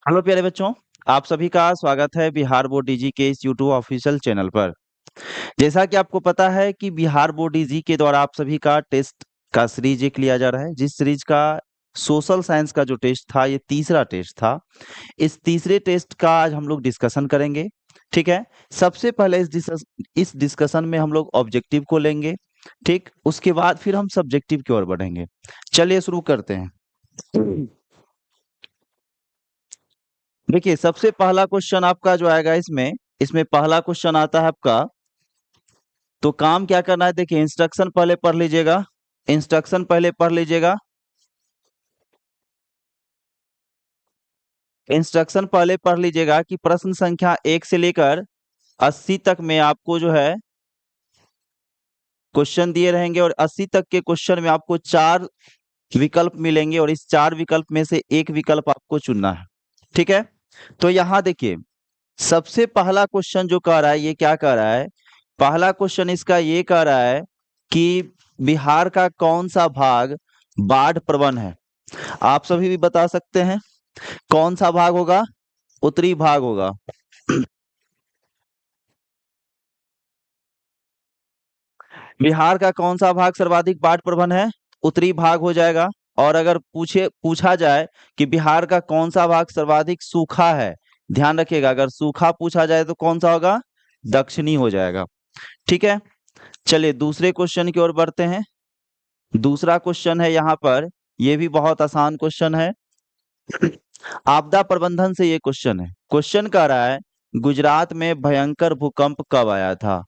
Hello प्यारे बच्चों, आप सभी का स्वागत है बिहार बोर्ड डीजी के इस यूट्यूब ऑफिशियल चैनल पर। जैसा कि आपको पता है कि बिहार बोर्ड डीजी के द्वारा आप सभी का टेस्ट का सीरीज एक लिया जा रहा है, जिस सीरीज का सोशल साइंस का जो टेस्ट था ये तीसरा टेस्ट था। इस तीसरे टेस्ट का आज हम लोग डिस्कशन करेंगे। ठीक है। सबसे पहले इस डिस्कशन में हम लोग ऑब्जेक्टिव को लेंगे। ठीक, उसके बाद फिर हम सब्जेक्टिव की ओर बढ़ेंगे। चलिए शुरू करते हैं। देखिए, सबसे पहला क्वेश्चन आपका जो आएगा इसमें इसमें पहला क्वेश्चन आता है आपका। तो काम क्या करना है, देखिए इंस्ट्रक्शन पहले पढ़ लीजिएगा। इंस्ट्रक्शन पहले पढ़ लीजिएगा। इंस्ट्रक्शन पहले पढ़ लीजिएगा कि प्रश्न संख्या 1 से लेकर 80 तक में आपको जो है क्वेश्चन दिए रहेंगे, और 80 तक के क्वेश्चन में आपको 4 विकल्प मिलेंगे, और इस 4 विकल्प में से एक विकल्प आपको चुनना है। ठीक है। तो यहाँ देखिए, सबसे पहला क्वेश्चन जो कह रहा है, ये क्या कह रहा है? पहला क्वेश्चन इसका ये कह रहा है कि बिहार का कौन सा भाग बाढ़ प्रवण है। आप सभी भी बता सकते हैं कौन सा भाग होगा। उत्तरी भाग होगा। बिहार का कौन सा भाग सर्वाधिक बाढ़ प्रवण है? उत्तरी भाग हो जाएगा। और अगर पूछा जाए कि बिहार का कौन सा भाग सर्वाधिक सूखा है, ध्यान रखिएगा, अगर सूखा पूछा जाए तो कौन सा होगा? दक्षिणी हो जाएगा। ठीक है। चलिए दूसरे क्वेश्चन की ओर बढ़ते हैं। दूसरा क्वेश्चन है यहाँ पर, ये भी बहुत आसान क्वेश्चन है। आपदा प्रबंधन से ये क्वेश्चन है। क्वेश्चन कह रहा है, गुजरात में भयंकर भूकंप कब आया था?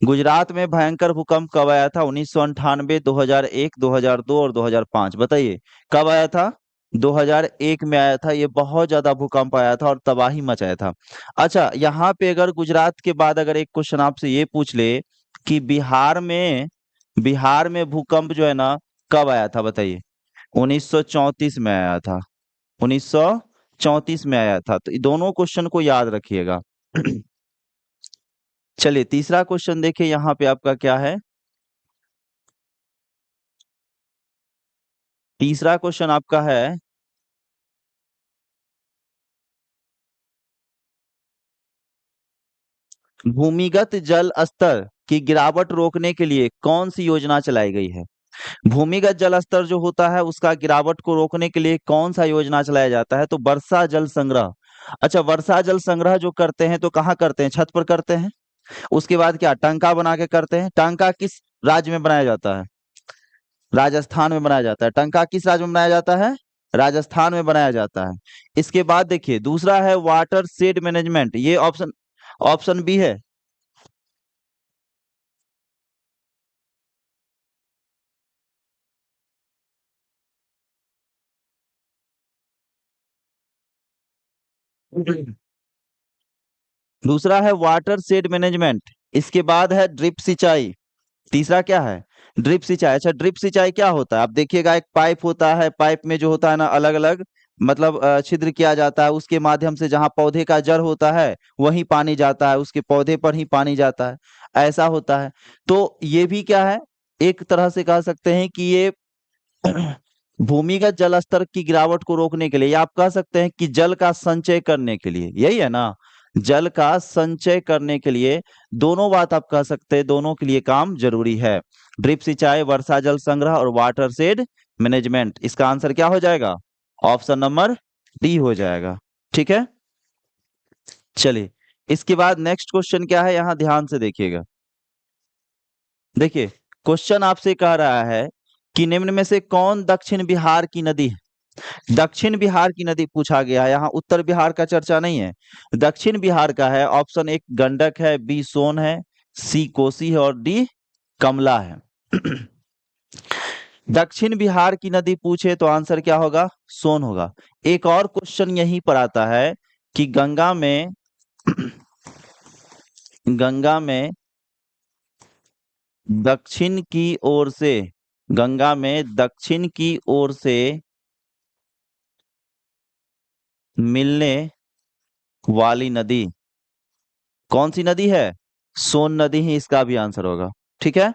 गुजरात में भयंकर भूकंप कब आया था? 1998, 2001, 2002 और 2005। बताइए कब आया था? 2001 में आया था। ये बहुत ज्यादा भूकंप आया था और तबाही मचाया था। अच्छा, यहाँ पे अगर गुजरात के बाद अगर एक क्वेश्चन आपसे ये पूछ ले कि बिहार में भूकंप जो है ना कब आया था, बताइए। 1934 में आया था। 1934 में आया था। तो ये दोनों क्वेश्चन को याद रखिएगा। चलिए तीसरा क्वेश्चन देखिए यहाँ पे आपका क्या है। तीसरा क्वेश्चन आपका है, भूमिगत जल स्तर की गिरावट रोकने के लिए कौन सी योजना चलाई गई है? भूमिगत जल स्तर जो होता है उसका गिरावट को रोकने के लिए कौन सा योजना चलाया जाता है? तो वर्षा जल संग्रह। अच्छा, वर्षा जल संग्रह जो करते हैं तो कहाँ करते हैं? छत पर करते हैं। उसके बाद क्या, टंका बना के करते हैं। टंका किस राज्य में बनाया जाता है? राजस्थान में बनाया जाता है। टंका किस राज्य में बनाया जाता है? राजस्थान में बनाया जाता है। इसके बाद देखिए दूसरा है वाटर शेड मैनेजमेंट। ये ऑप्शन ऑप्शन बी है। दूसरा है वाटर शेड मैनेजमेंट। इसके बाद है ड्रिप सिंचाई। तीसरा क्या है? ड्रिप सिंचाई। अच्छा, ड्रिप सिंचाई क्या होता है? आप देखिएगा, एक पाइप होता है, पाइप में जो होता है ना अलग अलग मतलब छिद्र किया जाता है, उसके माध्यम से जहां पौधे का जड़ होता है वहीं पानी जाता है, उसके पौधे पर ही पानी जाता है। ऐसा होता है। तो ये भी क्या है, एक तरह से कह सकते हैं कि ये भूमिगत जल स्तर की गिरावट को रोकने के लिए, या आप कह सकते हैं कि जल का संचय करने के लिए, यही है ना, जल का संचय करने के लिए। दोनों बात आप कह सकते हैं, दोनों के लिए काम जरूरी है। ड्रिप सिंचाई, वर्षा जल संग्रह और वाटर शेड मैनेजमेंट। इसका आंसर क्या हो जाएगा? ऑप्शन नंबर डी हो जाएगा। ठीक है। चलिए इसके बाद नेक्स्ट क्वेश्चन क्या है, यहां ध्यान से देखिएगा। देखिए क्वेश्चन आपसे कह रहा है कि निम्न में से कौन दक्षिण बिहार की नदी है? दक्षिण बिहार की नदी पूछा गया है, यहाँ उत्तर बिहार का चर्चा नहीं है। दक्षिण बिहार का है। ऑप्शन एक गंडक है, बी सोन है, सी कोसी है और डी कमला है। दक्षिण बिहार की नदी पूछे तो आंसर क्या होगा? सोन होगा। एक और क्वेश्चन यहीं पर आता है कि गंगा में दक्षिण की ओर से गंगा में दक्षिण की ओर से मिलने वाली नदी कौन सी नदी है? सोन नदी ही इसका भी आंसर होगा। ठीक है।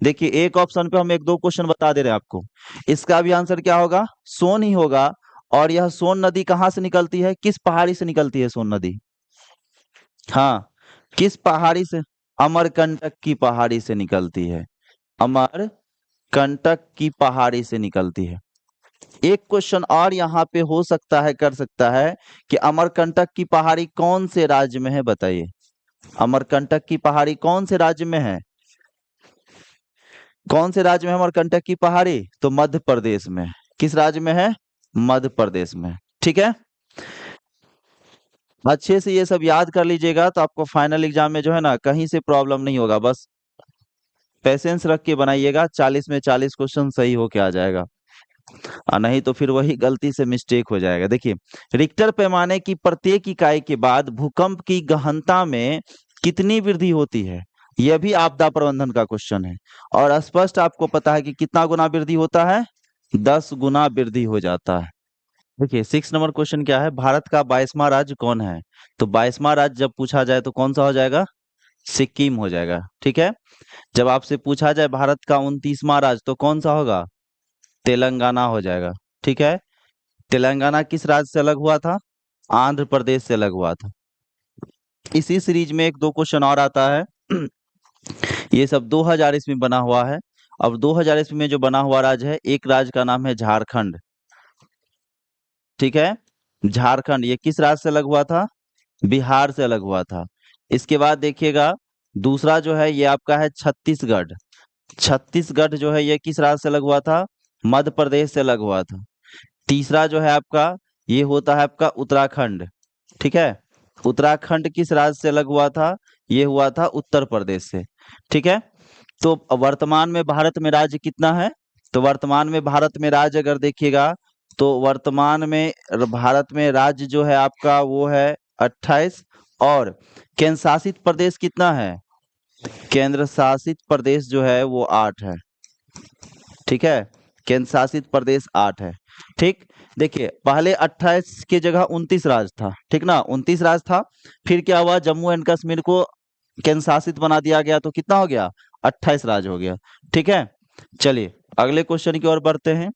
देखिए एक ऑप्शन पे हम एक दो क्वेश्चन बता दे रहे हैं आपको, इसका भी आंसर क्या होगा? सोन ही होगा। और यह सोन नदी कहाँ से निकलती है, किस पहाड़ी से निकलती है सोन नदी? हाँ, किस पहाड़ी से? अमरकंटक की पहाड़ी से निकलती है, अमरकंटक की पहाड़ी से निकलती है। एक क्वेश्चन और यहाँ पे हो सकता है, कर सकता है कि अमरकंटक की पहाड़ी कौन से राज्य में है, बताइए। अमरकंटक की पहाड़ी कौन से राज्य में है? कौन से राज्य में है अमरकंटक की पहाड़ी? तो मध्य प्रदेश में। किस राज्य में है? मध्य प्रदेश में। ठीक है, अच्छे से ये सब याद कर लीजिएगा, तो आपको फाइनल एग्जाम में जो है ना कहीं से प्रॉब्लम नहीं होगा। बस पेशेंस रख के बनाइएगा, 40 में 40 क्वेश्चन सही होके आ जाएगा, और नहीं तो फिर वही गलती से मिस्टेक हो जाएगा। देखिए, रिक्टर पैमाने की प्रत्येक इकाई के बाद भूकंप की गहनता में कितनी वृद्धि होती है? यह भी आपदा प्रबंधन का क्वेश्चन है, और स्पष्ट आपको पता है कि कितना गुना वृद्धि होता है, 10 गुना वृद्धि हो जाता है। देखिए 6 नंबर क्वेश्चन क्या है, भारत का 22वां राज्य कौन है? तो 22वां राज्य जब पूछा जाए तो कौन सा हो जाएगा? सिक्किम हो जाएगा। ठीक है, जब आपसे पूछा जाए भारत का 29वां राज्य तो कौन सा होगा? तेलंगाना हो जाएगा। ठीक है, तेलंगाना किस राज्य से अलग हुआ था? आंध्र प्रदेश से अलग हुआ था। इसी सीरीज में एक दो क्वेश्चन और आता है ये सब 2000 ईस्वी में बना हुआ है। अब 2000 ईस्वी में जो बना हुआ राज्य है, एक राज्य का नाम है झारखंड। ठीक है, झारखंड ये किस राज्य से अलग हुआ था? बिहार से अलग हुआ था। इसके बाद देखिएगा, दूसरा जो है ये आपका है छत्तीसगढ़। छत्तीसगढ़ जो है ये किस राज्य से अलग हुआ था? मध्य प्रदेश से अलग हुआ था। तीसरा जो है आपका, ये होता है आपका उत्तराखंड। ठीक है, उत्तराखंड किस राज्य से अलग हुआ था? ये हुआ था उत्तर प्रदेश से। ठीक है, तो वर्तमान में भारत में राज्य कितना है? तो वर्तमान में भारत में राज्य अगर देखिएगा, तो वर्तमान में भारत में राज्य जो है आपका वो है 28, और केंद्र शासित प्रदेश कितना है? केंद्र शासित प्रदेश जो है वो 8 है। ठीक है, केंद्र शासित प्रदेश 8 है। ठीक, देखिए पहले 28 की जगह 29 राज्य था। ठीक ना, 29 राज्य था, फिर क्या हुआ, जम्मू एंड कश्मीर को केंद्र शासित बना दिया गया, तो कितना हो गया? 28 राज्य हो गया। ठीक है, चलिए अगले क्वेश्चन की ओर बढ़ते हैं।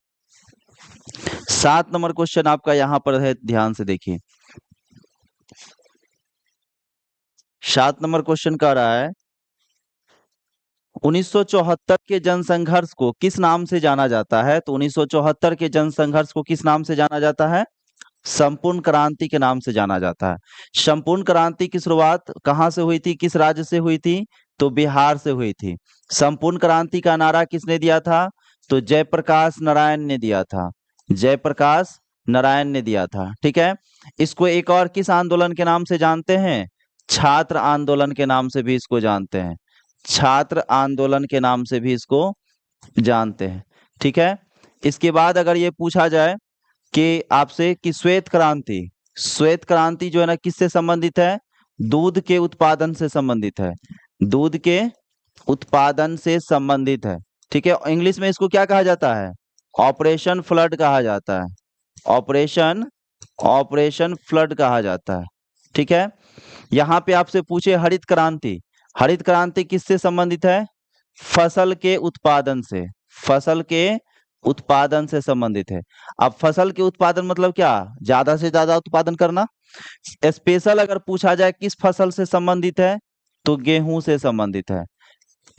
7 नंबर क्वेश्चन आपका यहाँ पर है, ध्यान से देखिए। 7 नंबर क्वेश्चन कह रहा है 1974 के जनसंघर्ष को किस नाम से जाना जाता है? तो 1974 के जनसंघर्ष को किस नाम से जाना जाता है? संपूर्ण क्रांति के नाम से जाना जाता है। संपूर्ण क्रांति की शुरुआत कहाँ से हुई थी, किस राज्य से हुई थी? तो बिहार से हुई थी। संपूर्ण क्रांति का नारा किसने दिया था? तो जयप्रकाश नारायण ने दिया था। जयप्रकाश नारायण ने दिया था। ठीक है, इसको एक और किस आंदोलन के नाम से जानते हैं? छात्र आंदोलन के नाम से भी इसको जानते हैं। छात्र आंदोलन के नाम से भी इसको जानते हैं। ठीक है, इसके बाद अगर ये पूछा जाए कि आपसे कि श्वेत क्रांति, श्वेत क्रांति जो है ना किससे संबंधित है? दूध के उत्पादन से संबंधित है। दूध के उत्पादन से संबंधित है। ठीक है, इंग्लिश में इसको क्या कहा जाता है? ऑपरेशन फ्लड कहा जाता है। ऑपरेशन ऑपरेशन फ्लड कहा जाता है। ठीक है, यहाँ पे आपसे पूछे हरित क्रांति, हरित क्रांति किससे संबंधित है? फसल के उत्पादन से। फसल के उत्पादन से संबंधित है। अब फसल के उत्पादन मतलब क्या? ज्यादा से ज्यादा उत्पादन करना। स्पेशल अगर पूछा जाए किस फसल से संबंधित है, तो गेहूं से संबंधित है।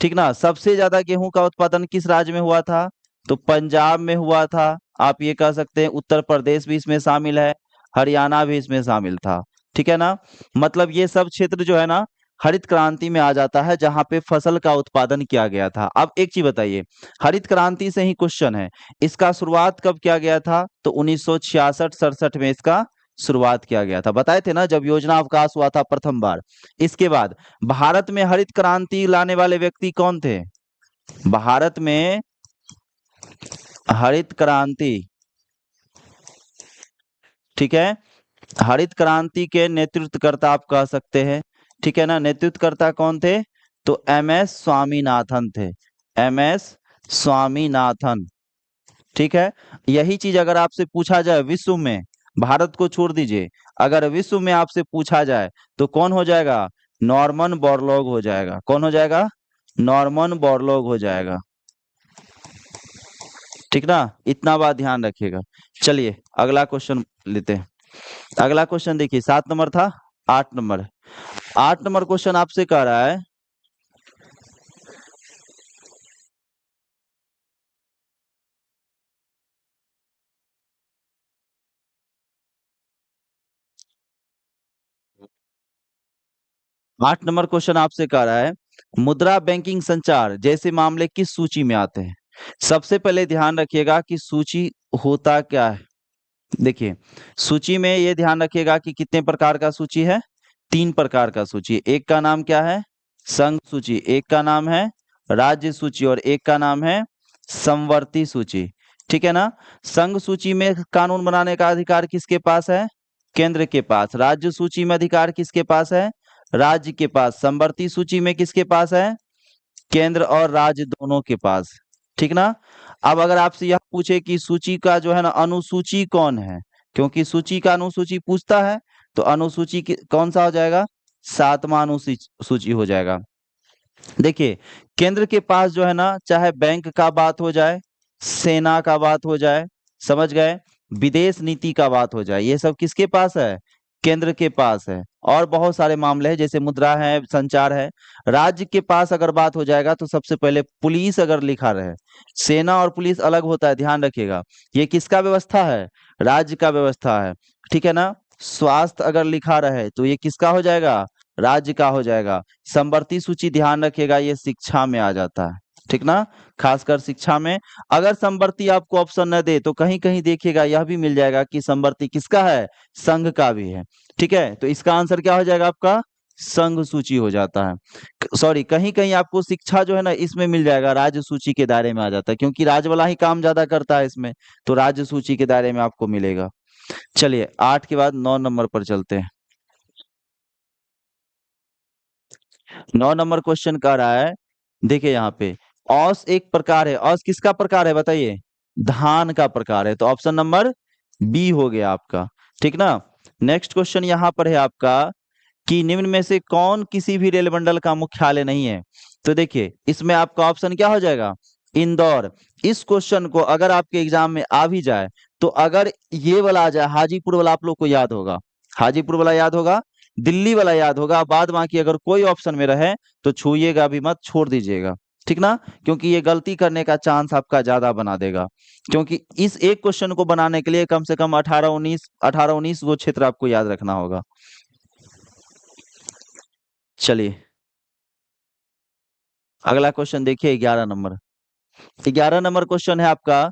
ठीक ना, सबसे ज्यादा गेहूं का उत्पादन किस राज्य में हुआ था? तो पंजाब में हुआ था। आप ये कह सकते हैं उत्तर प्रदेश भी इसमें शामिल है, हरियाणा भी इसमें शामिल था। ठीक है ना, मतलब ये सब क्षेत्र जो है ना हरित क्रांति में आ जाता है, जहां पे फसल का उत्पादन किया गया था। अब एक चीज बताइए, हरित क्रांति से ही क्वेश्चन है, इसका शुरुआत कब किया गया था? तो 1966-67 में इसका शुरुआत किया गया था। बताए थे ना, जब योजना अवकाश हुआ था प्रथम बार। इसके बाद भारत में हरित क्रांति लाने वाले व्यक्ति कौन थे? भारत में हरित क्रांति, ठीक है, हरित क्रांति के नेतृत्वकर्ता आप कह सकते हैं। ठीक है ना, नेतृत्वकर्ता कौन थे? तो एम एस स्वामीनाथन थे। M S Swaminathan. ठीक है, यही चीज अगर आपसे पूछा जाए विश्व में, भारत को छोड़ दीजिए, अगर विश्व में आपसे पूछा जाए तो कौन हो जाएगा? नॉर्मन बोरलॉग हो जाएगा। कौन हो जाएगा? नॉर्मन बोरलॉग हो जाएगा। ठीक ना, इतना बात ध्यान रखिएगा। चलिए अगला क्वेश्चन लेते हैं। अगला क्वेश्चन देखिए, 7 नंबर था, 8 नंबर। 8 नंबर क्वेश्चन आपसे कह रहा है, 8 नंबर क्वेश्चन आपसे कह रहा है, मुद्रा बैंकिंग संचार जैसे मामले किस सूची में आते हैं? सबसे पहले ध्यान रखिएगा कि सूची होता क्या है। देखिए, सूची में ये ध्यान रखिएगा कि कितने प्रकार का सूची है, 3 प्रकार का सूची। एक का नाम क्या है? संघ सूची, एक का नाम है राज्य सूची, और एक का नाम है समवर्ती सूची। ठीक है ना? संघ सूची में कानून बनाने का अधिकार किसके पास है? केंद्र के पास। राज्य सूची में अधिकार किसके पास है? राज्य के पास। समवर्ती सूची में किसके पास है? केंद्र और राज्य दोनों के पास। ठीक ना? अब अगर आपसे यह पूछे कि सूची का जो है ना अनुसूची कौन है, क्योंकि सूची का अनुसूची पूछता है, तो अनुसूची कौन सा हो जाएगा? 7वां अनुसूची हो जाएगा। देखिए, केंद्र के पास जो है ना, चाहे बैंक का बात हो जाए, सेना का बात हो जाए, समझ गए, विदेश नीति का बात हो जाए, ये सब किसके पास है? केंद्र के पास है। और बहुत सारे मामले हैं, जैसे मुद्रा है, संचार है। राज्य के पास अगर बात हो जाएगा तो सबसे पहले पुलिस अगर लिखा रहे, सेना और पुलिस अलग होता है, ध्यान रखिएगा। ये किसका व्यवस्था है? राज्य का व्यवस्था है। ठीक है ना? स्वास्थ्य अगर लिखा रहे तो ये किसका हो जाएगा? राज्य का हो जाएगा। समवर्ती सूची ध्यान रखिएगा, ये शिक्षा में आ जाता है। ठीक ना? खासकर शिक्षा में। अगर समवर्ती आपको ऑप्शन न दे तो कहीं कहीं देखिएगा यह भी मिल जाएगा कि समवर्ती किसका है? संघ का भी है। ठीक है, तो इसका आंसर क्या हो जाएगा आपका? संघ सूची हो जाता है। सॉरी, कहीं कहीं आपको शिक्षा जो है ना इसमें मिल जाएगा, राज्य सूची के दायरे में आ जाता है, क्योंकि राज्य वाला ही काम ज्यादा करता है इसमें, तो राज्य सूची के दायरे में आपको मिलेगा। चलिए 8 के बाद 9 नंबर पर चलते हैं। 9 नंबर क्वेश्चन कह रहा है, देखिए यहाँ पे, औस एक प्रकार है। औस किसका प्रकार है बताइए? धान का प्रकार है, तो ऑप्शन नंबर बी हो गया आपका। ठीक ना? नेक्स्ट क्वेश्चन यहाँ पर है आपका कि निम्न में से कौन किसी भी रेल मंडल का मुख्यालय नहीं है? तो देखिए, इसमें आपका ऑप्शन क्या हो जाएगा? इंदौर। इस क्वेश्चन को अगर आपके एग्जाम में आ भी जाए, तो अगर ये वाला आ जाए, हाजीपुर वाला आप लोग को याद होगा, हाजीपुर वाला याद होगा, दिल्ली वाला याद होगा, बाद बाकी अगर कोई ऑप्शन में रहे तो छूइएगा भी मत, छोड़ दीजिएगा। ठीक ना? क्योंकि ये गलती करने का चांस आपका ज्यादा बना देगा, क्योंकि इस एक क्वेश्चन को बनाने के लिए कम से कम 18 19 वो क्षेत्र आपको याद रखना होगा। चलिए अगला क्वेश्चन देखिए, 11 नंबर। 11 नंबर क्वेश्चन है आपका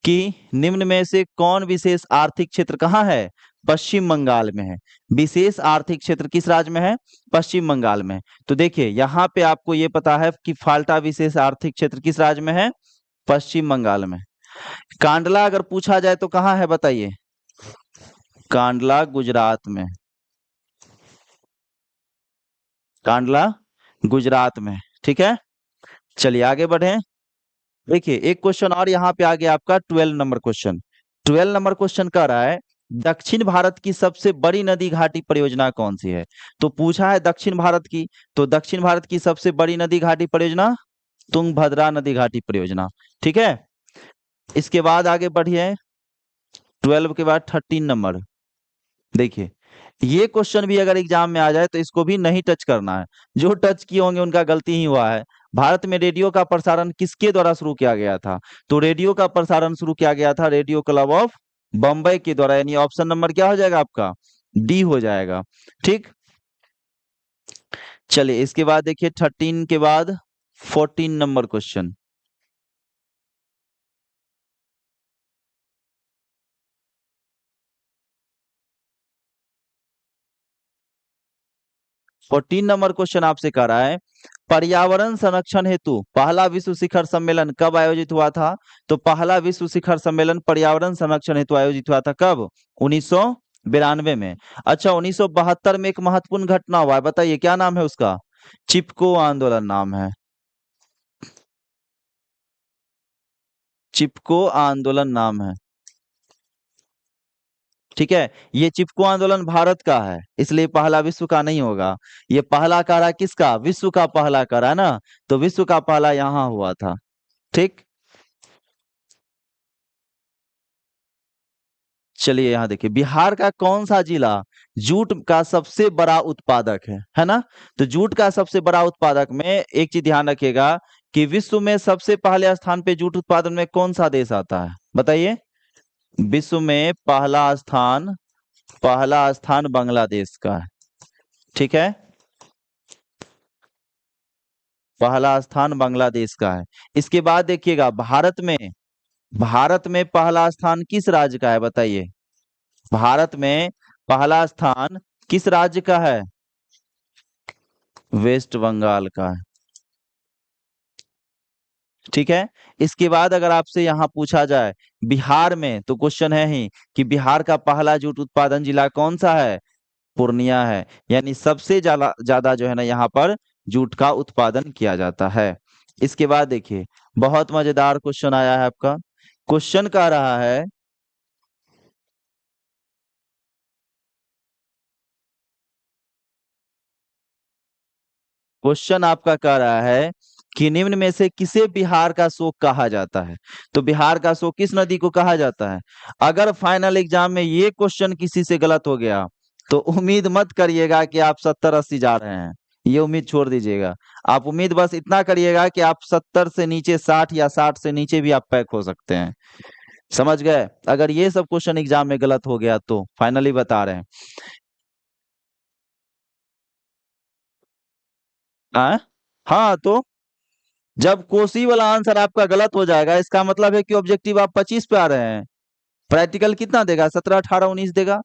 कि निम्न में से कौन विशेष आर्थिक क्षेत्र कहाँ है? पश्चिम बंगाल में है। विशेष आर्थिक क्षेत्र किस राज्य में है? पश्चिम बंगाल में। तो देखिए यहाँ पे आपको ये पता है कि फाल्टा विशेष आर्थिक क्षेत्र किस राज्य में है? पश्चिम बंगाल में। कांडला अगर पूछा जाए तो कहाँ है बताइए? कांडला गुजरात में। कांडला गुजरात में। ठीक है, चलिए आगे बढ़े। देखिए एक क्वेश्चन और यहाँ पे आ गया आपका, 12 नंबर क्वेश्चन। 12 नंबर क्वेश्चन कह रहा है, दक्षिण भारत की सबसे बड़ी नदी घाटी परियोजना कौन सी है? तो पूछा है दक्षिण भारत की, तो दक्षिण भारत की सबसे बड़ी नदी घाटी परियोजना तुंगभद्रा नदी घाटी परियोजना। ठीक है, इसके बाद आगे बढ़िए, 12 के बाद 13 नंबर। देखिए ये क्वेश्चन भी अगर एग्जाम में आ जाए तो इसको भी नहीं टच करना है, जो टच किए होंगे उनका गलती ही हुआ है। भारत में रेडियो का प्रसारण किसके द्वारा शुरू किया गया था? तो रेडियो का प्रसारण शुरू किया गया था रेडियो क्लब ऑफ बम्बई के द्वारा, यानी ऑप्शन नंबर क्या हो जाएगा आपका? डी हो जाएगा। ठीक, चलिए इसके बाद देखिए 13 के बाद 14 नंबर क्वेश्चन। 14 नंबर क्वेश्चन आपसे कह रहा है, पर्यावरण संरक्षण हेतु पहला विश्व शिखर सम्मेलन कब आयोजित हुआ था? तो पहला विश्व शिखर सम्मेलन पर्यावरण संरक्षण हेतु आयोजित हुआ था कब? 1992 में। अच्छा, 1972 में एक महत्वपूर्ण घटना हुआ है, बताइए क्या नाम है उसका? चिपको आंदोलन नाम है। चिपको आंदोलन नाम है। ठीक है, ये चिपको आंदोलन भारत का है, इसलिए पहला विश्व का नहीं होगा। ये पहला कह रहा है किसका? विश्व का पहला कह रहा है ना, तो विश्व का पहला यहाँ हुआ था। ठीक, चलिए यहाँ देखिए, बिहार का कौन सा जिला जूट का सबसे बड़ा उत्पादक है ना? तो जूट का सबसे बड़ा उत्पादक में एक चीज ध्यान रखिएगा कि विश्व में सबसे पहले स्थान पे जूट उत्पादन में कौन सा देश आता है, बताइए? विश्व में पहला स्थान बांग्लादेश का है, ठीक है? पहला स्थान बांग्लादेश का है। इसके बाद देखिएगा, भारत में पहला स्थान किस राज्य का है, बताइए? भारत में पहला स्थान किस राज्य का है? वेस्ट बंगाल का है, ठीक है? इसके बाद अगर आपसे यहाँ पूछा जाए बिहार में, तो क्वेश्चन है ही कि बिहार का पहला जूट उत्पादन जिला कौन सा है? पूर्णिया है। यानी सबसे ज्यादा ज्यादा जो है ना यहाँ पर जूट का उत्पादन किया जाता है। इसके बाद देखिए, बहुत मजेदार क्वेश्चन आया है आपका। क्वेश्चन कह रहा है, क्वेश्चन आपका कह रहा है कि निम्न में से किसे बिहार का शोक कहा जाता है? तो बिहार का शोक किस नदी को कहा जाता है? अगर फाइनल एग्जाम में ये क्वेश्चन किसी से गलत हो गया तो उम्मीद मत करिएगा कि आप 70-80 जा रहे हैं, ये उम्मीद छोड़ दीजिएगा। आप उम्मीद बस इतना करिएगा कि आप 70 से नीचे 60 या 60 से नीचे भी आप पैक हो सकते हैं। समझ गए? अगर ये सब क्वेश्चन एग्जाम में गलत हो गया तो फाइनली बता रहे हैं। हाँ, हाँ, तो जब कोसी वाला आंसर आपका गलत हो जाएगा, इसका मतलब है कि ऑब्जेक्टिव आप 25 पे आ रहे हैं। प्रैक्टिकल कितना देगा? 17, 18, 19 देगा।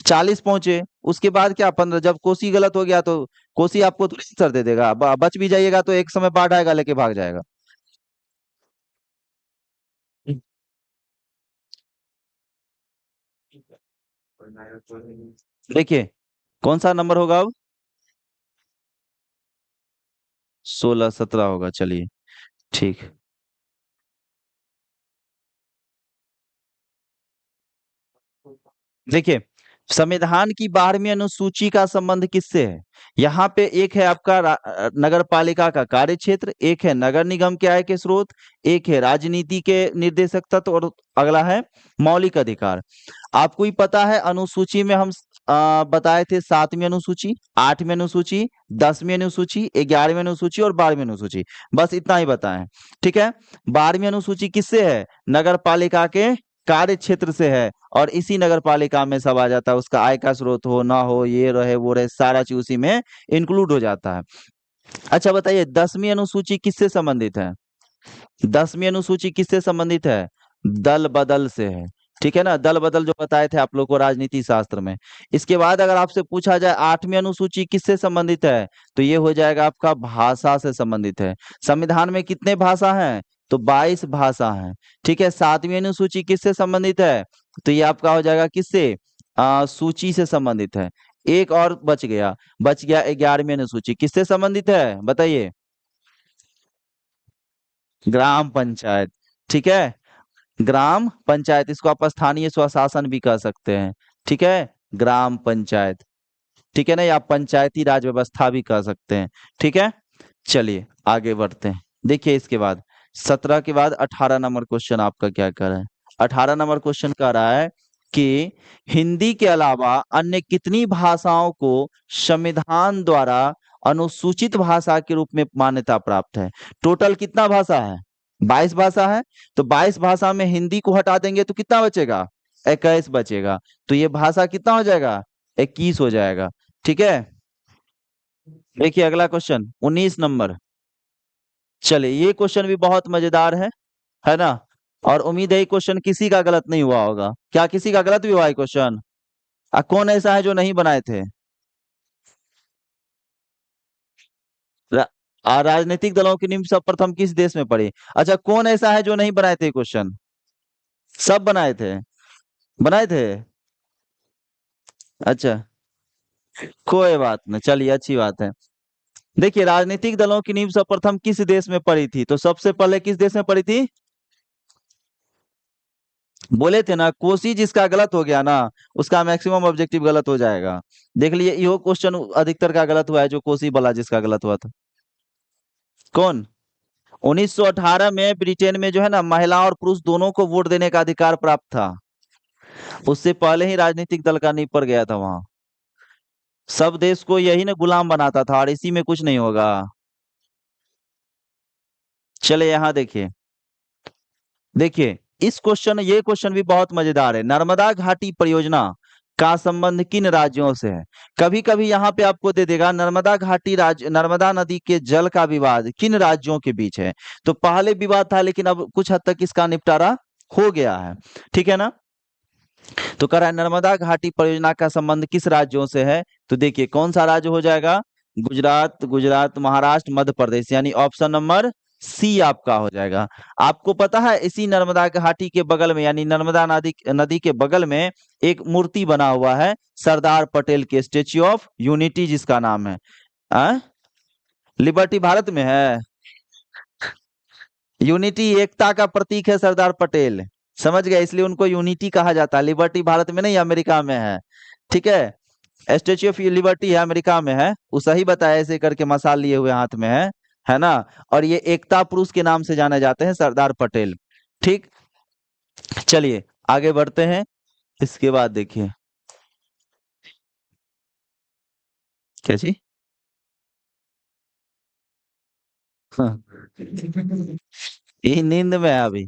40 पहुंचे, उसके बाद क्या 15? जब कोसी गलत हो गया तो कोसी आपको तो आंसर दे देगा। बच भी जाइएगा तो एक समय बाढ़ आएगा, लेके भाग जाएगा। देखिए, कौन सा नंबर होगा अब? 16, 17 होगा, चलिए ठीक। देखिए, संविधान की 12वीं अनुसूची का संबंध किससे है? यहाँ पे एक है आपका नगर पालिका का कार्य क्षेत्र, एक है नगर निगम के आय के स्रोत, एक है राजनीति के निर्देशक तत्व, और अगला है मौलिक अधिकार। आपको ही पता है, अनुसूची में हम बताए थे 7वीं अनुसूची, 8वीं अनुसूची, 10वीं अनुसूची, 11वीं अनुसूची और 12वीं अनुसूची। बस इतना ही बताएं, ठीक है? 12वीं अनुसूची किससे है? नगर पालिका के कार्य क्षेत्र से है, और इसी नगर पालिका में सब आ जाता है। उसका आय का स्रोत हो ना हो, ये रहे वो रहे, सारा चीज उसी में इंक्लूड हो जाता है। अच्छा बताइए, 10वीं अनुसूची किससे संबंधित है? 10वीं अनुसूची किससे संबंधित है? दल बदल से है, ठीक है ना? दल बदल जो बताए थे आप लोग को राजनीति शास्त्र में। इसके बाद अगर आपसे पूछा जाए 8वीं अनुसूची किससे संबंधित है, तो ये हो जाएगा आपका भाषा से संबंधित है। संविधान में कितने भाषा हैं? तो 22 भाषा हैं, ठीक है? 7वीं अनुसूची किससे संबंधित है? तो ये आपका हो जाएगा किससे? सूची से संबंधित है। एक और बच गया 11वीं अनुसूची, किससे संबंधित है बताइए? ग्राम पंचायत, ठीक है? ग्राम पंचायत, इसको आप स्थानीय स्वशासन भी कह सकते हैं, ठीक है? ग्राम पंचायत, ठीक है ना? या पंचायती राज व्यवस्था भी कह सकते हैं, ठीक है? चलिए आगे बढ़ते हैं। देखिए, इसके बाद 17 के बाद 18 नंबर क्वेश्चन आपका क्या कर रहा है? 18 नंबर क्वेश्चन कह रहा है कि हिंदी के अलावा अन्य कितनी भाषाओं को संविधान द्वारा अनुसूचित भाषा के रूप में मान्यता प्राप्त है? टोटल कितना भाषा है? 22 भाषा है। तो 22 भाषा में हिंदी को हटा देंगे तो कितना बचेगा? 21 बचेगा। तो ये भाषा कितना हो जाएगा? 21 हो जाएगा, ठीक है? देखिए अगला क्वेश्चन 19 नंबर। चलिए, ये क्वेश्चन भी बहुत मजेदार है ना? और उम्मीद है ये क्वेश्चन किसी का गलत नहीं हुआ होगा। क्या किसी का गलत भी हुआ है क्वेश्चन? कौन ऐसा है जो नहीं बनाए थे? रा, राजनीतिक दलों की नींव सर्वप्रथम किस देश में पड़ी? अच्छा, कौन ऐसा है जो नहीं बनाए थे क्वेश्चन? सब बनाए थे, बनाए थे। अच्छा, कोई बात नहीं, चलिए अच्छी बात है। देखिए, राजनीतिक दलों की नींव सर्वप्रथम किस देश में पड़ी थी? तो सबसे पहले किस देश में पड़ी थी? बोले थे ना, कोसी जिसका गलत हो गया ना, उसका मैक्सिमम ऑब्जेक्टिव गलत हो जाएगा। देख लिए, यो क्वेश्चन अधिकतर का गलत हुआ है, जो कोसी वाला जिसका गलत हुआ था। कौन? 1918 में ब्रिटेन में जो है ना, महिला और पुरुष दोनों को वोट देने का अधिकार प्राप्त था। उससे पहले ही राजनीतिक दल का नींव पड़ गया था वहां। सब देश को यही ना गुलाम बनाता था, और इसी में कुछ नहीं होगा। चले यहाँ देखिए, देखिए ये क्वेश्चन भी बहुत मजेदार है। नर्मदा घाटी परियोजना का संबंध किन राज्यों से है? कभी कभी यहाँ पे आपको दे देगा नर्मदा नदी के जल का विवाद किन राज्यों के बीच है। तो पहले विवाद था, लेकिन अब कुछ हद तक इसका निपटारा हो गया है, ठीक है ना। तो कह रहा है नर्मदा घाटी परियोजना का संबंध किस राज्यों से है। तो देखिए कौन सा राज्य हो जाएगा, गुजरात, महाराष्ट्र, मध्य प्रदेश, यानी ऑप्शन नंबर सी आपका हो जाएगा। आपको पता है इसी नर्मदा घाटी के बगल में, यानी नर्मदा नदी के बगल में एक मूर्ति बना हुआ है सरदार पटेल के, स्टेच्यू ऑफ यूनिटी जिसका नाम है। आ? लिबर्टी भारत में है। यूनिटी एकता का प्रतीक है सरदार पटेल, समझ गए, इसलिए उनको यूनिटी कहा जाता है। लिबर्टी भारत में नहीं, अमेरिका में है, ठीक है। स्टेच्यू ऑफ लिबर्टी है अमेरिका में है, वो सही बताया, ऐसे करके मसाल लिए हुए हाथ में है ना। और ये एकता पुरुष के नाम से जाने जाते हैं सरदार पटेल, ठीक। चलिए आगे बढ़ते हैं। इसके बाद देखिए क्या जी, हाँ। ये नींद में है अभी।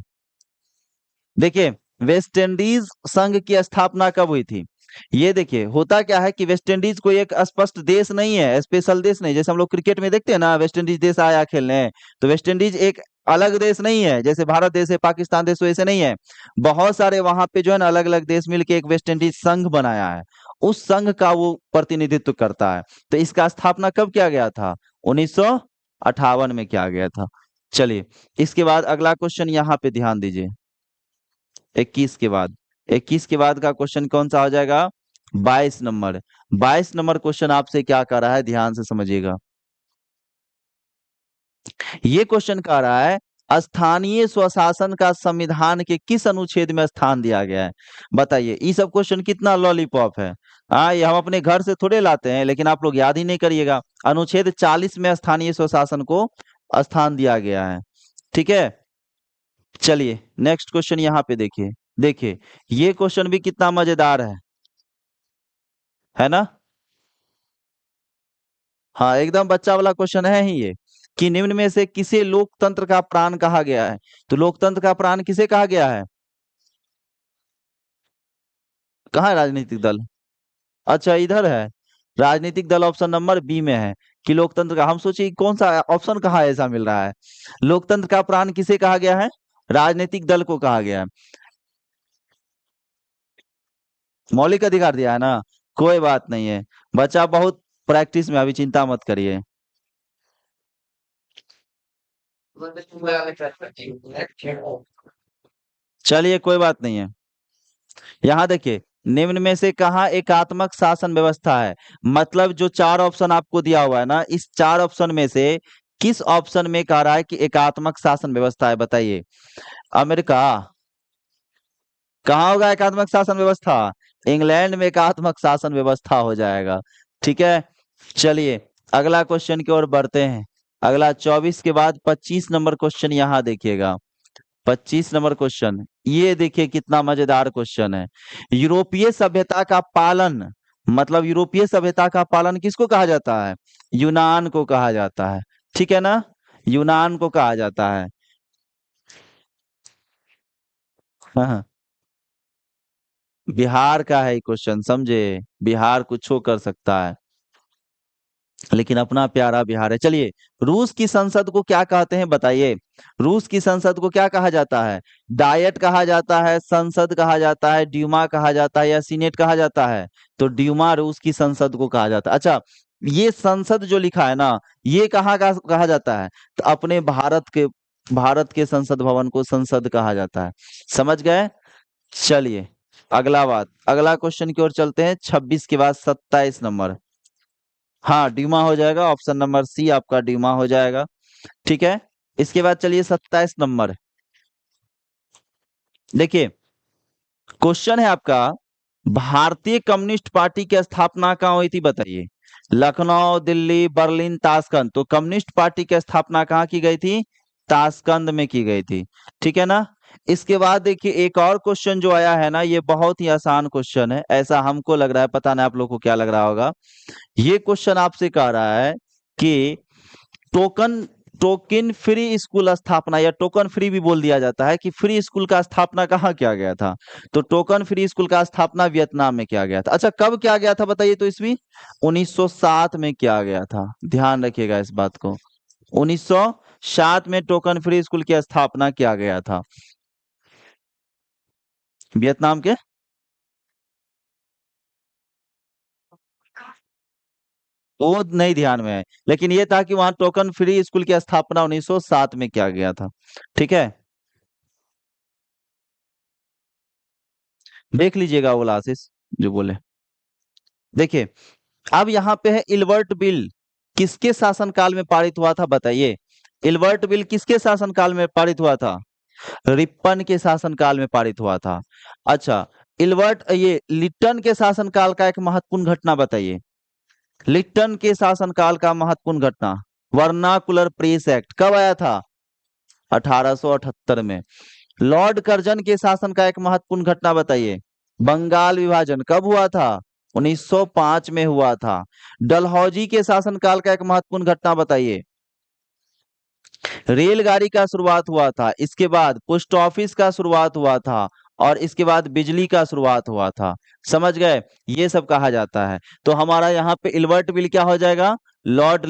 देखिए वेस्ट इंडीज संघ की स्थापना कब हुई थी। ये देखिए होता क्या है कि वेस्ट इंडीज कोई एक स्पष्ट देश नहीं है, स्पेशल देश नहीं, जैसे हम लोग क्रिकेट में देखते हैं ना, वेस्ट इंडीज देश आया खेलने। तो वेस्ट इंडीज एक अलग देश नहीं है, जैसे भारत देश है, पाकिस्तान देश, वैसे नहीं है। बहुत सारे वहां पे जो है ना अलग अलग देश मिलके एक वेस्ट इंडीज संघ बनाया है, उस संघ का वो प्रतिनिधित्व करता है। तो इसका स्थापना कब किया गया था, 1958 में किया गया था। चलिए इसके बाद अगला क्वेश्चन यहाँ पे ध्यान दीजिए। 21 के बाद, 21 के बाद का क्वेश्चन कौन सा हो जाएगा, 22 नंबर। 22 नंबर क्वेश्चन आपसे क्या कर रहा है, ध्यान से समझिएगा। ये क्वेश्चन कह रहा है स्थानीय स्वशासन का संविधान के किस अनुच्छेद में स्थान दिया गया है। बताइए, ये सब क्वेश्चन कितना लॉलीपॉप है। हाँ, ये हम अपने घर से थोड़े लाते हैं, लेकिन आप लोग याद ही नहीं करिएगा। अनुच्छेद 40 में स्थानीय स्वशासन को स्थान दिया गया है, ठीक है। चलिए नेक्स्ट क्वेश्चन यहाँ पे देखिए, देखिए ये क्वेश्चन भी कितना मजेदार है ना। हाँ एकदम बच्चा वाला क्वेश्चन है ही ये, कि निम्न में से किसे लोकतंत्र का प्राण कहा गया है। तो लोकतंत्र का प्राण किसे कहा गया है, कहाँ है राजनीतिक दल, अच्छा इधर है। राजनीतिक दल ऑप्शन नंबर बी में है, कि लोकतंत्र का, हम सोचिए कौन सा ऑप्शन कहाँ ऐसा मिल रहा है। लोकतंत्र का प्राण किसे कहा गया है, राजनीतिक दल को कहा गया है। मौलिक अधिकार दिया है ना, कोई बात नहीं है, बच्चा बहुत प्रैक्टिस में, अभी चिंता मत करिए। चलिए कोई बात नहीं है। यहाँ देखिए निम्न में से कहाँ एकात्मक शासन व्यवस्था है। मतलब जो चार ऑप्शन आपको दिया हुआ है ना, इस चार ऑप्शन में से किस ऑप्शन में कह रहा है कि एकात्मक शासन व्यवस्था है, बताइए। अमेरिका, कहाँ होगा एकात्मक शासन व्यवस्था, इंग्लैंड में एकात्मक शासन व्यवस्था हो जाएगा, ठीक है। चलिए अगला क्वेश्चन की ओर बढ़ते हैं। अगला 24 के बाद 25 नंबर क्वेश्चन यहाँ देखिएगा। 25 नंबर क्वेश्चन, ये देखिए कितना मजेदार क्वेश्चन है। यूरोपीय सभ्यता का पालन, मतलब यूरोपीय सभ्यता का पालन किसको कहा जाता है, यूनान को कहा जाता है, ठीक है ना, यूनान को कहा जाता है। हाँ, बिहार का है क्वेश्चन, समझे, बिहार कुछ कर सकता है, लेकिन अपना प्यारा बिहार है। चलिए रूस की संसद को क्या कहते हैं, बताइए। रूस की संसद को क्या कहा जाता है, डायट कहा जाता है, संसद कहा जाता है, ड्यूमा कहा जाता है, या सीनेट कहा जाता है। तो ड्यूमा रूस की संसद को कहा जाता है। अच्छा, ये संसद जो लिखा है ना, ये कहाँ का कहा जाता है, तो अपने भारत के संसद भवन को संसद कहा जाता है, समझ गए। चलिए अगला बात, अगला क्वेश्चन की ओर चलते हैं। 26 के बाद 27 नंबर, हाँ ड्यूमा हो जाएगा, ऑप्शन नंबर सी आपका ड्यूमा हो जाएगा, ठीक है। इसके बाद चलिए 27 नंबर, देखिए क्वेश्चन है आपका, भारतीय कम्युनिस्ट पार्टी की स्थापना कहाँ हुई थी, बताइए। Lucknow, Delhi, Berlin, Tashkent. तो कम्युनिस्ट पार्टी की स्थापना कहाँ की गई थी, ताशकंद में की गई थी, ठीक है ना। इसके बाद देखिए एक और क्वेश्चन जो आया है ना, ये बहुत ही आसान क्वेश्चन है, ऐसा हमको लग रहा है, पता नहीं आप लोग को क्या लग रहा होगा। ये क्वेश्चन आपसे कह रहा है कि टोकन टोकन फ्री स्कूल स्थापना, या टोकन फ्री भी बोल दिया जाता है, कि फ्री स्कूल का स्थापना कहाँ किया गया था? तो टोकन फ्री स्कूल का स्थापना वियतनाम में किया गया था। अच्छा, कब किया गया था बताइए तो? ईस्वी 1907 में किया गया था, ध्यान रखिएगा इस बात को। 1907 में टोकन फ्री स्कूल की स्थापना किया गया था वियतनाम के। वो नहीं ध्यान में है, लेकिन ये था कि वहां टोकन फ्री स्कूल की स्थापना 1907 में किया गया था। ठीक है, देख लीजिएगा वो आशीष जो बोले। देखिए, अब यहाँ पे है इल्बर्ट बिल, किसके शासनकाल में पारित हुआ था बताइए? इल्बर्ट बिल किसके शासनकाल में पारित हुआ था? रिपन के शासनकाल में पारित हुआ था। अच्छा, इल्बर्ट ये लिट्टन के शासनकाल का एक महत्वपूर्ण घटना बताइए। लिट्टन के शासनकाल का महत्वपूर्ण घटना, वर्नाकुलर प्रेस एक्ट कब आया था? 1878 में। लॉर्ड कर्जन के शासन का एक महत्वपूर्ण घटना बताइए। बंगाल विभाजन कब हुआ था? 1905 में हुआ था। डलहौजी के शासनकाल का एक महत्वपूर्ण घटना बताइए। रेलगाड़ी का शुरुआत हुआ था, इसके बाद पोस्ट ऑफिस का शुरुआत हुआ था, और इसके बाद बिजली का शुरुआत हुआ था। समझ गए? ये सब कहा जाता है। तो हमारा यहाँ पे इल्बर्ट बिल क्या हो जाएगा? लॉर्ड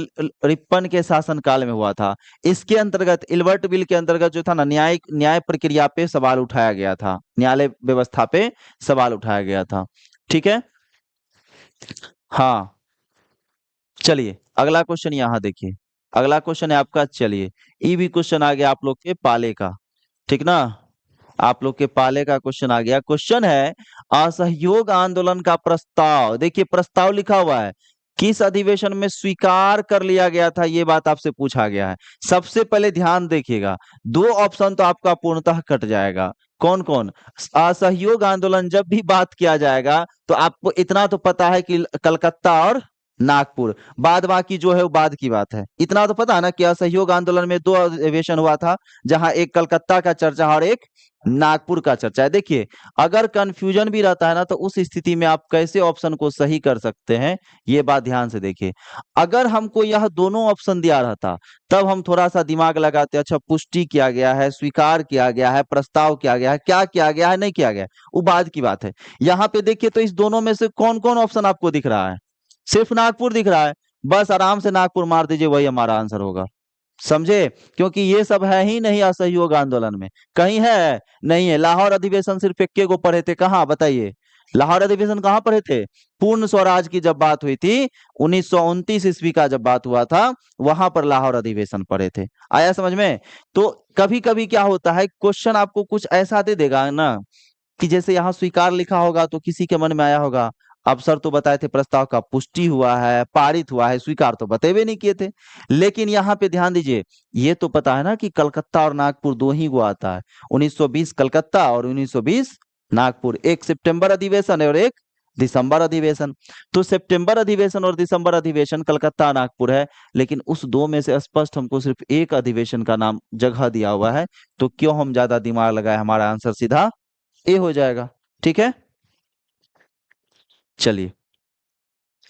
रिपन के शासनकाल में हुआ था। इसके अंतर्गत, इल्बर्ट बिल के अंतर्गत जो था ना, न्याय प्रक्रिया पे सवाल उठाया गया था, न्यायालय व्यवस्था पे सवाल उठाया गया था। ठीक है, हाँ। चलिए अगला क्वेश्चन यहाँ देखिए, अगला क्वेश्चन है आपका, चलिए ये भी क्वेश्चन आ गया आप लोग के पाले का। ठीक ना, आप लोग के पाले का क्वेश्चन आ गया। क्वेश्चन है असहयोग आंदोलन का प्रस्ताव, देखिए प्रस्ताव लिखा हुआ है, किस अधिवेशन में स्वीकार कर लिया गया था, ये बात आपसे पूछा गया है। सबसे पहले ध्यान देखिएगा, दो ऑप्शन तो आपका पूर्णतः कट जाएगा। कौन कौन? असहयोग आंदोलन जब भी बात किया जाएगा तो आपको इतना तो पता है कि कलकत्ता और नागपुर, बाद बाकी जो है वो बाद की बात है। इतना तो पता है ना कि असहयोग आंदोलन में दो अधिवेशन हुआ था, जहां एक कलकत्ता का चर्चा और एक नागपुर का चर्चा है। देखिए, अगर कंफ्यूजन भी रहता है ना, तो उस स्थिति में आप कैसे ऑप्शन को सही कर सकते हैं, ये बात ध्यान से देखिए। अगर हमको यह दोनों ऑप्शन दिया रहता, तब हम थोड़ा सा दिमाग लगाते, अच्छा पुष्टि किया गया है, स्वीकार किया गया है, प्रस्ताव किया गया है, क्या किया गया है, नहीं किया गया है, वो बाद की बात है। यहाँ पे देखिए तो इस दोनों में से कौन कौन ऑप्शन आपको दिख रहा है? सिर्फ नागपुर दिख रहा है। बस आराम से नागपुर मार दीजिए, वही हमारा आंसर होगा। समझे? क्योंकि ये सब है ही नहीं असहयोग आंदोलन में, कहीं है नहीं है। लाहौर अधिवेशन सिर्फ इक्के को पढ़े थे, कहाँ बताइए? लाहौर अधिवेशन कहाँ पढ़े थे? पूर्ण स्वराज की जब बात हुई थी, 1929 ईस्वी का जब बात हुआ था, वहां पर लाहौर अधिवेशन पढ़े थे। आया समझ में? तो कभी कभी क्या होता है, क्वेश्चन आपको कुछ ऐसा दे देगा ना, कि जैसे यहाँ स्वीकार लिखा होगा तो किसी के मन में आया होगा, अवसर तो बताए थे प्रस्ताव का पुष्टि हुआ है, पारित हुआ है, स्वीकार तो बतेबे नहीं किए थे। लेकिन यहाँ पे ध्यान दीजिए, ये तो पता है ना कि कलकत्ता और नागपुर दो ही को आता है। 1920 कलकत्ता और 1920 नागपुर, एक सितंबर अधिवेशन है और एक दिसंबर अधिवेशन। तो सितंबर अधिवेशन और दिसंबर अधिवेशन कलकत्ता नागपुर है, लेकिन उस दो में से स्पष्ट हमको सिर्फ एक अधिवेशन का नाम जगह दिया हुआ है, तो क्यों हम ज्यादा दिमाग लगाए, हमारा आंसर सीधा ए हो जाएगा। ठीक है, चलिए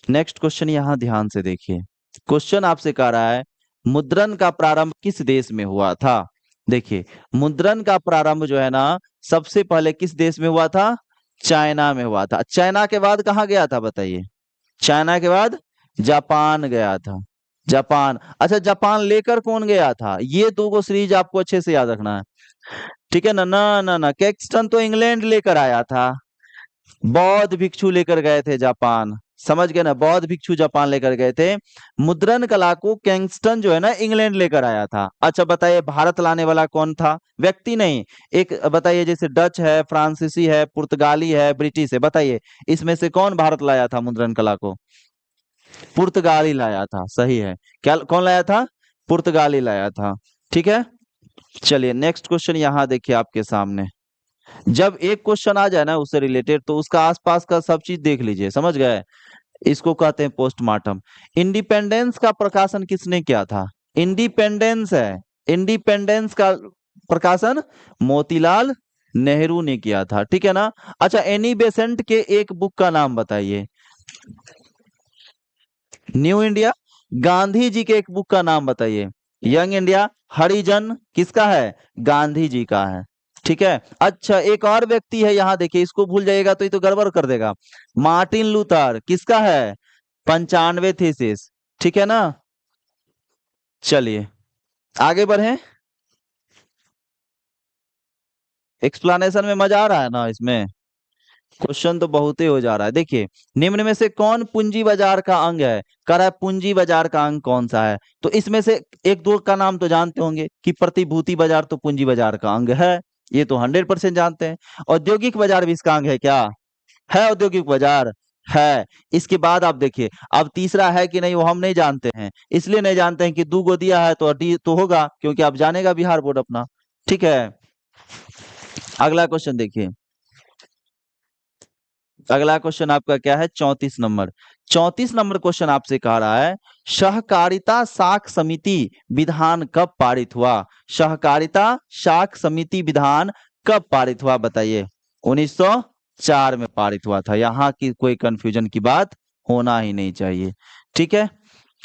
नेक्स्ट क्वेश्चन यहाँ ध्यान से देखिए। क्वेश्चन आपसे कह रहा है, मुद्रण का प्रारंभ किस देश में हुआ था? देखिए, मुद्रण का प्रारंभ जो है ना, सबसे पहले किस देश में हुआ था? चाइना में हुआ था। चाइना के बाद कहाँ गया था बताइए? चाइना के बाद जापान गया था। जापान, अच्छा जापान लेकर कौन गया था? ये दो गो सीरीज आपको अच्छे से याद रखना है। ठीक है ना? ना ना ना, कैक्सटन तो इंग्लैंड लेकर आया था, बौद्ध भिक्षु लेकर गए थे जापान। समझ गए ना? बौद्ध भिक्षु जापान लेकर गए थे। मुद्रण कला को किंगस्टन जो है ना, इंग्लैंड लेकर आया था। अच्छा बताइए, भारत लाने वाला कौन था? व्यक्ति नहीं, एक बताइए, जैसे डच है, फ्रांसीसी है, पुर्तगाली है, ब्रिटिश है, बताइए इसमें से कौन भारत लाया था मुद्रण कला को? पुर्तगाली लाया था, सही है। क्या कौन लाया था? पुर्तगाली लाया था। ठीक है, चलिए नेक्स्ट क्वेश्चन यहाँ देखिए आपके सामने। जब एक क्वेश्चन आ जाए ना उससे रिलेटेड, तो उसका आसपास का सब चीज देख लीजिए। समझ गए? इसको कहते हैं पोस्टमार्टम। इंडिपेंडेंस का प्रकाशन किसने किया था? इंडिपेंडेंस है, इंडिपेंडेंस का प्रकाशन मोतीलाल नेहरू ने किया था, ठीक है ना। अच्छा, एनी बेसेंट के एक बुक का नाम बताइए। New India. गांधी जी के एक बुक का नाम बताइए। Young India. हरिजन किसका है? गांधी जी का है, ठीक है। अच्छा, एक और व्यक्ति है यहाँ देखिए, इसको भूल जाइएगा तो ये तो गड़बड़ कर देगा। मार्टिन लूथर किसका है? 95 थीसिस, ठीक है ना। चलिए आगे बढ़े। एक्सप्लेनेशन में मजा आ रहा है ना इसमें? क्वेश्चन तो बहुत ही हो जा रहा है। देखिए, निम्न में से कौन पूंजी बाजार का अंग है? कह रहा है पूंजी बाजार का अंग कौन सा है, तो इसमें से एक दो का नाम तो जानते होंगे कि प्रतिभूति बाजार तो पूंजी बाजार का अंग है, ये तो 100% जानते हैं। औद्योगिक बाजार भी इसका अंग है क्या? है औद्योगिक बाजार? है। इसके बाद आप देखिए, अब तीसरा है कि नहीं वो हम नहीं जानते हैं, इसलिए नहीं जानते हैं कि दो गो दिया है तो डी तो होगा, क्योंकि आप जानेगा बिहार बोर्ड अपना, ठीक है। अगला क्वेश्चन देखिए। अगला क्वेश्चन आपका क्या है? 34 नंबर। 34 नंबर क्वेश्चन आपसे कह रहा है, सहकारिता साख समिति विधान कब पारित हुआ? सहकारिता साख समिति विधान कब पारित हुआ बताइए। 1904 में पारित हुआ था, यहाँ की कोई कंफ्यूजन की बात होना ही नहीं चाहिए, ठीक है।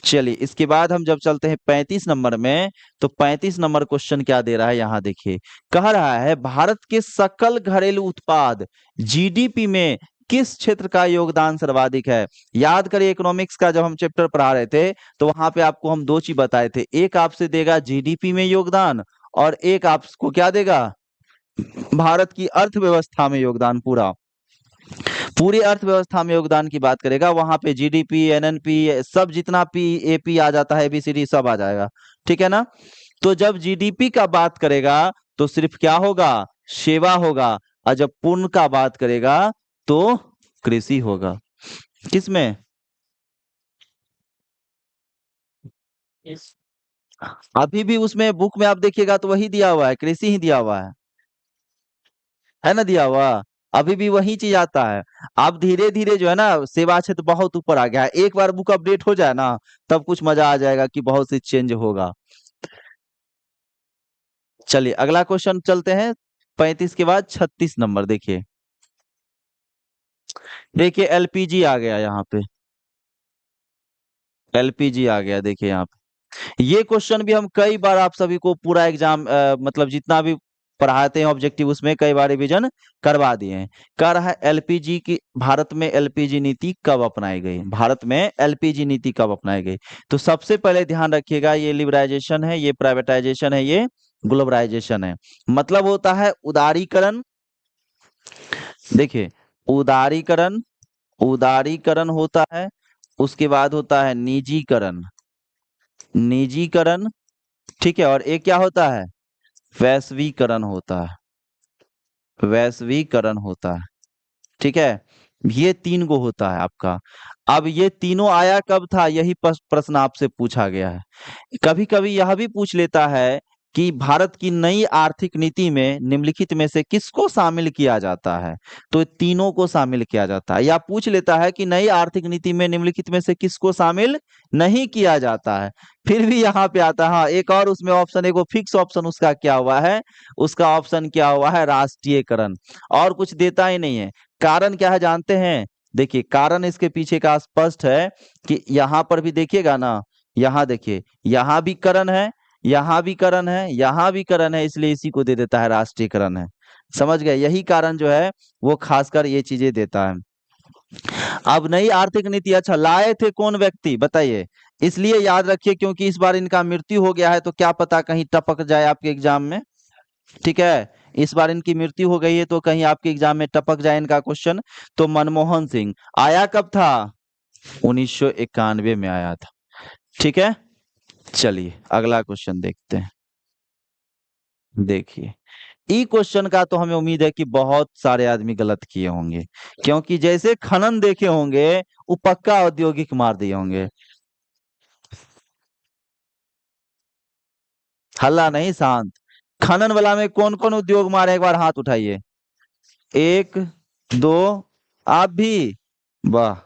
चलिए इसके बाद हम जब चलते हैं 35 नंबर में, तो 35 नंबर क्वेश्चन क्या दे रहा है यहाँ देखिए। कह रहा है, भारत के सकल घरेलू उत्पाद जीडीपी में किस क्षेत्र का योगदान सर्वाधिक है? याद करिए, इकोनॉमिक्स का जब हम चैप्टर पढ़ा रहे थे तो वहां पे आपको हम दो चीज बताए थे, एक आपसे देगा जीडीपी में योगदान, और एक आपको क्या देगा? भारत की अर्थव्यवस्था में योगदान, पूरा पूरी अर्थव्यवस्था में योगदान की बात करेगा, वहां पे जीडीपी, एनएनपी, सब जितना पी एपी आ जाता है, एबीसीडी सब आ जाएगा, ठीक है ना। तो जब जीडीपी का बात करेगा तो सिर्फ क्या होगा? सेवा होगा। और जब पूर्ण का बात करेगा तो कृषि होगा। किसमें? अभी भी उसमें बुक में आप देखिएगा तो वही दिया हुआ है, कृषि ही दिया हुआ है ना, दिया हुआ। अभी भी वही चीज आता है। अब धीरे धीरे जो है ना, सेवा क्षेत्र बहुत ऊपर आ गया है, एक बार बुक अपडेट हो जाए ना, तब कुछ मजा आ जाएगा कि बहुत सी चेंज होगा। चलिए अगला क्वेश्चन चलते हैं। 35 के बाद 36 नंबर देखिए। देखिए एलपीजी आ गया यहाँ पे, एलपीजी आ गया देखिए यहाँ पे। ये क्वेश्चन भी हम कई बार आप सभी को पूरा एग्जाम मतलब जितना भी पढ़ाते हैं ऑब्जेक्टिव, उसमें कई बार रिवीजन करवा दिए हैं। कह रहा है एलपीजी की, भारत में एलपीजी नीति कब अपनाई गई? भारत में एलपीजी नीति कब अपनाई गई? तो सबसे पहले ध्यान रखिएगा, ये लिबराइजेशन है, ये प्राइवेटाइजेशन है, ये ग्लोबलाइजेशन है। मतलब होता है उदारीकरण। देखिए, उदारीकरण, उदारीकरण होता है, उसके बाद होता है निजीकरण, निजीकरण, ठीक है। और एक क्या होता है? वैश्वीकरण होता है, वैश्वीकरण होता है, ठीक है। ये तीन गो होता है आपका। अब ये तीनों आया कब था, यही प्रश्न आपसे पूछा गया है। कभी कभी यह भी पूछ लेता है कि भारत की नई आर्थिक नीति में निम्नलिखित में से किसको शामिल किया जाता है, तो तीनों को शामिल किया जाता है। या पूछ लेता है कि नई आर्थिक नीति में निम्नलिखित में से किसको शामिल नहीं किया जाता है, फिर भी यहाँ पे आता है। हाँ, एक और उसमें ऑप्शन, एक फिक्स ऑप्शन उसका क्या हुआ है, उसका ऑप्शन क्या हुआ है? राष्ट्रीयकरण। और कुछ देता ही नहीं है। कारण क्या है जानते हैं? देखिए कारण इसके पीछे का स्पष्ट है कि यहाँ पर भी देखिएगा ना, यहाँ देखिए, यहाँ भी करण है, यहाँ भी करण है, यहाँ भी करण है, इसलिए इसी को दे देता है राष्ट्रीयकरण है। समझ गए? यही कारण जो है वो खासकर ये चीजें देता है। अब नई आर्थिक नीति अच्छा लाए थे कौन व्यक्ति बताइए? इसलिए याद रखिए क्योंकि इस बार इनका मृत्यु हो गया है, तो क्या पता कहीं टपक जाए आपके एग्जाम में, ठीक है। इस बार इनकी मृत्यु हो गई है तो कहीं आपके एग्जाम में टपक जाए इनका क्वेश्चन। तो मनमोहन सिंह आया कब था? 1991 में आया था, ठीक है। चलिए अगला क्वेश्चन देखते हैं। देखिए, ई क्वेश्चन का तो हमें उम्मीद है कि बहुत सारे आदमी गलत किए होंगे, क्योंकि जैसे खनन देखे होंगे वो पक्का औद्योगिक मार दिए होंगे। हल्ला नहीं, शांत। खनन वाला में कौन कौन उद्योग मारे, एक बार हाथ उठाइए। एक, दो, आप भी? वाह,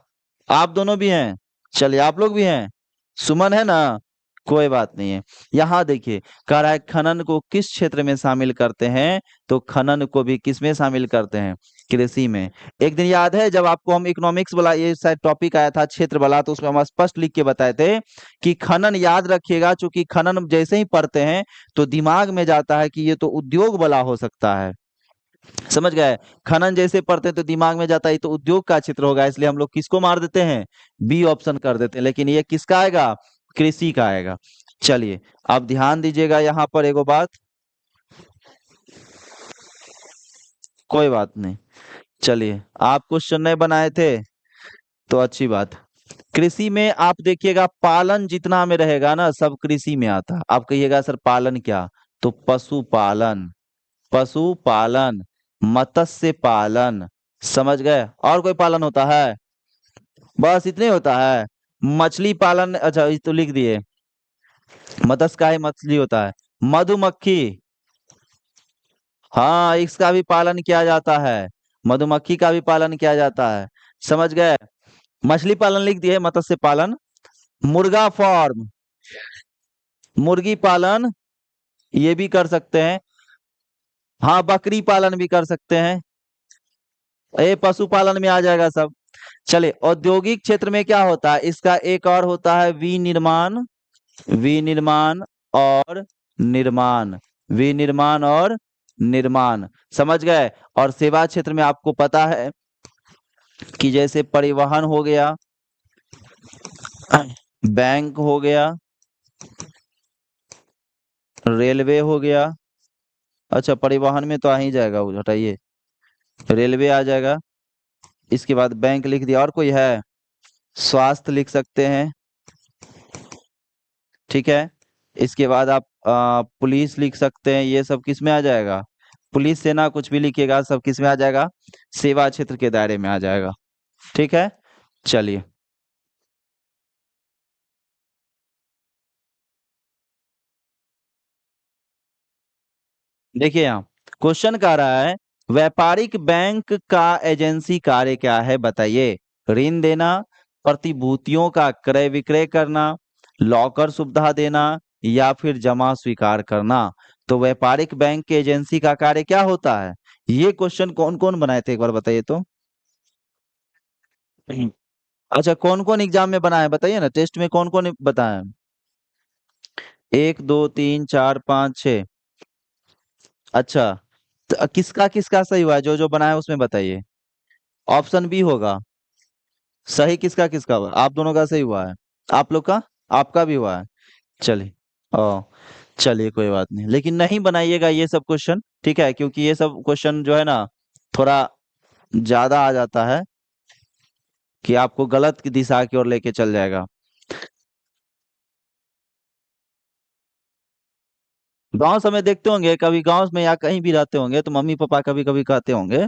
आप दोनों भी हैं। चलिए आप लोग भी हैं। सुमन है ना? कोई बात नहीं है। यहाँ देखिए, कह रहा है खनन को किस क्षेत्र में शामिल करते हैं, तो खनन को भी किस में शामिल करते हैं, कृषि में। एक दिन याद है जब आपको हम इकोनॉमिक्स वाला ये शायद टॉपिक आया था क्षेत्र वाला, तो उसमें हम स्पष्ट लिख के बताए थे कि खनन याद रखिएगा, चूंकि खनन जैसे ही पढ़ते हैं तो दिमाग में जाता है कि ये तो उद्योग वाला हो सकता है, समझ गए। खनन जैसे पढ़ते हैं तो दिमाग में जाता है ये तो उद्योग का क्षेत्र होगा, इसलिए हम लोग किसको मार देते हैं, बी ऑप्शन कर देते हैं, लेकिन ये किसका आएगा, कृषि का आएगा। चलिए अब ध्यान दीजिएगा यहाँ पर एगो बात, कोई बात नहीं। चलिए आप क्वेश्चन नहीं बनाए थे तो अच्छी बात। कृषि में आप देखिएगा पालन जितना में रहेगा ना सब कृषि में आता है। आप कहिएगा सर पालन क्या, तो पशुपालन, पशुपालन, मत्स्य पालन, समझ गए। और कोई पालन होता है, बस इतने होता है। मछली पालन, अच्छा ये तो लिख दिए, मत्स्य का ही मछली होता है। मधुमक्खी, हाँ इसका भी पालन किया जाता है, मधुमक्खी का भी पालन किया जाता है, समझ गए। मछली पालन लिख दिए, मत्स्य पालन। मुर्गा फार्म, मुर्गी पालन ये भी कर सकते हैं। हाँ बकरी पालन भी कर सकते हैं, ये पशुपालन में आ जाएगा सब। चले औद्योगिक क्षेत्र में क्या होता है, इसका एक और होता है विनिर्माण, विनिर्माण और निर्माण, विनिर्माण और निर्माण, समझ गए। और सेवा क्षेत्र में आपको पता है कि जैसे परिवहन हो गया, बैंक हो गया, रेलवे हो गया, अच्छा परिवहन में तो आ ही जाएगा वो, हटाइए, रेलवे आ जाएगा। इसके बाद बैंक लिख दिया, और कोई है, स्वास्थ्य लिख सकते हैं, ठीक है। इसके बाद आप पुलिस लिख सकते हैं, ये सब किस में आ जाएगा, पुलिस सेना कुछ भी लिखिएगा सब किस में आ जाएगा, सेवा क्षेत्र के दायरे में आ जाएगा, ठीक है। चलिए देखिए यहाँ क्वेश्चन कह रहा है व्यापारिक बैंक का एजेंसी कार्य क्या है बताइए। ऋण देना, प्रतिभूतियों का क्रय विक्रय करना, लॉकर सुविधा देना, या फिर जमा स्वीकार करना। तो व्यापारिक बैंक के एजेंसी का कार्य क्या होता है, ये क्वेश्चन कौन कौन बनाए थे एक बार बताइए तो। अच्छा कौन कौन एग्जाम में बनाए बताइए ना, टेस्ट में कौन कौन बताए। एक दो तीन चार पाँच छः, अच्छा तो किसका किसका सही हुआ है, जो जो बनाया उसमें बताइए। ऑप्शन बी होगा सही, किसका किसका हुआ, आप दोनों का सही हुआ है, आप लोग का, आपका भी हुआ है। चलिए ओ, चलिए कोई बात नहीं, लेकिन नहीं बनाइएगा ये सब क्वेश्चन, ठीक है, क्योंकि ये सब क्वेश्चन जो है ना थोड़ा ज्यादा आ जाता है कि आपको गलत की दिशा की ओर लेके चल जाएगा। गांव समय देखते होंगे कभी, गांव में या कहीं भी रहते होंगे तो मम्मी पापा कभी कभी कहते होंगे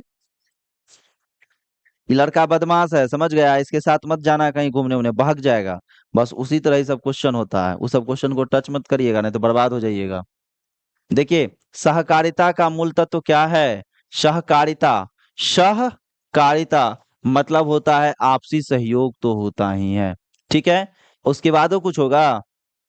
ये लड़का बदमाश है, समझ गया, इसके साथ मत जाना कहीं घूमने उन्हें, भाग जाएगा। बस उसी तरह ही सब क्वेश्चन होता है, उस सब क्वेश्चन को टच मत करिएगा नहीं तो बर्बाद हो जाइएगा। देखिए सहकारिता का मूल तत्व क्या है, सहकारिता, सहकारिता मतलब होता है आपसी सहयोग तो होता ही है, ठीक है। उसके बाद वो कुछ होगा,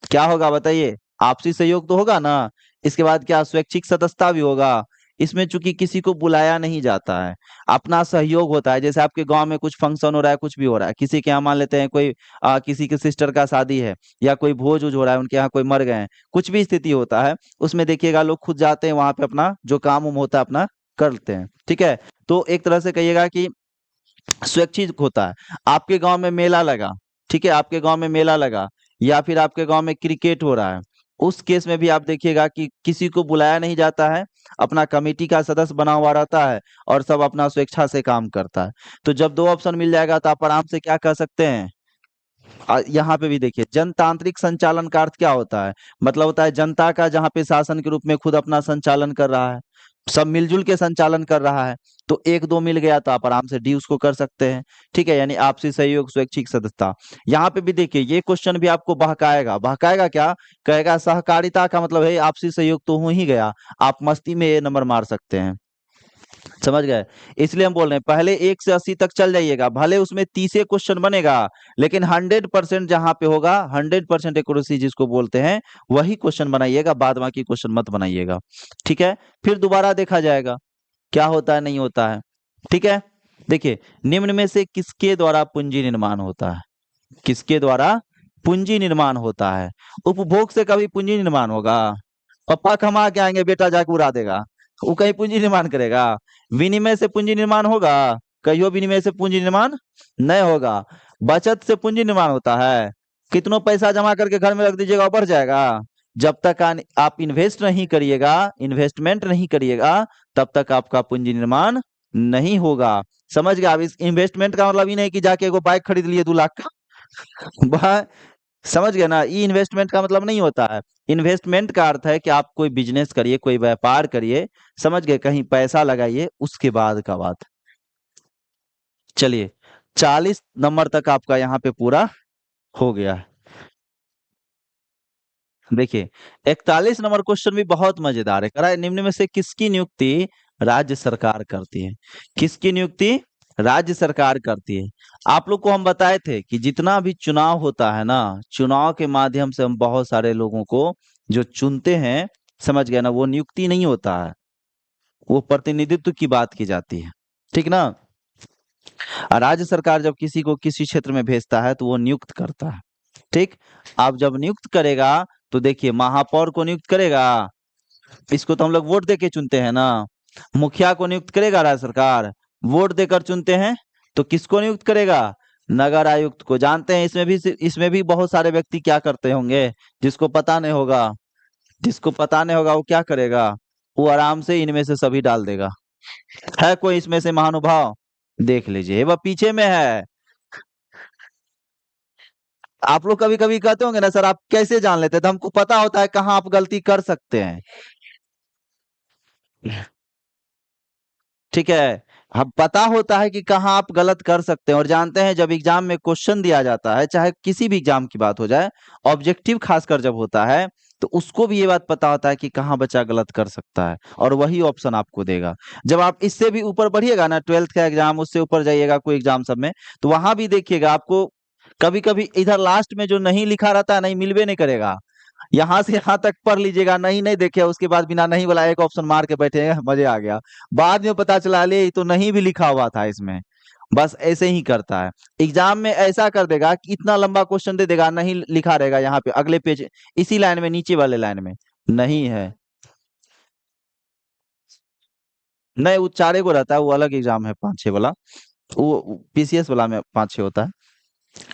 क्या होगा बताइए, आपसी सहयोग तो होगा ना। इसके बाद क्या, स्वैच्छिक सदस्यता भी होगा। इसमें चूंकि किसी को बुलाया नहीं जाता है, अपना सहयोग होता है। जैसे आपके गांव में कुछ फंक्शन हो रहा है, कुछ भी हो रहा है, किसी के यहाँ मान लेते हैं कोई किसी के सिस्टर का शादी है, या कोई भोज उज हो रहा है, उनके यहाँ कोई मर गए हैं, कुछ भी स्थिति होता है, उसमें देखिएगा लोग खुद जाते हैं वहां पे, अपना जो काम उम होता है अपना करते हैं, ठीक है। तो एक तरह से कहिएगा कि स्वैच्छिक होता है। आपके गांव में मेला लगा, ठीक है, आपके गांव में मेला लगा, या फिर आपके गांव में क्रिकेट हो रहा है, उस केस में भी आप देखिएगा कि किसी को बुलाया नहीं जाता है, अपना कमेटी का सदस्य बना हुआ रहता है और सब अपना स्वेच्छा से काम करता है। तो जब दो ऑप्शन मिल जाएगा तो आप आराम से क्या कर सकते हैं, यहाँ पे भी देखिए जनतांत्रिक संचालन का अर्थ क्या होता है, मतलब होता है जनता का जहाँ पे शासन के रूप में खुद अपना संचालन कर रहा है, सब मिलजुल के संचालन कर रहा है। तो एक दो मिल गया तो आप आराम से डी उसको कर सकते हैं, ठीक है, यानी आपसी सहयोग स्वैच्छिक सदस्यता। यहाँ पे भी देखिए ये क्वेश्चन भी आपको बहकाएगा, बहकाएगा क्या, कहेगा सहकारिता का मतलब है आपसी सहयोग तो हो ही गया, आप मस्ती में ये नंबर मार सकते हैं, समझ गए? इसलिए हम बोल रहे हैं पहले 1 से 80 तक चल जाइएगा, भले उसमें 30 क्वेश्चन बनेगा, लेकिन 100% जहाँ पे होगा 100% एक्यूरेसी जिसको बोलते हैं, वही क्वेश्चन बनाइएगा, बाद बाकी क्वेश्चन मत बनाइएगा। ठीक है? फिर दोबारा देखा जाएगा, क्या होता है, नहीं होता है। ठीक है? देखिए, निम्न में से किसके द्वारा पूंजी निर्माण होता है? किसके द्वारा पूंजी निर्माण होता है? उपभोग से कभी पूंजी निर्माण होगा? पापा कमा के आएंगे, बेटा जाके उड़ा देगा, वो कहीं पूंजी निर्माण करेगा? विनिमय से पूंजी निर्माण होगा? कहियो विनिमय से पूंजी निर्माण नहीं होगा। बचत से पूंजी निर्माण होता है? कितनों पैसा जमा करके घर में रख दीजिएगा और बढ़ जाएगा? जब तक आप इन्वेस्ट नहीं करिएगा, इन्वेस्टमेंट नहीं करिएगा, तब तक आपका पूंजी निर्माण नहीं होगा। समझ गए? अब इस इन्वेस्टमेंट का मतलब ये नहीं कि जाके एगो बाइक खरीद लिए 2 लाख का। समझ गए ना? ये इन्वेस्टमेंट का मतलब नहीं होता है। इन्वेस्टमेंट का अर्थ है कि आप कोई बिजनेस करिए, कोई व्यापार करिए, समझ गए, कहीं पैसा लगाइए, उसके बाद का बात। चलिए, 40 नंबर तक आपका यहाँ पे पूरा हो गया है। देखिए, 41 नंबर क्वेश्चन भी बहुत मजेदार है। करा है, निम्न में से किसकी नियुक्ति राज्य सरकार करती है? किसकी नियुक्ति राज्य सरकार करती है? आप लोग को हम बताए थे कि जितना भी चुनाव होता है ना, चुनाव के माध्यम से हम बहुत सारे लोगों को जो चुनते हैं, समझ गए ना, वो नियुक्ति नहीं होता है, वो प्रतिनिधित्व की बात की जाती है। ठीक ना? राज्य सरकार जब किसी को किसी क्षेत्र में भेजता है तो वो नियुक्त करता है। ठीक? अब जब नियुक्त करेगा तो देखिए, महापौर को नियुक्त करेगा, इसको तो हम लोग वोट देके चुनते हैं ना। मुखिया को नियुक्त करेगा राज्य सरकार, वोट देकर चुनते हैं। तो किसको नियुक्त करेगा? नगर आयुक्त को। जानते हैं इसमें भी बहुत सारे व्यक्ति क्या करते होंगे, जिसको पता नहीं होगा, जिसको पता नहीं होगा वो क्या करेगा, वो आराम से इनमें से सभी डाल देगा। है कोई इसमें से महानुभाव? देख लीजिए, वह पीछे में है। आप लोग कभी कभी कहते होंगे ना, सर आप कैसे जान लेते हैं? तो हमको पता होता है कहाँ आप गलती कर सकते हैं। ठीक है? हम पता होता है कि कहाँ आप गलत कर सकते हैं, और जानते हैं जब एग्जाम में क्वेश्चन दिया जाता है, चाहे किसी भी एग्जाम की बात हो जाए, ऑब्जेक्टिव खासकर जब होता है, तो उसको भी ये बात पता होता है कि कहाँ बच्चा गलत कर सकता है, और वही ऑप्शन आपको देगा। जब आप इससे भी ऊपर बढ़िएगा ना, 12th का एग्जाम, उससे ऊपर जाइएगा कोई एग्जाम सब में, तो वहां भी देखिएगा आपको कभी कभी इधर लास्ट में जो नहीं लिखा रहता है, नहीं मिलवे नहीं करेगा। यहाँ से यहाँ तक पढ़ लीजिएगा, नहीं नहीं देखे, उसके बाद बिना नहीं वाला एक ऑप्शन मार के बैठे, मजे आ गया। बाद में पता चला ले ये तो नहीं भी लिखा हुआ था इसमें। बस ऐसे ही करता है। एग्जाम में ऐसा कर देगा कि इतना लंबा क्वेश्चन दे देगा, नहीं लिखा रहेगा यहाँ पे अगले पेज, इसी लाइन में, नीचे वाले लाइन में नहीं है। नहीं, वो 4 को रहता है, वो अलग एग्जाम है 5-6 वाला, वो पीसीएस वाला में 5-6 होता है।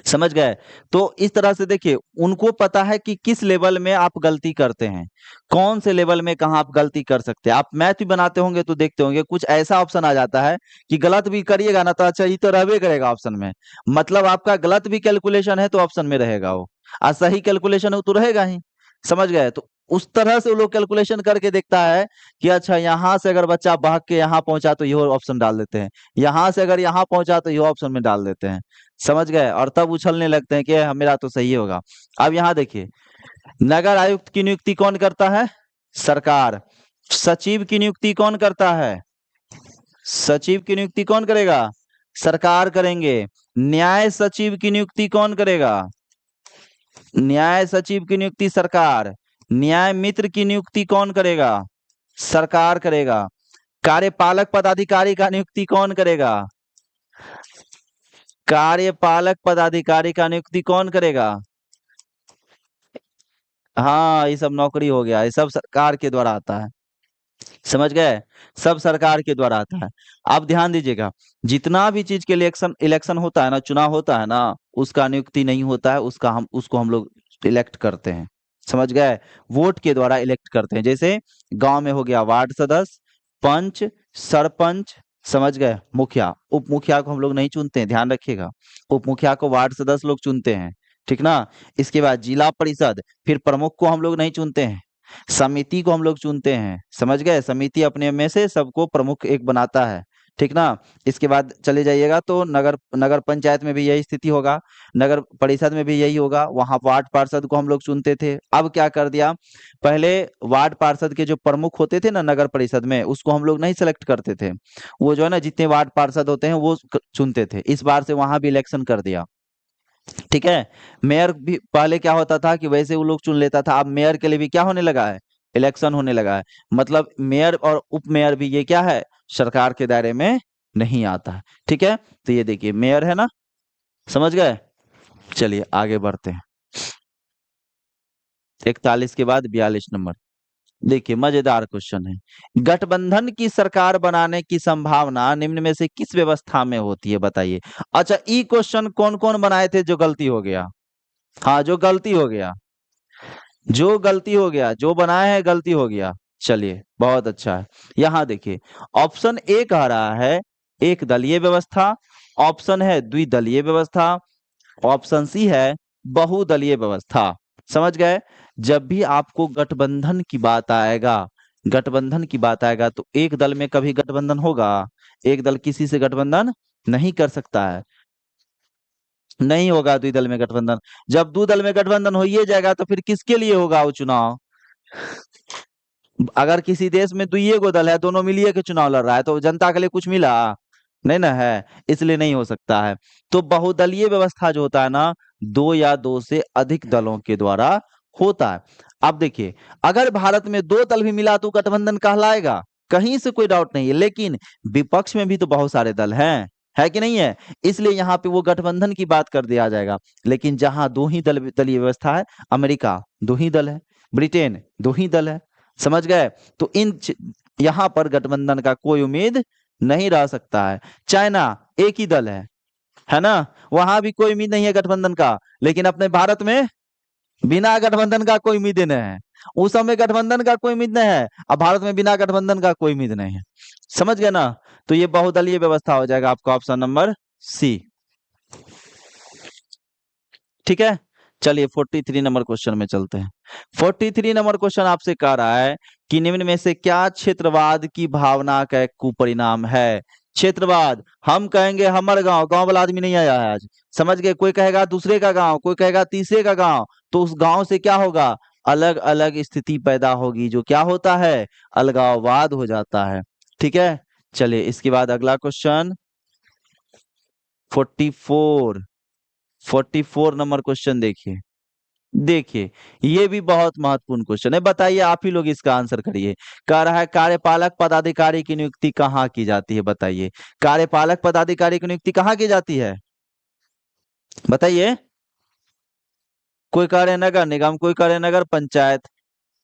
समझ गए? तो इस तरह से देखिए, उनको पता है कि किस लेवल में आप गलती करते हैं, कौन से लेवल में कहाँ आप गलती कर सकते हैं। आप मैथ भी बनाते होंगे तो देखते होंगे, कुछ ऐसा ऑप्शन आ जाता है कि गलत भी करिएगा ना तो अच्छा, ये तो रहबे करेगा ऑप्शन में, मतलब आपका गलत भी कैलकुलेशन है तो ऑप्शन में रहेगा वो, और सही कैलकुलेशन है तो रहेगा ही। समझ गए? तो उस तरह से वो लोग कैलकुलेशन करके देखता है कि अच्छा, यहाँ से अगर बच्चा भाग के यहाँ पहुंचा तो ये ऑप्शन डाल देते हैं, यहाँ से अगर यहाँ पहुंचा तो ये ऑप्शन में डाल देते हैं। समझ गए? और तब उछलने लगते हैं कि मेरा तो सही होगा। अब यहाँ देखिए, नगर आयुक्त की नियुक्ति कौन करता है? सरकार। सचिव की नियुक्ति कौन करता है? सचिव की नियुक्ति कौन करेगा? सरकार करेंगे। न्याय सचिव की नियुक्ति कौन करेगा? न्याय सचिव की नियुक्ति सरकार। न्याय मित्र की नियुक्ति कौन करेगा? सरकार करेगा। कार्यपालक पदाधिकारी का नियुक्ति कौन करेगा? कार्यपालक पदाधिकारी का नियुक्ति कौन करेगा? हाँ, ये सब नौकरी हो गया, ये सब सरकार के द्वारा आता है। समझ गए? सब सरकार के द्वारा आता है। आप ध्यान दीजिएगा, जितना भी चीज के इलेक्शन इलेक्शन होता है ना, चुनाव होता है ना, उसका नियुक्ति नहीं होता है, उसको हम लोग इलेक्ट करते हैं। समझ गए? वोट के द्वारा इलेक्ट करते हैं। जैसे गांव में हो गया वार्ड सदस्य, पंच, सरपंच, समझ गए, मुखिया। उप मुखिया को हम लोग नहीं चुनते हैं, ध्यान रखिएगा। उप मुखिया को वार्ड सदस्य लोग चुनते हैं। ठीक ना? इसके बाद जिला परिषद, फिर प्रमुख को हम लोग नहीं चुनते हैं, समिति को हम लोग चुनते हैं। समझ गए? समिति अपने में से सबको प्रमुख एक बनाता है। ठीक ना। इसके बाद चले जाइएगा तो नगर नगर पंचायत में भी यही स्थिति होगा, नगर परिषद में भी यही होगा। वहां वार्ड पार्षद को हम लोग चुनते थे, अब क्या कर दिया, पहले वार्ड पार्षद के जो प्रमुख होते थे ना नगर परिषद में, उसको हम लोग नहीं सेलेक्ट करते थे, वो जो है ना जितने वार्ड पार्षद होते हैं वो चुनते थे। इस बार से वहां भी इलेक्शन कर दिया, ठीक है। मेयर भी पहले क्या होता था कि वैसे वो लोग चुन लेता था, अब मेयर के लिए भी क्या होने लगा है, इलेक्शन होने लगा है। मतलब मेयर और उप मेयर भी ये क्या है, सरकार के दायरे में नहीं आता है, ठीक है। तो ये देखिए मेयर है ना, समझ गए। चलिए आगे बढ़ते हैं। 41 के बाद 42 नंबर। देखिए मजेदार क्वेश्चन है, गठबंधन की सरकार बनाने की संभावना निम्न में से किस व्यवस्था में होती है बताइए। अच्छा, ई क्वेश्चन कौन कौन बनाए थे जो गलती हो गया, हाँ जो गलती हो गया, जो गलती हो गया, जो बनाया है गलती हो गया। चलिए बहुत अच्छा है। यहां देखिए ऑप्शन ए कह रहा है एक दलीय व्यवस्था, ऑप्शन है द्विदलीय व्यवस्था, ऑप्शन सी है बहुदलीय व्यवस्था। समझ गए। जब भी आपको गठबंधन की बात आएगा, गठबंधन की बात आएगा तो एक दल में कभी गठबंधन होगा, एक दल किसी से गठबंधन नहीं कर सकता है, नहीं होगा द्विदल में गठबंधन। जब दो दल में गठबंधन हो ही जाएगा तो फिर किसके लिए होगा वो चुनाव। अगर किसी देश में दुइये गो दल है, दोनों मिलिए के चुनाव लड़ रहा है, तो जनता के लिए कुछ मिला नहीं ना है, इसलिए नहीं हो सकता है। तो बहुदलीय व्यवस्था जो होता है ना, दो या दो से अधिक दलों के द्वारा होता है। अब देखिए अगर भारत में दो दल भी मिला तो गठबंधन कहलाएगा, कहीं से कोई डाउट नहीं है, लेकिन विपक्ष में भी तो बहुत सारे दल हैं, है कि नहीं है, इसलिए यहाँ पे वो गठबंधन की बात कर दिया जाएगा। लेकिन जहां दो ही दलीय व्यवस्था है, अमेरिका दो ही दल है, ब्रिटेन दो ही दल है, समझ गए। तो यहाँ पर गठबंधन का कोई उम्मीद नहीं रह सकता है। चाइना एक ही दल है ना, वहां भी कोई उम्मीद नहीं है गठबंधन का, लेकिन अपने भारत में बिना गठबंधन का कोई उम्मीद नहीं है। उस समय गठबंधन का कोई उम्मीद नहीं है, अब भारत में बिना गठबंधन का कोई उम्मीद नहीं है, समझ गए ना। तो ये बहुदलीय व्यवस्था हो जाएगा आपका ऑप्शन नंबर सी, ठीक है। चलिए 43 नंबर क्वेश्चन में चलते हैं। 43 नंबर क्वेश्चन आपसे कह रहा है कि निम्न में से क्या क्षेत्रवाद की भावना का एक कुपरिणाम है। क्षेत्रवाद, हम कहेंगे हमर गांव, गांव वाला आदमी नहीं आया है आज, समझ गए। कोई कहेगा दूसरे का गांव, कोई कहेगा तीसरे का गांव, तो उस गांव से क्या होगा, अलग अलग स्थिति पैदा होगी, जो क्या होता है, अलगाववाद हो जाता है, ठीक है। चलिए इसके बाद अगला क्वेश्चन 44, 44 नंबर क्वेश्चन देखिए। देखिए ये भी बहुत महत्वपूर्ण क्वेश्चन है, बताइए आप ही लोग इसका आंसर करिए। कह रहा है कार्यपालक पदाधिकारी की नियुक्ति कहाँ की जाती है, बताइए। कार्यपालक पदाधिकारी की नियुक्ति कहाँ की जाती है, बताइए। कोई कह रहे नगर निगम, कोई कह रहे नगर पंचायत,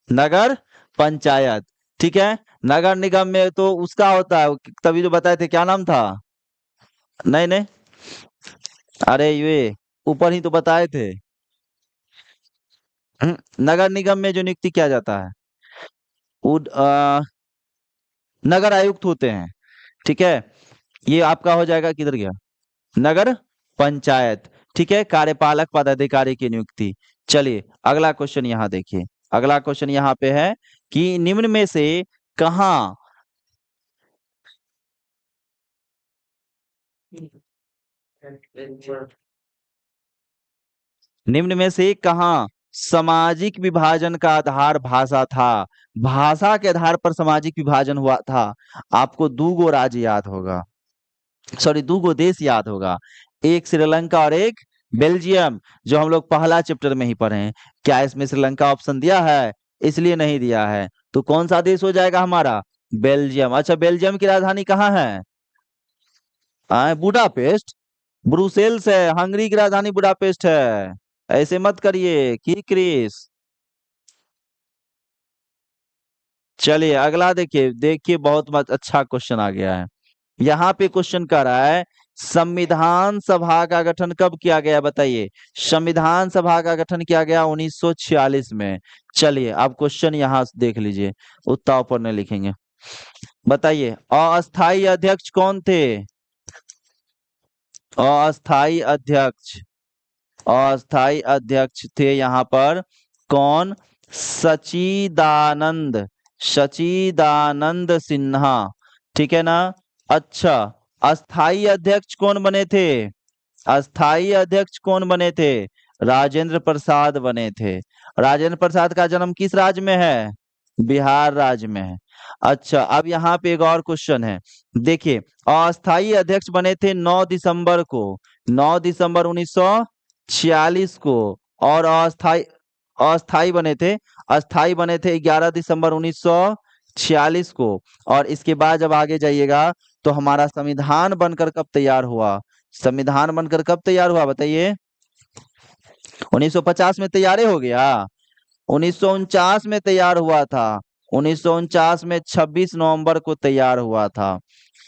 नगर पंचायत, ठीक है। नगर निगम में तो उसका होता है, तभी जो बताए थे, क्या नाम था, नहीं नहीं, अरे ये ऊपर ही तो बताए थे। नगर निगम में जो नियुक्ति किया जाता है वो नगर आयुक्त होते हैं, ठीक है। ये आपका हो जाएगा, किधर गया, नगर पंचायत, ठीक है। कार्यपालक पदाधिकारी की नियुक्ति। चलिए अगला क्वेश्चन यहाँ देखिए, अगला क्वेश्चन यहाँ पे है कि निम्न में से कहाँ, निम्न में से कहाँ सामाजिक विभाजन का आधार भाषा था। भाषा के आधार पर सामाजिक विभाजन हुआ था। आपको दूगो राज्य याद होगा, सॉरी दूगो देश याद होगा, एक श्रीलंका और एक बेल्जियम, जो हम लोग पहला चैप्टर में ही पढ़े हैं। क्या इसमें श्रीलंका ऑप्शन दिया है, इसलिए नहीं दिया है, तो कौन सा देश हो जाएगा हमारा, बेल्जियम। अच्छा बेल्जियम की राजधानी कहाँ है, बुडापेस्ट, ब्रुसेल्स है, हंगरी की राजधानी बुडापेस्ट है। ऐसे मत करिए कि क्रिस। चलिए अगला देखिए, देखिए बहुत अच्छा क्वेश्चन आ गया है। यहाँ पे क्वेश्चन कर रहा है संविधान सभा का गठन कब किया गया, बताइए। संविधान सभा का गठन किया गया 1946 में। चलिए अब क्वेश्चन यहाँ देख लीजिए, उतना ऊपर नहीं लिखेंगे। बताइए अस्थाई अध्यक्ष कौन थे, अस्थाई अध्यक्ष, अस्थाई अध्यक्ष थे यहाँ पर कौन, सचिदानंद, सचिदानंद सिन्हा, ठीक है ना। अच्छा, अस्थाई अध्यक्ष कौन बने थे? अस्थाई अध्यक्ष कौन बने थे? राजेंद्र प्रसाद बने थे। राजेंद्र प्रसाद का जन्म किस राज्य में है? बिहार राज्य में है। अच्छा, अब यहाँ पे एक और क्वेश्चन है। देखिए, अस्थाई अध्यक्ष बने थे 9 दिसंबर को, 9 दिसंबर 1946 को। और अस्थाई अस्थाई बने थे, अस्थाई बने थे 11 दिसंबर 1946 को। और इसके बाद जब आगे जाइएगा तो हमारा संविधान बनकर कब तैयार हुआ? संविधान बनकर कब तैयार हुआ बताइए? 1950 में तैयार हो गया? 1949 में तैयार हुआ था। 1949 में 26 नवंबर को तैयार हुआ था।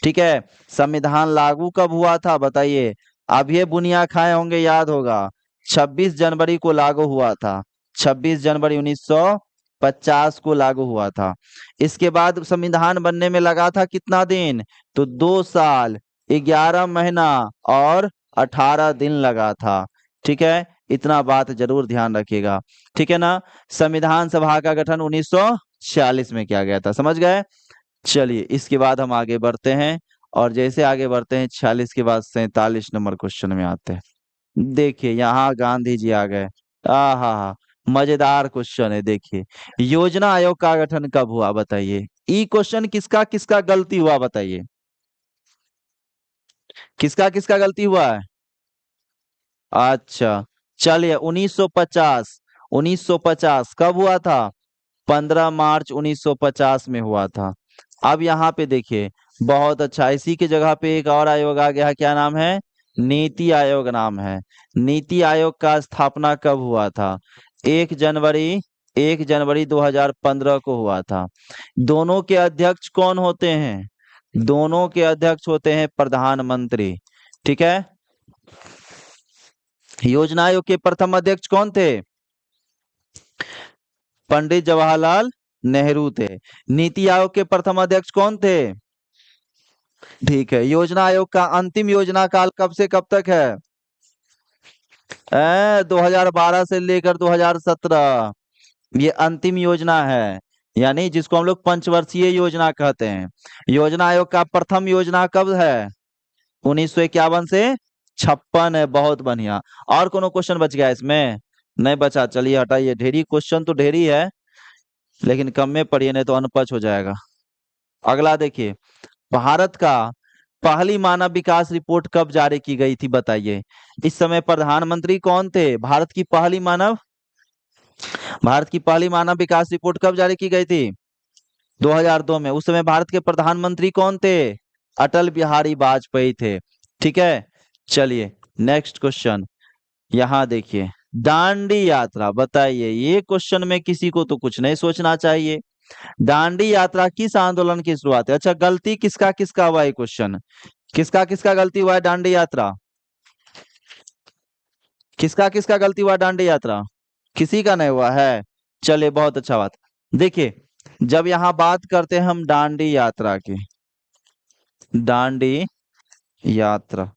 ठीक है। संविधान लागू कब हुआ था बताइए? अब ये बुनिया खाए होंगे, याद होगा। 26 जनवरी को लागू हुआ था। 26 जनवरी 1950 को लागू हुआ था। इसके बाद संविधान बनने में लगा था कितना दिन? तो 2 साल, 11 महीना और 18 दिन लगा था। ठीक है, इतना बात जरूर ध्यान रखिएगा। ठीक है ना। संविधान सभा का गठन 1946 में किया गया था, समझ गए? चलिए, इसके बाद हम आगे बढ़ते हैं। और जैसे आगे बढ़ते हैं 46 के बाद 47 नंबर क्वेश्चन में आते हैं। देखिए, यहाँ गांधी जी आ गए। आहा, मजेदार क्वेश्चन है। देखिए, योजना आयोग का गठन कब हुआ बताइए? ई क्वेश्चन किसका किसका गलती हुआ बताइए? किसका किसका गलती हुआ है? अच्छा, चलिए, 1950। 1950 कब हुआ था? 15 मार्च 1950 में हुआ था। अब यहाँ पे देखिए, बहुत अच्छा, इसी की जगह पे एक और आयोग आ गया है। क्या नाम है? नीति आयोग नाम है। नीति आयोग का स्थापना कब हुआ था? 1 जनवरी, 1 जनवरी 2015 को हुआ था। दोनों के अध्यक्ष कौन होते हैं? दोनों के अध्यक्ष होते हैं प्रधानमंत्री। ठीक है। योजना आयोग के प्रथम अध्यक्ष कौन थे? पंडित जवाहरलाल नेहरू थे। नीति आयोग के प्रथम अध्यक्ष कौन थे? ठीक है। योजना आयोग का अंतिम योजना काल कब से कब तक है? 2012 से लेकर 2017, ये अंतिम योजना है। यानी जिसको हम लोग पंचवर्षीय योजना कहते हैं। योजना आयोग का प्रथम योजना कब है? 1951 से 56 है। बहुत बढ़िया। और कोनो क्वेश्चन बच गया इसमें? नहीं बचा, चलिए हटाइए। ढेरी क्वेश्चन तो ढेरी है, लेकिन कम में पढ़िए नहीं तो अनपढ़ हो जाएगा। अगला देखिए, भारत का पहली मानव विकास रिपोर्ट कब जारी की गई थी बताइए? इस समय प्रधानमंत्री कौन थे? भारत की पहली मानव विकास रिपोर्ट कब जारी की गई थी? 2002 में। उस समय भारत के प्रधानमंत्री कौन थे? अटल बिहारी वाजपेयी थे। ठीक है। चलिए, नेक्स्ट क्वेश्चन। यहाँ देखिए, दांडी यात्रा बताइए। ये क्वेश्चन में किसी को तो कुछ नहीं सोचना चाहिए। दांडी यात्रा किस आंदोलन की शुरुआत है? अच्छा, गलती किसका किसका हुआ है क्वेश्चन? किसका किसका गलती हुआ है दांडी यात्रा? किसका किसका गलती हुआ दांडी यात्रा? किसी का नहीं हुआ है। चलिए, बहुत अच्छा बात। देखिए, जब यहाँ बात करते हैं हम दांडी यात्रा की, दांडी यात्रा,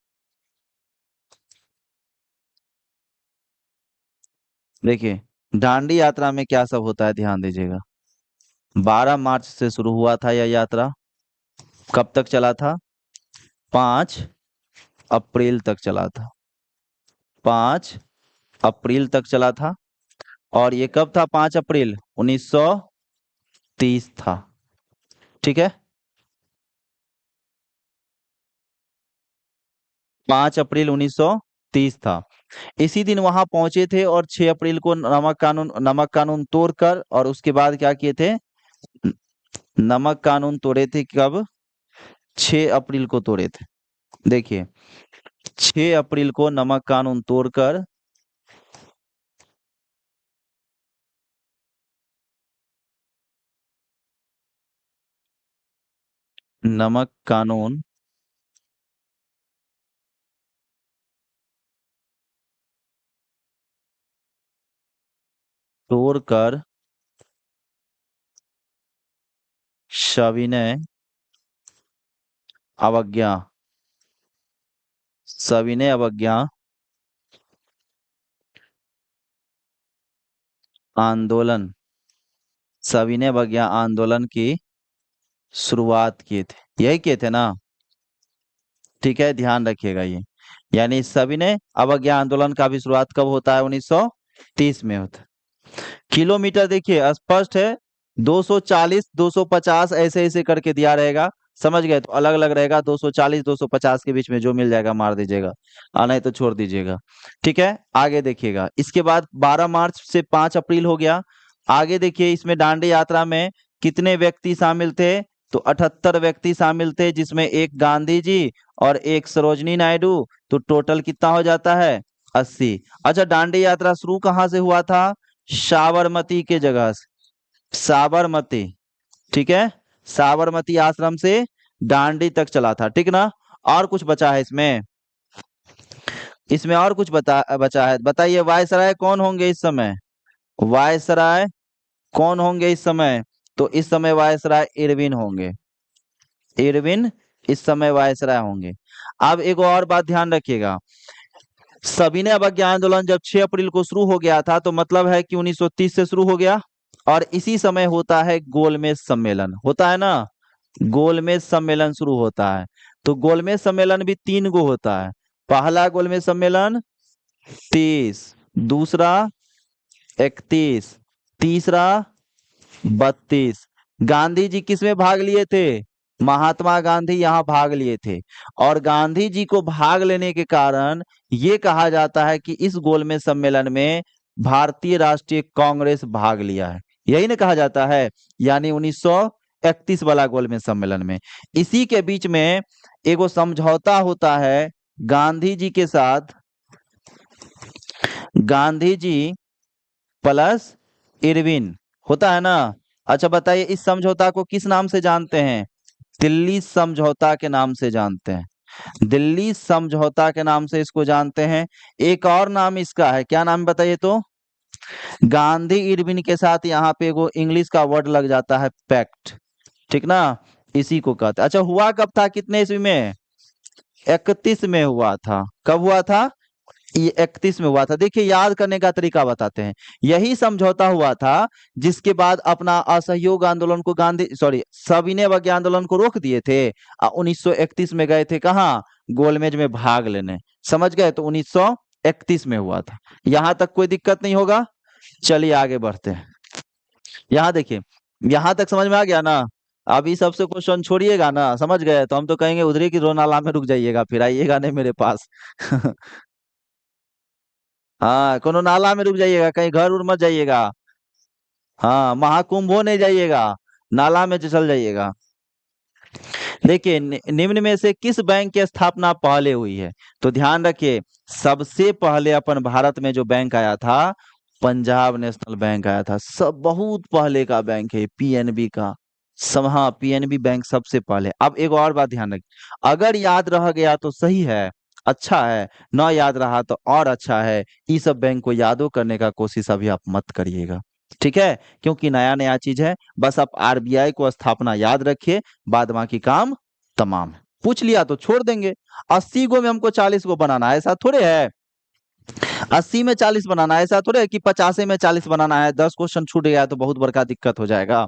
देखिए, दांडी यात्रा में क्या सब होता है ध्यान दीजिएगा। 12 मार्च से शुरू हुआ था यह यात्रा। कब तक चला था? 5 अप्रैल तक चला था। 5 अप्रैल तक चला था। और ये कब था? 5 अप्रैल 1930 था। ठीक है। 5 अप्रैल 1930 था। इसी दिन वहां पहुंचे थे और 6 अप्रैल को नमक कानून तोड़कर, और उसके बाद क्या किए थे? न- नमक कानून तोड़े थे कब? 6 अप्रैल को तोड़े थे। देखिए, 6 अप्रैल को नमक कानून तोड़कर नमक कानून तोड़कर सविनय अवज्ञा, सविनय अवज्ञा आंदोलन, सविनय अवज्ञा आंदोलन की शुरुआत किए थे। यही किए थे ना? ठीक है, ध्यान रखिएगा ये। यानी सभी ने अवज्ञा आंदोलन का भी शुरुआत कब होता है? 1930 में होता है। किलोमीटर देखिए स्पष्ट है, 240 250 ऐसे ऐसे करके दिया रहेगा, समझ गए? तो अलग अलग रहेगा, 240 250 के बीच में जो मिल जाएगा मार दीजिएगा, नहीं तो छोड़ दीजिएगा। ठीक है, आगे देखिएगा। इसके बाद 12 मार्च से 5 अप्रैल हो गया। आगे देखिए, इसमें दांडी यात्रा में कितने व्यक्ति शामिल थे? तो 78 व्यक्ति शामिल थे, जिसमें एक गांधी जी और एक सरोजनी नायडू। तो टोटल कितना हो जाता है? 80। अच्छा, दांडी यात्रा शुरू कहाँ से हुआ था? साबरमती के जगह से, साबरमती। ठीक है, साबरमती आश्रम से दांडी तक चला था, ठीक ना? और कुछ बचा है इसमें? इसमें और कुछ बचा है, बताइए। वायसराय कौन होंगे इस समय? वायसराय कौन होंगे इस समय? तो इस समय वायसराय इरविन होंगे, इरविन इस समय वायसराय होंगे। अब एक और बात ध्यान रखिएगा, सविनय अवज्ञा आंदोलन जब 6 अप्रैल को शुरू हो गया था, तो मतलब है कि 1930 से शुरू हो गया, और इसी समय होता है गोलमेज सम्मेलन, होता है ना? गोलमेज सम्मेलन शुरू होता है। तो गोलमेज सम्मेलन भी 3 गो होता है। पहला गोलमेज सम्मेलन 30, दूसरा 31, तीसरा 32। गांधी जी किस में भाग लिए थे? महात्मा गांधी यहाँ भाग लिए थे, और गांधी जी को भाग लेने के कारण ये कहा जाता है कि इस गोलमेज सम्मेलन में भारतीय राष्ट्रीय कांग्रेस भाग लिया है, यही ना कहा जाता है। यानी 1931 वाला गोलमेज सम्मेलन में, इसी के बीच में एगो समझौता होता है गांधी जी के साथ, गांधी जी प्लस इरविन, होता है ना? अच्छा बताइए, इस समझौता को किस नाम से जानते हैं? दिल्ली समझौता के नाम से जानते हैं, दिल्ली समझौता के नाम से इसको जानते हैं। एक और नाम इसका है, क्या नाम बताइए तो? गांधी इरविन के साथ यहाँ पे वो इंग्लिश का वर्ड लग जाता है, पैक्ट, ठीक ना? इसी को कहते। अच्छा, हुआ कब था, कितने ईस्वी में? 31 में हुआ था। कब हुआ था? ये 31 में हुआ था। देखिए, याद करने का तरीका बताते हैं। यही समझौता हुआ था जिसके बाद अपना असहयोग आंदोलन को गांधी सविनय अवज्ञा आंदोलन को रोक दिए थे, 1931 में गए थे कहाँ? गोलमेज में भाग लेने, समझ गए? तो 1931 में हुआ था। यहां तक कोई दिक्कत नहीं होगा? चलिए आगे बढ़ते हैं। यहाँ देखिए, यहाँ तक समझ में आ गया ना? अभी सबसे क्वेश्चन छोड़िएगा ना, समझ गए? तो हम तो कहेंगे उधर की रोनाला में रुक जाइएगा, फिर आइएगा नहीं मेरे पास। हाँ, कोनो नाला में रुक जाइएगा, कहीं घर उर मत जाइएगा। हाँ, महाकुंभ हो नहीं जाइएगा, नाला में चल जाइएगा। देखिए, निम्न में से किस बैंक की स्थापना पहले हुई है? तो ध्यान रखिए, सबसे पहले अपन भारत में जो बैंक आया था, पंजाब नेशनल बैंक आया था। सब बहुत पहले का बैंक है, पीएनबी का। हाँ, पीएनबी बैंक सबसे पहले। अब एक और बात ध्यान रखिए, अगर याद रह गया तो सही है, अच्छा है, ना याद रहा तो और अच्छा है। इस सब बैंक को यादो करने का कोशिश अभी आप मत करिएगा, ठीक है? क्योंकि नया नया चीज है। बस आप आरबीआई को स्थापना याद रखिए, बाद बाकी काम तमाम है। पूछ लिया तो छोड़ देंगे। 80 गो में हमको 40 गो बनाना है, ऐसा थोड़े है। 80 में 40 बनाना है, ऐसा थोड़े है कि 50 में 40 बनाना है। 10 क्वेश्चन छूट गया तो बहुत बड़का दिक्कत हो जाएगा।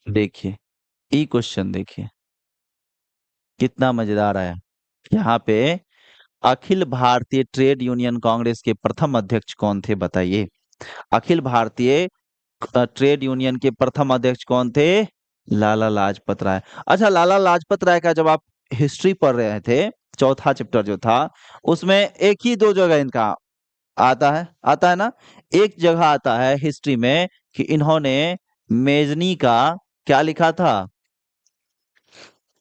देखिए, ई क्वेश्चन देखिए कितना मजेदार आया। यहाँ पे अखिल भारतीय ट्रेड यूनियन कांग्रेस के प्रथम अध्यक्ष कौन थे, बताइए? अखिल भारतीय ट्रेड यूनियन के प्रथम अध्यक्ष कौन थे? लाला लाजपत राय। अच्छा, लाला लाजपत राय का जब आप हिस्ट्री पढ़ रहे थे, चौथा चैप्टर जो था, उसमें एक ही दो जगह इनका आता है ना? एक जगह आता है हिस्ट्री में कि इन्होंने मेजनी का क्या लिखा था?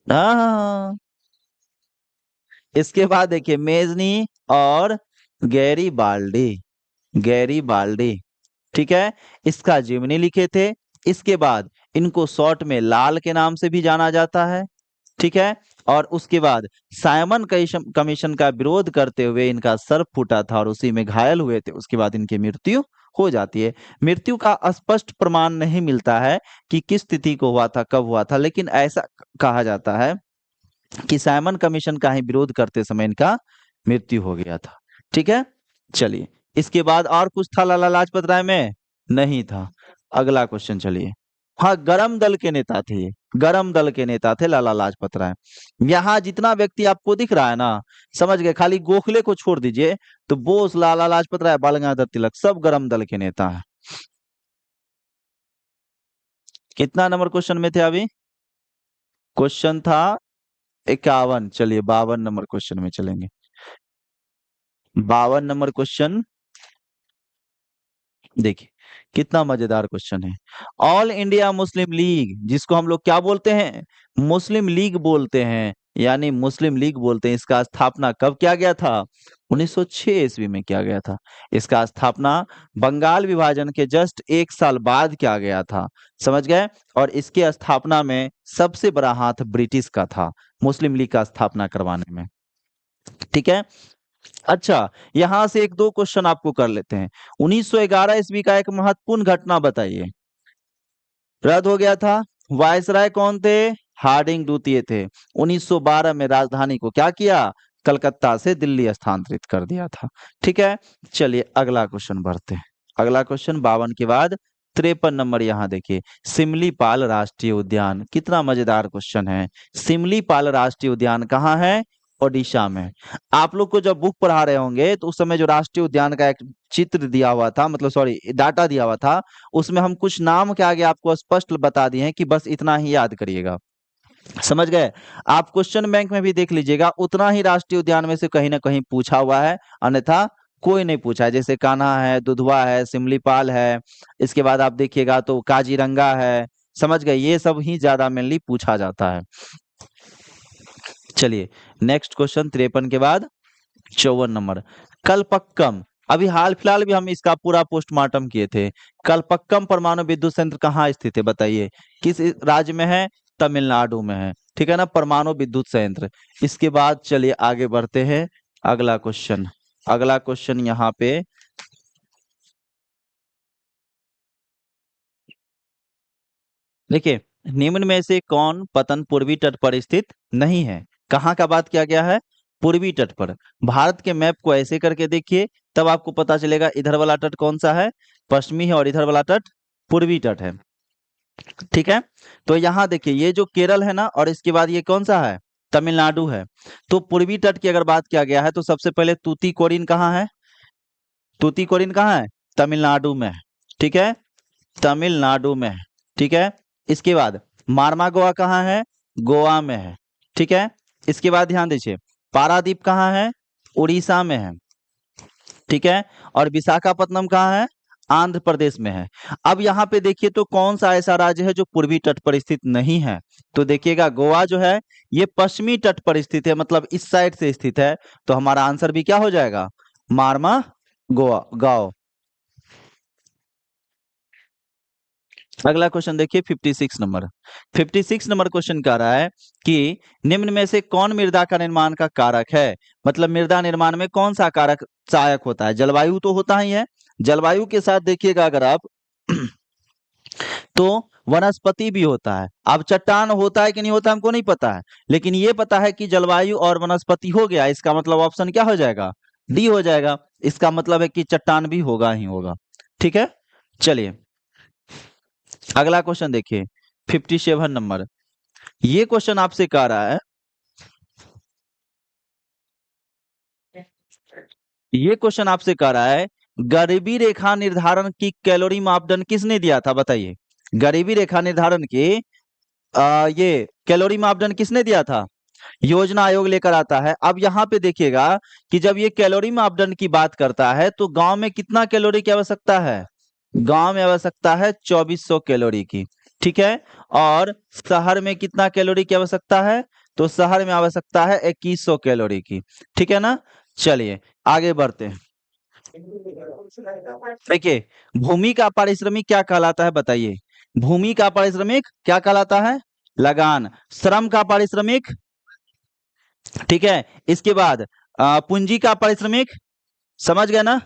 हाँ, इसके बाद देखिए, मेजनी और गैरी बाल्डी, गैरी बाल्डी, ठीक है, इसका जिमनी लिखे थे। इसके बाद इनको शॉर्ट में लाल के नाम से भी जाना जाता है, ठीक है। और उसके बाद साइमन कमीशन का विरोध करते हुए इनका सर फूटा था और उसी में घायल हुए थे। उसके बाद इनकी मृत्यु हो जाती है। मृत्यु का स्पष्ट प्रमाण नहीं मिलता है कि किस तिथि को हुआ था, कब हुआ था, लेकिन ऐसा कहा जाता है कि साइमन कमीशन का ही विरोध करते समय इनका मृत्यु हो गया था, ठीक है। चलिए, इसके बाद और कुछ था लाला लाजपत राय में? नहीं था। अगला क्वेश्चन चलिए। हाँ, गरम दल के नेता थे ये, गरम दल के नेता थे लाला लाजपत राय। यहाँ जितना व्यक्ति आपको दिख रहा है ना, समझ गए, खाली गोखले को छोड़ दीजिए, तो बोस, लाला लाजपत राय, बाल गंगाधर तिलक सब गरम दल के नेता हैं। कितना नंबर क्वेश्चन में थे अभी? क्वेश्चन था 51। चलिए 52 नंबर क्वेश्चन में चलेंगे। 52 नंबर क्वेश्चन देखिए, कितना मजेदार क्वेश्चन है। ऑल इंडिया मुस्लिम लीग, जिसको हम लोग क्या बोलते हैं? मुस्लिम लीग बोलते हैं, यानी मुस्लिम लीग बोलते हैं। इसका स्थापना कब किया गया था? 1906 ईस्वी में किया गया था। इसका स्थापना बंगाल विभाजन के जस्ट 1 साल बाद किया गया था, समझ गए। और इसके स्थापना में सबसे बड़ा हाथ ब्रिटिश का था मुस्लिम लीग का स्थापना करवाने में, ठीक है। अच्छा, यहां से एक दो क्वेश्चन आपको कर लेते हैं। 1911 ईस्वी का एक महत्वपूर्ण घटना बताइए। रद्द हो गया था। वायसराय कौन थे? हार्डिंग द्वितीय थे। 1912 में राजधानी को क्या किया? कलकत्ता से दिल्ली स्थानांतरित कर दिया था, ठीक है। चलिए अगला क्वेश्चन बढ़ते हैं। अगला क्वेश्चन 52 के बाद 53 नंबर, यहाँ देखिए, सिमलीपाल राष्ट्रीय उद्यान। कितना मजेदार क्वेश्चन है। सिमलीपाल राष्ट्रीय उद्यान कहाँ है? ओडिशा में। आप लोग को जब बुक पढ़ा रहे होंगे तो उस समय जो राष्ट्रीय उद्यान का एक चित्र दिया हुआ था, मतलब सॉरी डाटा दिया हुआ था, उसमें हम कुछ नाम के आगे आपको स्पष्ट बता दिए हैं कि बस इतना ही याद करिएगा, समझ गए। आप क्वेश्चन बैंक में भी देख लीजिएगा, उतना ही राष्ट्रीय उद्यान में से कहीं ना कहीं पूछा हुआ है, अन्यथा कोई नहीं पूछा है। जैसे कान्हा है, दुधवा है, सिमलीपाल है, इसके बाद आप देखिएगा तो काजीरंगा है, समझ गए। ये सब ही ज्यादा मेनली पूछा जाता है। चलिए नेक्स्ट क्वेश्चन 53 के बाद 54 नंबर, कलपक्कम। अभी हाल फिलहाल भी हम इसका पूरा पोस्टमार्टम किए थे। कलपक्कम परमाणु विद्युत संयंत्र कहाँ स्थित है बताइए? किस राज्य में है? तमिलनाडु में है, ठीक है ना, परमाणु विद्युत संयंत्र। इसके बाद चलिए आगे बढ़ते हैं। अगला क्वेश्चन, अगला क्वेश्चन यहाँ पे देखिए, निम्न में से कौन पतन पूर्वी तट पर स्थित नहीं है? कहाँ का बात किया गया है? पूर्वी तट पर। भारत के मैप को ऐसे करके देखिए, तब आपको पता चलेगा इधर वाला तट कौन सा है, पश्चिमी है, और इधर वाला तट पूर्वी तट है, ठीक है। तो यहाँ देखिए, ये जो केरल है ना, और इसके बाद ये कौन सा है? तमिलनाडु है। तो पूर्वी तट की अगर बात किया गया है तो सबसे पहले तूतीकोरिन कहाँ है? तूतीकोरिन कहाँ है? तमिलनाडु में है, ठीक है, तमिलनाडु में है, ठीक है। इसके बाद मार्मा गोवा कहाँ है? गोवा में है, ठीक है। इसके बाद ध्यान दीजिए, पारादीप कहाँ है? उड़ीसा में है, ठीक है। और विशाखापत्तनम कहाँ है? आंध्र प्रदेश में है। अब यहाँ पे देखिए तो कौन सा ऐसा राज्य है जो पूर्वी तट पर स्थित नहीं है? तो देखिएगा, गोवा जो है ये पश्चिमी तट पर स्थित है, मतलब इस साइड से स्थित है। तो हमारा आंसर भी क्या हो जाएगा? मार्मा गोवा गाओ। अगला क्वेश्चन देखिए 56 नंबर। 56 नंबर क्वेश्चन कह रहा है कि निम्न में से कौन मृदा का निर्माण का कारक है? मतलब मृदा निर्माण में कौन सा कारक सहायक होता है? जलवायु तो होता ही है। जलवायु के साथ देखिएगा अगर आप तो वनस्पति भी होता है। अब चट्टान होता है कि नहीं होता हमको नहीं पता है, लेकिन ये पता है कि जलवायु और वनस्पति हो गया। इसका मतलब ऑप्शन क्या हो जाएगा? डी हो जाएगा। इसका मतलब है कि चट्टान भी होगा ही होगा, ठीक है। चलिए अगला क्वेश्चन देखिए 57 नंबर। ये क्वेश्चन आपसे कह रहा है, ये क्वेश्चन आपसे कह रहा है, गरीबी रेखा निर्धारण की कैलोरी मापदंड किसने दिया था बताइए? गरीबी रेखा निर्धारण की ये कैलोरी मापदंड किसने दिया था? योजना आयोग लेकर आता है। अब यहाँ पे देखिएगा कि जब ये कैलोरी मापदंड की बात करता है तो गांव में कितना कैलोरी की आवश्यकता है? गांव में आवश्यकता है 2400 कैलोरी की, ठीक है। और शहर में कितना कैलोरी की आवश्यकता है? तो शहर में आवश्यकता है 2100 कैलोरी की, ठीक है ना। चलिए आगे बढ़ते हैं। देखिए, भूमि का पारिश्रमिक क्या कहलाता है बताइए? भूमि का पारिश्रमिक क्या कहलाता है? लगान। श्रम का पारिश्रमिक, ठीक है। इसके बाद पूंजी का पारिश्रमिक, समझ गए ना।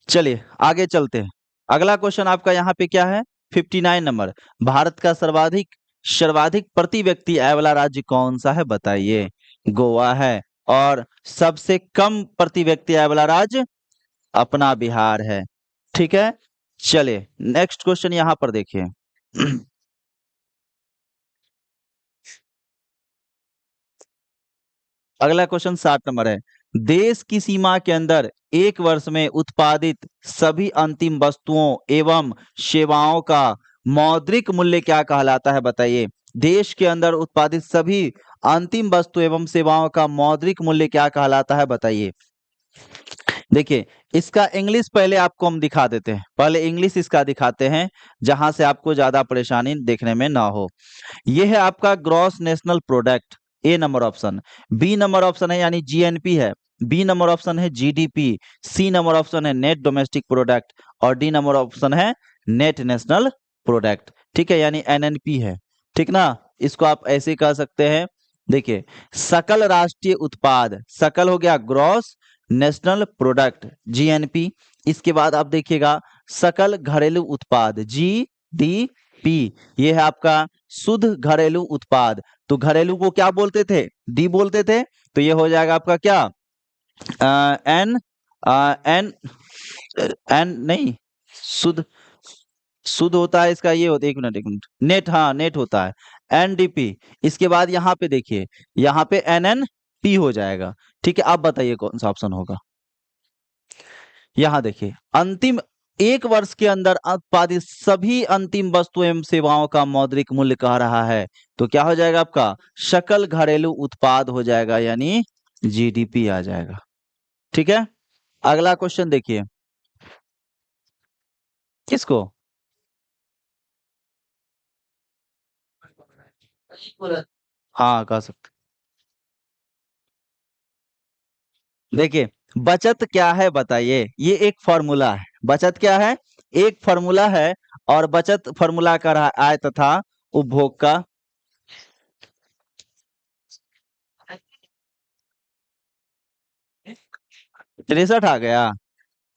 चलिए आगे चलते हैं। अगला क्वेश्चन आपका यहाँ पे क्या है? 59 नंबर, भारत का सर्वाधिक सर्वाधिक प्रति व्यक्ति आय वाला राज्य कौन सा है बताइए? गोवा है। और सबसे कम प्रति व्यक्ति आय वाला राज्य अपना बिहार है, ठीक है। चलिए नेक्स्ट क्वेश्चन यहाँ पर देखिए अगला क्वेश्चन 60 नंबर है। देश की सीमा के अंदर एक वर्ष में उत्पादित सभी अंतिम वस्तुओं एवं सेवाओं का मौद्रिक मूल्य क्या कहलाता है, बताइए। देश के अंदर उत्पादित सभी अंतिम वस्तु एवं सेवाओं का मौद्रिक मूल्य क्या कहलाता है, बताइए। देखिए, इसका इंग्लिश पहले आपको हम दिखा देते हैं, पहले इंग्लिश इसका दिखाते हैं, जहां से आपको ज्यादा परेशानी देखने में ना हो। ये है आपका gross national product, A number option. B number option है यानी जीएनपी है। बी नंबर ऑप्शन है जीडीपी। सी नंबर ऑप्शन है नेट डोमेस्टिक प्रोडक्ट। और डी नंबर ऑप्शन है नेट नेशनल प्रोडक्ट। ठीक है, यानी एनएनपी है। ठीक ना, इसको आप ऐसे कह सकते हैं। देखिए, सकल राष्ट्रीय उत्पाद, सकल हो गया ग्रॉस नेशनल प्रोडक्ट जीएनपी। इसके बाद आप देखिएगा सकल घरेलू उत्पाद जीडीपी, ये है आपका शुद्ध घरेलू उत्पाद। तो घरेलू को क्या बोलते थे, डी बोलते थे। तो ये हो जाएगा आपका क्या, एन एन एन नहीं, शुद्ध शुद्ध होता है इसका, ये होता है, एक मिनट नेट, हाँ नेट होता है एनडीपी। इसके बाद यहाँ पे देखिए, यहाँ पे एनएनपी हो जाएगा। ठीक है, आप बताइए कौन सा ऑप्शन होगा। यहाँ देखिए, अंतिम एक वर्ष के अंदर उत्पादित सभी अंतिम वस्तु एवं सेवाओं का मौद्रिक मूल्य कह रहा है। तो क्या हो जाएगा आपका, सकल घरेलू उत्पाद हो जाएगा, यानी जीडीपी आ जाएगा। ठीक है, अगला क्वेश्चन देखिए। किसको, हाँ कह सकते। देखिए, बचत क्या है बताइए, ये एक फॉर्मूला है। बचत क्या है, एक फॉर्मूला है। और बचत फॉर्मूला का रहा आय तथा उपभोग का। 63 आ गया।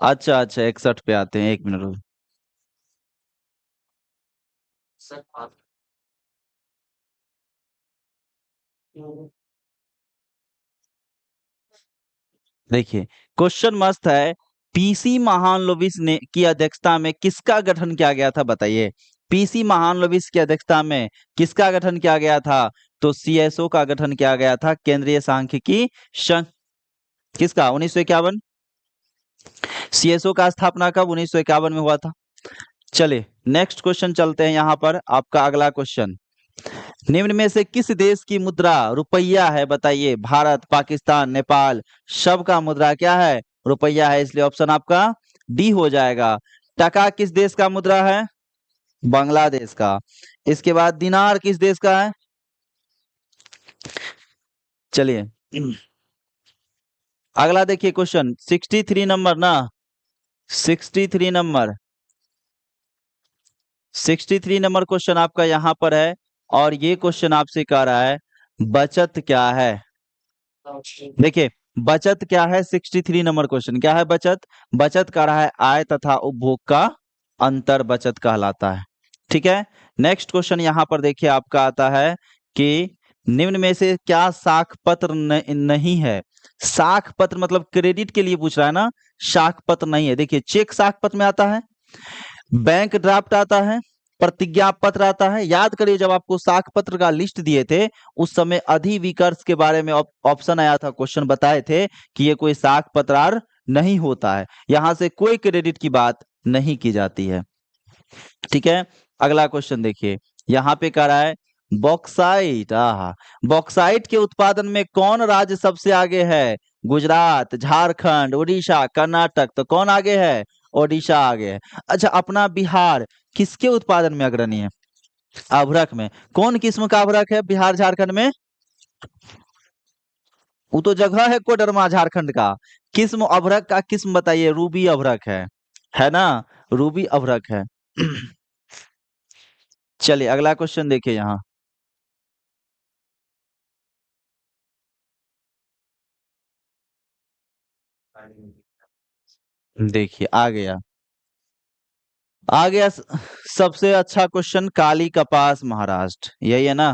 अच्छा अच्छा, 61 पे आते हैं, एक मिनट रुको। देखिए, क्वेश्चन मस्त है। पीसी महालनोबिस ने की अध्यक्षता में किसका गठन किया गया था, बताइए। पीसी महालनोबिस की अध्यक्षता में किसका गठन किया गया था। तो सीएसओ का गठन किया गया था, केंद्रीय सांख्यिकी संघ। किसका, 1951। सीएसओ का स्थापना कब, 1951 में हुआ था। चलिए नेक्स्ट क्वेश्चन चलते हैं। यहाँ पर आपका अगला क्वेश्चन, निम्न में से किस देश की मुद्रा रुपया है, बताइए। भारत, पाकिस्तान, नेपाल, सब का मुद्रा क्या है, रुपया है। इसलिए ऑप्शन आपका डी हो जाएगा। टका किस देश का मुद्रा है, बांग्लादेश का। इसके बाद दिनार किस देश का है। चलिए अगला देखिए क्वेश्चन 63 नंबर ना, 63 नंबर, 63 नंबर क्वेश्चन आपका यहाँ पर है। और ये क्वेश्चन आपसे कह रहा है बचत क्या है। देखिए, बचत क्या है, 63 नंबर क्वेश्चन क्या है, बचत। बचत का रहा है आय तथा उपभोग का अंतर बचत कहलाता है। ठीक है, नेक्स्ट क्वेश्चन यहाँ पर देखिए आपका आता है कि निम्न में से क्या साख पत्र नहीं है। साख पत्र मतलब क्रेडिट के लिए पूछ रहा है ना, साख पत्र नहीं है। देखिए, चेक साख पत्र में आता है, बैंक ड्राफ्ट आता है, प्रतिज्ञा पत्र आता है। याद करिए, जब आपको साख पत्र का लिस्ट दिए थे उस समय अधिविकर्ष के बारे में ऑप्शन आया था, क्वेश्चन बताए थे कि ये कोई साख पत्रार नहीं होता है, यहां से कोई क्रेडिट की बात नहीं की जाती है। ठीक है, अगला क्वेश्चन देखिए, यहाँ पे कह रहा है बॉक्साइट। बॉक्साइट के उत्पादन में कौन राज्य सबसे आगे है। गुजरात, झारखंड, उड़ीसा, कर्नाटक। तो कौन आगे है, ओडिशा आगे है। अच्छा, अपना बिहार किसके उत्पादन में अग्रणी है, अभ्रक में। कौन किस्म का अभ्रक है बिहार झारखंड में, वो तो जगह है कोडरमा झारखंड का। किस्म अभ्रक का किस्म बताइए, रूबी अभ्रक है ना, रूबी अभ्रक है। चलिए अगला क्वेश्चन देखिए यहाँ। देखिए आ गया सबसे अच्छा क्वेश्चन, काली कपास महाराष्ट्र, यही है ना,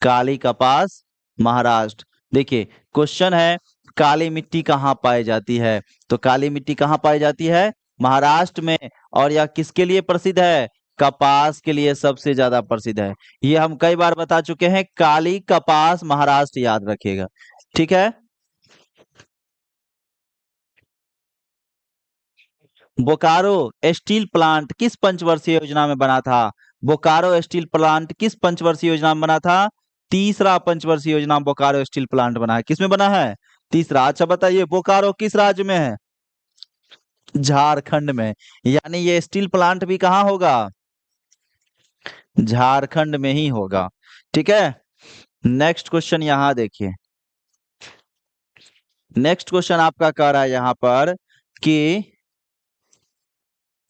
काली कपास महाराष्ट्र। देखिए क्वेश्चन है काली मिट्टी कहाँ पाई जाती है। तो काली मिट्टी कहाँ पाई जाती है, महाराष्ट्र में। और यह किसके लिए प्रसिद्ध है, कपास के लिए सबसे ज्यादा प्रसिद्ध है। ये हम कई बार बता चुके हैं, काली कपास महाराष्ट्र, याद रखिएगा। ठीक है। बोकारो स्टील प्लांट किस पंचवर्षीय योजना में बना था? बोकारो स्टील प्लांट किस पंचवर्षीय योजना में बना था? तीसरा पंचवर्षीय योजना में बोकारो स्टील प्लांट बना है। किसमें बना है? तीसरा। अच्छा बताइए, बोकारो किस राज्य में है? झारखंड में। यानी ये स्टील प्लांट भी कहाँ होगा? झारखंड में ही होगा। ठीक है। नेक्स्ट क्वेश्चन यहां देखिए। नेक्स्ट क्वेश्चन आपका कह रहा है यहां पर कि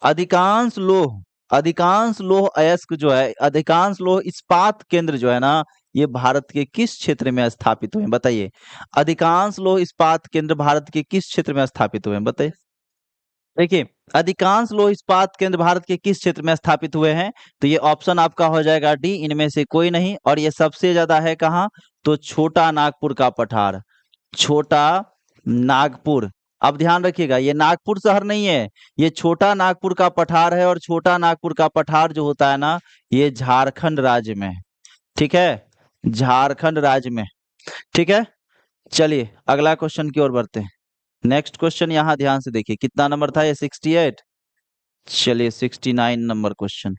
अधिकांश लौह अयस्क जो है, अधिकांश लौह इस्पात केंद्र जो है ना, ये भारत के किस क्षेत्र में स्थापित हुए हैं? बताइए। अधिकांश लौह इस्पात केंद्र भारत के किस क्षेत्र में स्थापित हुए हैं? बताइए। देखिए, अधिकांश लौह इस्पात केंद्र भारत के किस क्षेत्र में स्थापित हुए हैं? तो ये ऑप्शन आपका हो जाएगा डी, इनमें से कोई नहीं। और ये सबसे ज्यादा है कहाँ? तो छोटा नागपुर का पठार, छोटा नागपुर। अब ध्यान रखिएगा, ये नागपुर शहर नहीं है, ये छोटा नागपुर का पठार है। और छोटा नागपुर का पठार जो होता है ना, ये झारखंड राज्य में है। ठीक है, झारखंड राज्य में। ठीक है। चलिए अगला क्वेश्चन की ओर बढ़ते हैं। नेक्स्ट क्वेश्चन यहाँ ध्यान से देखिए, कितना नंबर था ये? 68। चलिए 69 नंबर क्वेश्चन।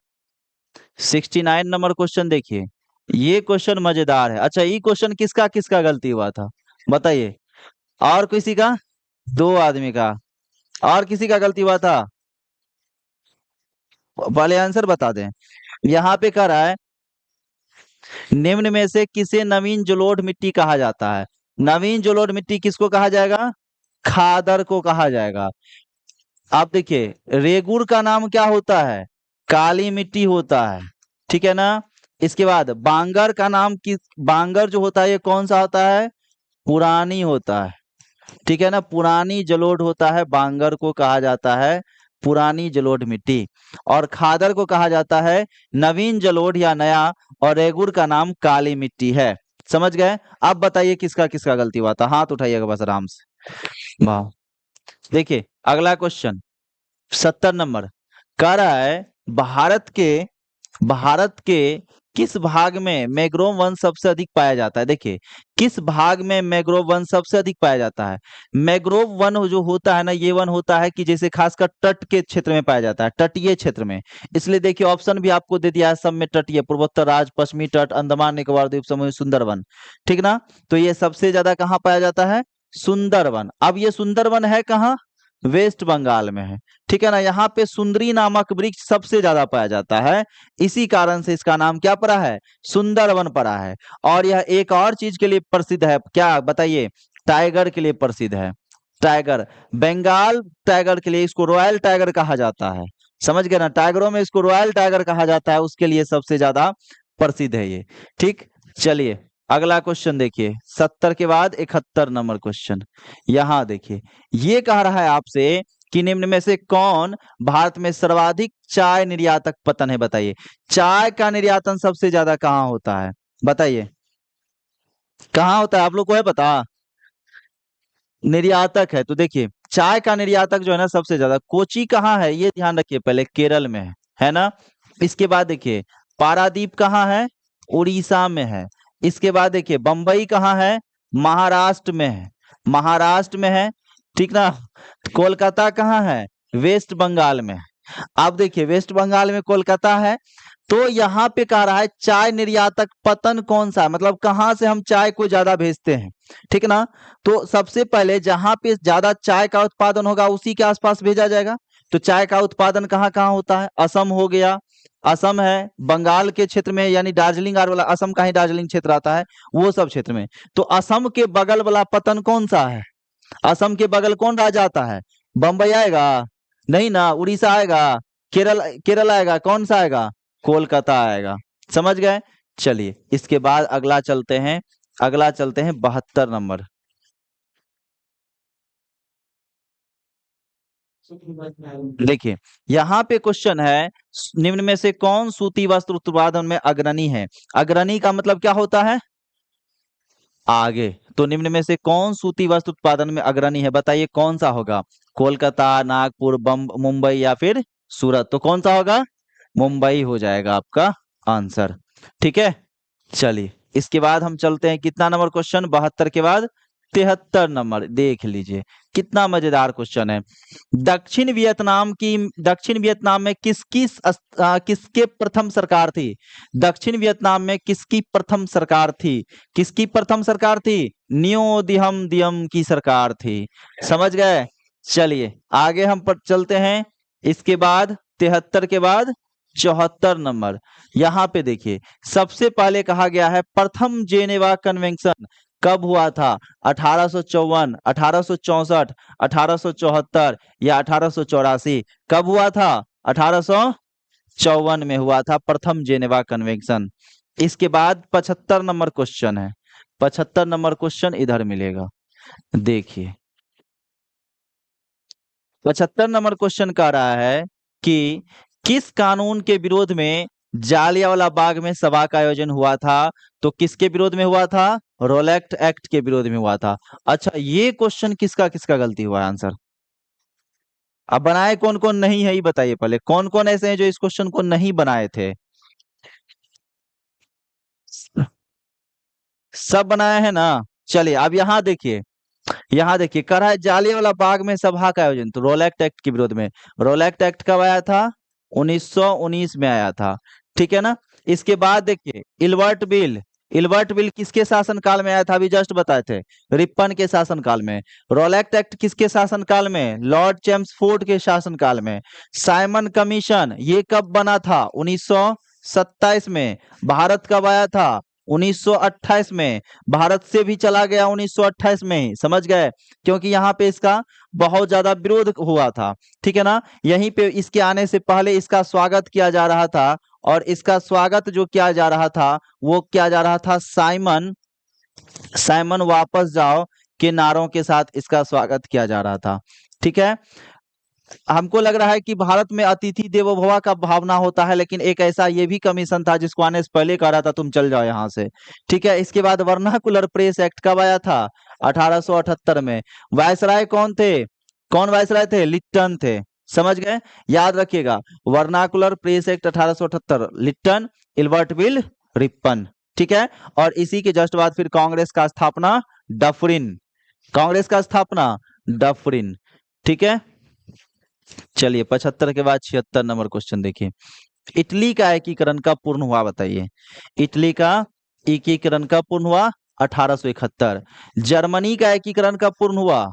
69 नंबर क्वेश्चन देखिए, ये क्वेश्चन मजेदार है। अच्छा, ये क्वेश्चन किसका किसका गलती हुआ था? बताइए। और किसी का? 2 आदमी का। और किसी का गलती हुआ था? पहले आंसर बता दें। यहाँ पे कह रहा है, निम्न में से किसे नवीन जलोढ़ मिट्टी कहा जाता है? नवीन जलोढ़ मिट्टी किसको कहा जाएगा? खादर को कहा जाएगा। आप देखिए, रेगुड़ का नाम क्या होता है? काली मिट्टी होता है। ठीक है ना। इसके बाद बांगर का नाम किस, बांगर जो होता है ये कौन सा होता है? पुरानी होता है। ठीक है ना, पुरानी जलोढ़ होता है, बांगर को कहा जाता है पुरानी जलोढ़ मिट्टी। और खादर को कहा जाता है नवीन जलोढ़ या नया। और रेगुड़ का नाम काली मिट्टी है। समझ गए? अब बताइए किसका किसका गलती हुआ था? हाथ उठाइएगा बस आराम से। वाह। देखिए अगला क्वेश्चन 70 नंबर कह रहा है, भारत के किस भाग में मैंग्रोव वन सबसे अधिक पाया जाता है? देखिए, किस भाग में मैंग्रोव वन सबसे अधिक पाया जाता है? मैंग्रोव वन जो होता है ना, ये वन होता है कि जैसे खासकर तट के क्षेत्र में पाया जाता है, तटीय क्षेत्र में। इसलिए देखिए ऑप्शन भी आपको दे दिया है, सब में तटीय, पूर्वोत्तर राज्य, पश्चिमी तट, अंडमान निकोबार द्वीप समूह, सुंदरवन। ठीक ना। तो ये सबसे ज्यादा कहाँ पाया जाता है? सुंदरवन। अब ये सुंदरवन है कहाँ? वेस्ट बंगाल में है। ठीक है ना। यहाँ पे सुंदरी नामक वृक्ष सबसे ज्यादा पाया जाता है, इसी कारण से इसका नाम क्या पड़ा है? सुंदरवन पड़ा है। और यह एक और चीज के लिए प्रसिद्ध है, क्या बताइए? टाइगर के लिए प्रसिद्ध है। टाइगर, बंगाल टाइगर के लिए इसको रॉयल टाइगर कहा जाता है। समझ गए ना, टाइगरों में इसको रॉयल टाइगर कहा जाता है, उसके लिए सबसे ज्यादा प्रसिद्ध है ये। ठीक। चलिए अगला क्वेश्चन देखिए, 70 के बाद 71 नंबर क्वेश्चन। यहां देखिए, ये कह रहा है आपसे कि निम्न में से कौन भारत में सर्वाधिक चाय निर्यातक पतन है? बताइए। चाय का निर्यातन सबसे ज्यादा कहाँ होता है? बताइए, कहाँ होता है? आप लोग को है पता? निर्यातक है तो देखिए, चाय का निर्यातक जो है ना सबसे ज्यादा, कोची कहाँ है ये ध्यान रखिए, पहले केरल में है ना। इसके बाद देखिए, पारादीप कहाँ है? उड़ीसा में है। इसके बाद देखिए, बंबई कहाँ है? महाराष्ट्र में है, महाराष्ट्र में है। ठीक ना। कोलकाता कहाँ है? वेस्ट बंगाल में है। अब देखिए, वेस्ट बंगाल में कोलकाता है। तो यहाँ पे कह रहा है चाय निर्यातक पतन कौन सा है, मतलब कहाँ से हम चाय को ज्यादा भेजते हैं। ठीक ना। तो सबसे पहले जहां पे ज्यादा चाय का उत्पादन होगा उसी के आसपास भेजा जाएगा। तो चाय का उत्पादन कहाँ कहाँ होता है? असम हो गया, असम है, बंगाल के क्षेत्र में, यानी दार्जिलिंग आर वाला असम का ही दार्जिलिंग क्षेत्र आता है, वो सब क्षेत्र में। तो असम के बगल वाला पतन कौन सा है? असम के बगल कौन राज्य आता है? बंबई आएगा? नहीं ना। उड़ीसा आएगा? केरल, केरल आएगा? कौन सा आएगा? कोलकाता आएगा। समझ गए? चलिए इसके बाद अगला चलते हैं, अगला चलते हैं 72 नंबर। देखिए यहाँ पे क्वेश्चन है, निम्न में से कौन सूती वस्त्र उत्पादन में अग्रणी है? अग्रणी का मतलब क्या होता है? आगे। तो निम्न में से कौन सूती वस्त्र उत्पादन में अग्रणी है? बताइए कौन सा होगा? कोलकाता, नागपुर, मुंबई या फिर सूरत? तो कौन सा होगा? मुंबई हो जाएगा आपका आंसर। ठीक है, चलिए इसके बाद हम चलते हैं कितना नंबर क्वेश्चन, 72 के बाद 73 नंबर। देख लीजिए कितना मजेदार क्वेश्चन है। दक्षिण वियतनाम में किसके प्रथम सरकार थी? दक्षिण वियतनाम में किसकी प्रथम सरकार थी? किसकी प्रथम सरकार थी? न्यो दिहम दियम की सरकार थी। समझ गए? चलिए आगे हम पर चलते हैं। इसके बाद 73 के बाद 74 नंबर। यहाँ पे देखिए सबसे पहले कहा गया है प्रथम जेनेवा कन्वेंशन कब हुआ था? 1854, 1864, 1874 या 1884? कब हुआ था? 1854 में हुआ था प्रथम जेनेवा कन्वेंशन। इसके बाद 75 नंबर क्वेश्चन है। 75 नंबर क्वेश्चन इधर मिलेगा। देखिए 75 नंबर क्वेश्चन कह रहा है कि किस कानून के विरोध में जालियांवाला बाग में सभा का आयोजन हुआ था? तो किसके विरोध में हुआ था? रोलैक्ट एक्ट के विरोध में हुआ था। अच्छा ये क्वेश्चन किसका किसका गलती हुआ है आंसर? अब बनाए कौन कौन नहीं है ये बताइए, पहले कौन कौन ऐसे हैं जो इस क्वेश्चन को नहीं बनाए थे? सब बनाए हैं ना? चलिए अब यहाँ देखिए कर रहा है जालियांवाला बाग में सभा का आयोजन, तो रोलैक्ट एक्ट के विरोध में। रोलैक्ट एक्ट कब आया था? 1919 में आया था। ठीक है ना? इसके बाद देखिए इल्बर्ट बिल किसके शासन काल में आया था? अभी जस्ट बताए थे, रिपन के शासन काल में। रोलैक्ट एक्ट किसके शासन काल में? लॉर्ड चेम्सफोर्ड के शासन काल में। साइमन कमीशन ये कब बना था? 1927 में। भारत कब आया था? 1928 में। भारत से भी चला गया 1928 में ही, समझ गए? क्योंकि यहाँ पे इसका बहुत ज्यादा विरोध हुआ था। ठीक है ना? यहीं पे इसके आने से पहले इसका स्वागत किया जा रहा था, और इसका स्वागत जो किया जा रहा था वो किया जा रहा था साइमन साइमन वापस जाओ के नारों के साथ इसका स्वागत किया जा रहा था। ठीक है? हमको लग रहा है कि भारत में अतिथि देवो भव का भावना होता है, लेकिन एक ऐसा ये भी कमीशन था जिसको आने से पहले कह रहा था तुम चल जाओ यहाँ से। ठीक है? इसके बाद वर्नाकुलर प्रेस एक्ट कब आया था? 1878 में। वायसराय कौन थे? कौन वायसराय थे? लिट्टन थे। समझ गए? याद रखिएगा, vernacular press act 1878, Lytton, Ilbert bill, Ripon. ठीक है? और इसी के जस्ट बाद फिर कांग्रेस का स्थापना डफरिन। कांग्रेस का स्थापना डफरिन। ठीक है? चलिए 75 के बाद 76 नंबर क्वेश्चन देखिए। इटली का एकीकरण कब पूर्ण हुआ बताइए? इटली का एकीकरण कब पूर्ण हुआ? 1871। जर्मनी का एकीकरण कब पूर्ण हुआ?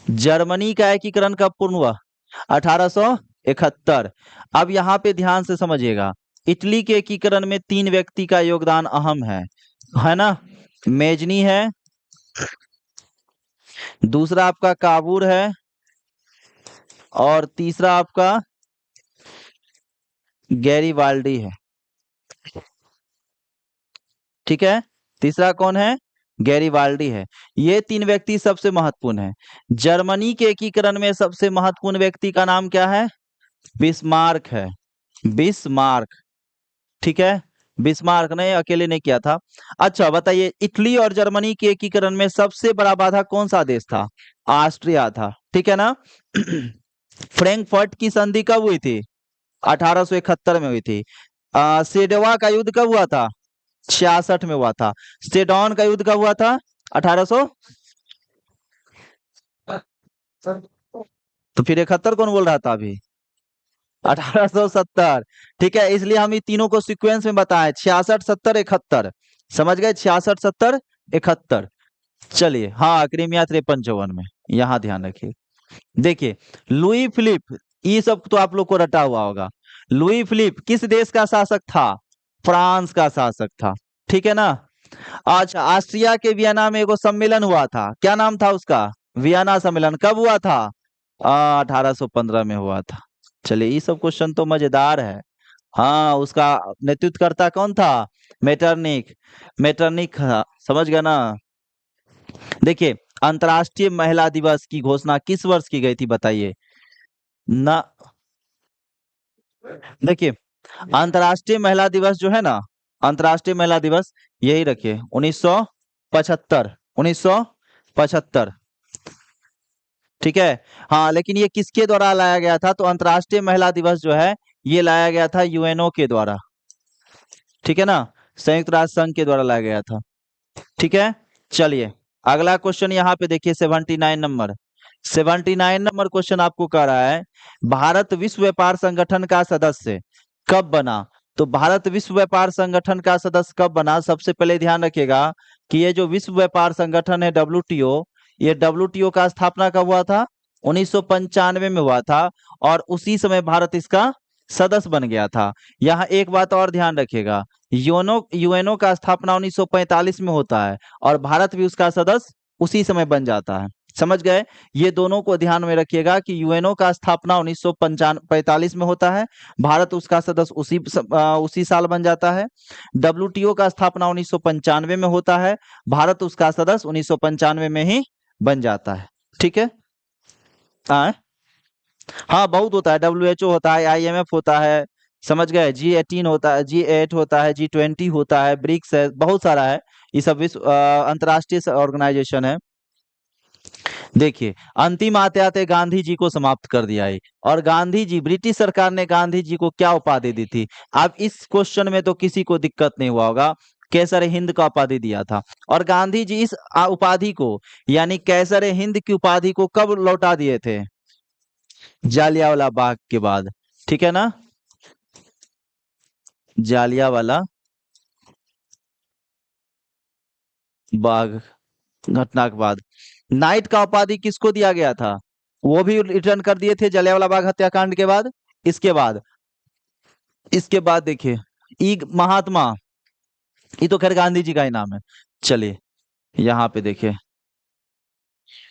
जर्मनी का एकीकरण कब पूर्ण हुआ? 1871। अब यहाँ पे ध्यान से समझिएगा, इटली के एकीकरण में 3 व्यक्ति का योगदान अहम है ना? मेजनी है, दूसरा आपका काबूर है, और तीसरा आपका गैरीवाल्डी है। ठीक है? तीसरा कौन है? गैरीवाल्डी है। ये 3 व्यक्ति सबसे महत्वपूर्ण है। जर्मनी के एकीकरण में सबसे महत्वपूर्ण व्यक्ति का नाम क्या है? बिस्मार्क है। बिस्मार्क। ठीक है? बिस्मार्क ने अकेले ने किया था। अच्छा बताइए, इटली और जर्मनी के एकीकरण में सबसे बड़ा बाधा कौन सा देश था? ऑस्ट्रिया था। ठीक है ना? फ्रैंकफर्ट की संधि कब हुई थी? 1871 में हुई थी। सेडवा का युद्ध कब हुआ था? 66 में हुआ था। सेडोन का युद्ध कब हुआ था? 1800। तो फिर 71 कौन बोल रहा था अभी? 1870। ठीक है, इसलिए हम ये तीनों को सीक्वेंस में बताएं, 66, 70, 71। समझ गए? 66, 70, 71। चलिए हाँ, क्रीमिया 53, 54 में। यहाँ ध्यान रखिए। देखिए लुई फिलिप, ये सब तो आप लोग को रटा हुआ होगा। लुई फिलिप किस देश का शासक था? फ्रांस का शासक था। ठीक है ना? अच्छा, ऑस्ट्रिया के वियना में एगो सम्मेलन हुआ था, क्या नाम था उसका? वियना सम्मेलन। कब हुआ था? 1815 में हुआ था। चलिए ये सब क्वेश्चन तो मजेदार है। हाँ, उसका नेतृत्वकर्ता कौन था? मेटरनिक। मेटरनिक था। समझ गए ना? देखिए अंतर्राष्ट्रीय महिला दिवस की घोषणा किस वर्ष की गई थी बताइए ना? देखिए अंतर्राष्ट्रीय महिला दिवस जो है ना, अंतर्राष्ट्रीय महिला दिवस यही रखिए 1975। 1975। ठीक है? हाँ, लेकिन ये किसके द्वारा लाया गया था? तो अंतर्राष्ट्रीय महिला दिवस जो है ये लाया गया था यूएनओ के द्वारा, ठीक है ना, संयुक्त राष्ट्र संघ के द्वारा लाया गया था। ठीक है, चलिए अगला क्वेश्चन यहाँ पे देखिए 79 नंबर। 79 नंबर क्वेश्चन आपको कह रहा है भारत विश्व व्यापार संगठन का सदस्य कब बना। तो भारत विश्व व्यापार संगठन का सदस्य कब बना, सबसे पहले ध्यान रखिएगा कि ये जो विश्व व्यापार संगठन है डब्ल्यूटीओ, ये डब्ल्यूटीओ का स्थापना कब हुआ था, 1995 में हुआ था, और उसी समय भारत इसका सदस्य बन गया था। यहाँ एक बात और ध्यान रखिएगा, यूएनओ का स्थापना 1945 में होता है और भारत भी उसका सदस्य उसी समय बन जाता है। समझ गए, ये दोनों को ध्यान में रखिएगा कि यूएनओ का स्थापना 1945 में होता है, भारत उसका सदस्य उसी साल बन जाता है। डब्ल्यूटीओ का स्थापना 1995 में होता है, भारत उसका सदस्य 1995 में ही बन जाता है। ठीक है, हाँ बहुत होता है, WHO होता है, IMF होता है, समझ गए, G18 होता है, G8 होता है, G20 होता है, ब्रिक्स है, बहुत सारा है, ये सब विश्व अंतर्राष्ट्रीय ऑर्गेनाइजेशन है। देखिए अंतिम आते आते गांधी जी को समाप्त कर दिया है, और गांधी जी, ब्रिटिश सरकार ने गांधी जी को क्या उपाधि दी थी। अब इस क्वेश्चन में तो किसी को दिक्कत नहीं हुआ होगा, कैसर हिंद का उपाधि दिया था, और गांधी जी इस उपाधि को यानी कैसर हिंद की उपाधि को कब लौटा दिए थे, जालियांवाला बाग के बाद। ठीक है ना, जालियांवाला बाग घटना के बाद नाइट का उपाधि किसको दिया गया था, वो भी रिटर्न कर दिए थे जलियांवाला बाग हत्याकांड के बाद। इसके बाद देखिए ई महात्मा, ये तो खैर गांधी जी का ही नाम है। चलिए यहाँ पे देखिए,